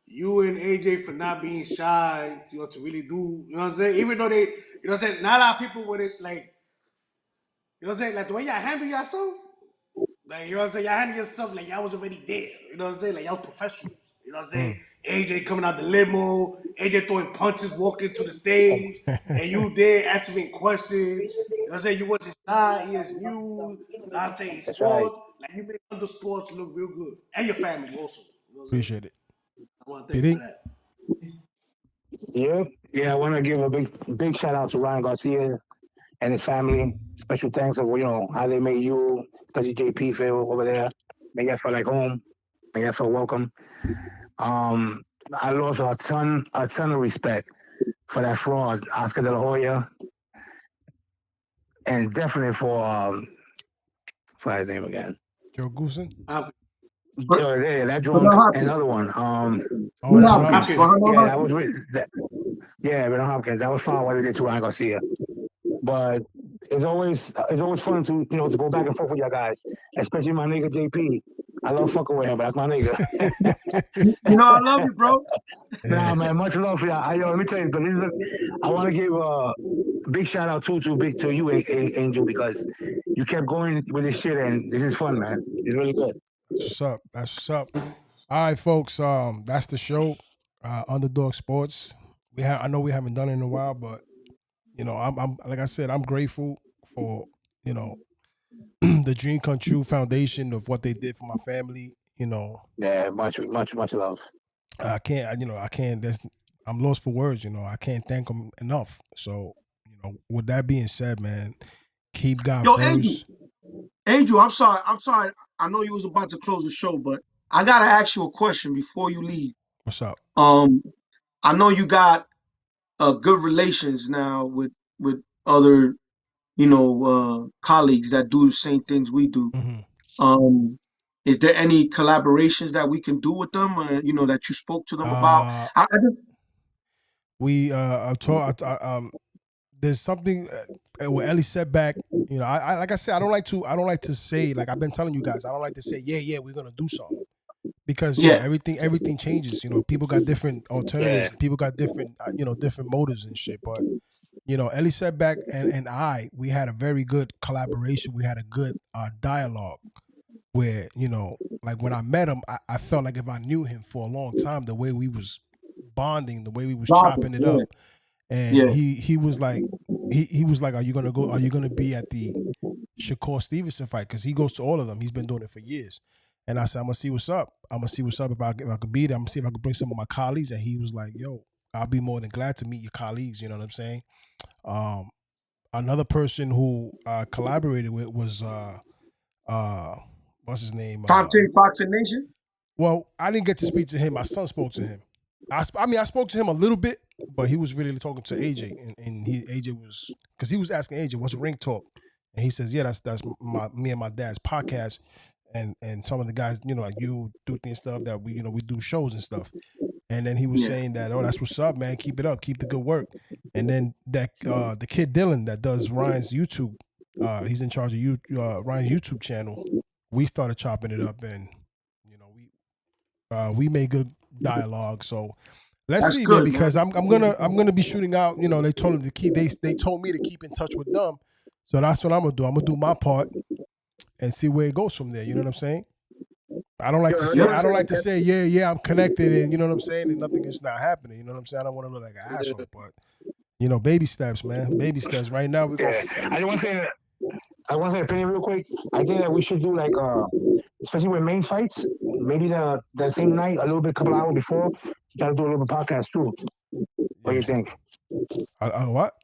you and AJ for not being shy, to really do, you know what I'm saying? Even though they, not a lot of people would it, like, like the way y'all handle yourself, like, y'all handle yourself like y'all was already there, like y'all professionals, AJ coming out the limo, AJ throwing punches, walking to the stage, and you there answering questions, you wasn't shy, ESU, Dante Sports, like you made other sports look real good, and your family also. Appreciate it. I want to thank you for that. Yeah, I want to give a big shout out to Ryan Garcia and his family. Special thanks for how they made you, especially JP, feel over there. Make that feel like home. Make that feel welcome. I lost a ton of respect for that fraud, Oscar De La Hoya, and definitely for his name again, Joe Goosen. Yeah, that drunk. Another one. Hopkins. That was Brennan Hopkins. That was fine what he did to Ryan Garcia. But it's always fun to to go back and forth with y'all guys, especially my nigga JP. I love fucking with him, but that's my nigga. I love you, bro. Nah, man, much love for y'all. Let me tell you, because I want to give a big shout out to you, Angel, because you kept going with this shit, and this is fun, man. It's really good. That's what's up. All right, folks. That's the show. Underdog Sports. I know we haven't done it in a while, but I'm like I said, I'm grateful for the Dream Come True Foundation of what they did for my family. Yeah, much love. I can't. I'm lost for words. I can't thank them enough. So, with that being said, man, keep God first. Angel, I'm sorry. I know you was about to close the show, but I gotta ask you a question before you leave. What's up? I know you got good relations now with other, colleagues that do the same things we do. Mm-hmm. Is there any collaborations that we can do with them? That you spoke to them about? There's something with Ellie Setback. I like I said, I don't like to say, like I've been telling you guys, I don't like to say, yeah, we're gonna do something, because everything changes. People got different alternatives. Yeah. People got different different motives and shit. But Ellie Setback and we had a very good collaboration. We had a good dialogue where like when I met him, I felt like if I knew him for a long time, the way we was bonding, the way we was chopping it up, and he was like, he was like, are you gonna be at the Shakur Stevenson fight? Because he goes to all of them. He's been doing it for years. And I said, I'm gonna see what's up. I'm gonna see what's up if I could be there. I'm gonna see if I could bring some of my colleagues. And he was like, yo, I'll be more than glad to meet your colleagues. You know what I'm saying? Another person who I collaborated with was what's his name? Top 10 Boxing Nation. Well, I didn't get to speak to him. My son spoke to him. I spoke to him a little bit, but he was really talking to AJ, and AJ was, because he was asking AJ, what's Ring Talk? And he says, yeah, that's me and my dad's podcast, and some of the guys, you know, like you do things stuff that we do shows and stuff. And then he was saying that, oh, that's what's up, man. Keep it up, keep the good work. And then that the kid Dylan that does Ryan's YouTube, he's in charge of Ryan's YouTube channel. We started chopping it up, and you know, we made good dialogue. So let's see, good, man, because I'm gonna be shooting out. You know, they told him to keep. They told me to keep in touch with them. So that's what I'm gonna do. I'm gonna do my part and see where it goes from there. You know what I'm saying? I don't like to say yeah I'm connected, and you know what I'm saying, and nothing is not happening. You know what I'm saying? I don't want to look like an asshole, but you know, baby steps, man. Baby steps. Right now we're going. I want to say that. I want to say opinion real quick. I think that we should do like especially with main fights, maybe the same night, a little bit, couple hours before, you gotta do a little bit of podcast too. What do you think? A what?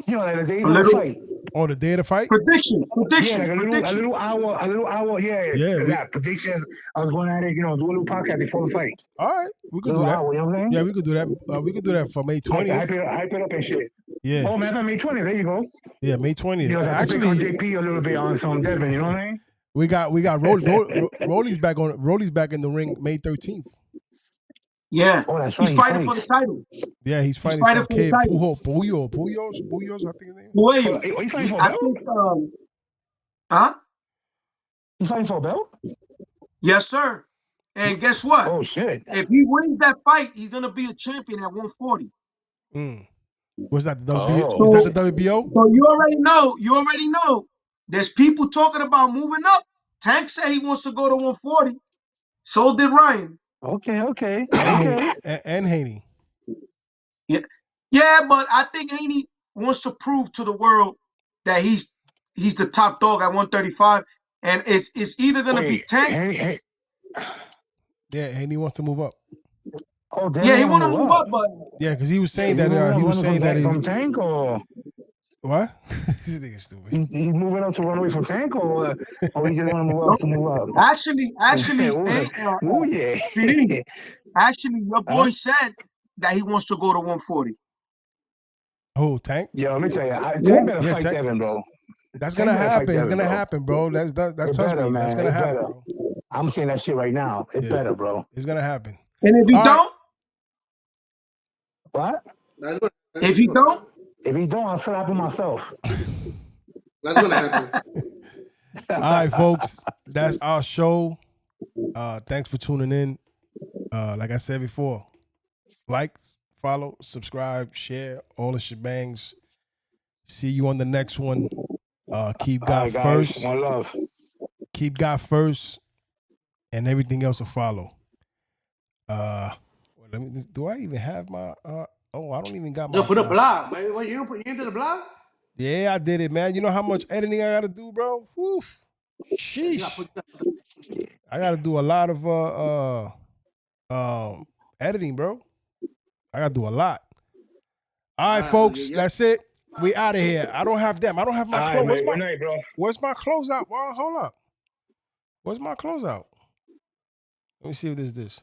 You know, like the day of the fight. Oh, the day of the fight? Prediction. Yeah, like a little hour. Yeah. Predictions. I was going at it, you know, do a little podcast before the fight. All right, we could do that. Hour, you know what I'm saying? Yeah, we could do that. We could do that for May 20th. Hype it up and shit. Yeah. Oh, man, May 20th. There you go. Yeah, May 20th. You know, actually, on JP a little bit on some Devin. You know what I mean? We got Rolly's back on. Rolly's back in the ring May 13th. Yeah. Oh, that's right. He's fighting for the title. Yeah, he's fighting some kid Puyos, I think his name. Puello. He's fighting for a belt? Huh? He's fighting for a belt? Yes, sir. And guess what? Oh shit! If he wins that fight, he's gonna be a champion at 140. Was that the WBO? Is that the WBO? So you already know. There's people talking about moving up. Tank said he wants to go to 140. So did Ryan. Okay. And Haney. Yeah, but I think Haney wants to prove to the world that he's the top dog at 135, and it's either gonna be Tank. Yeah, Haney wants to move up. Oh, yeah, he want to move up, but yeah, because he was saying that from Tank or what? This nigga stupid. He's moving up to run away from Tank, or he just want to move up to move up. Actually, actually, your boy said that he wants to go to 140. Oh, Tank? Yo, let me tell you, Tank better fight Devin, bro. That's gonna happen. It's gonna happen, bro. That touch me. That's gonna happen, bro. I'm saying that shit right now. It's better, bro. It's gonna happen. And if he don't, what? If he don't, I'll slap him myself. That's gonna happen. All right, folks. That's our show. Thanks for tuning in. Like I said before, like, follow, subscribe, share, all the shebangs. See you on the next one. Keep God first. One love. Keep God first, and everything else will follow. Do I even have my? I don't even got my. Put a blog, man. What, you into the blog? Yeah, I did it, man. You know how much editing I gotta do, bro? Woof. Sheesh. I gotta do a lot of editing, bro. I gotta do a lot. All right, folks. That's it. We out of here. I don't have them. I don't have my clothes. Where's my closeout? Well, hold up. Where's my closeout? Let me see if there's this.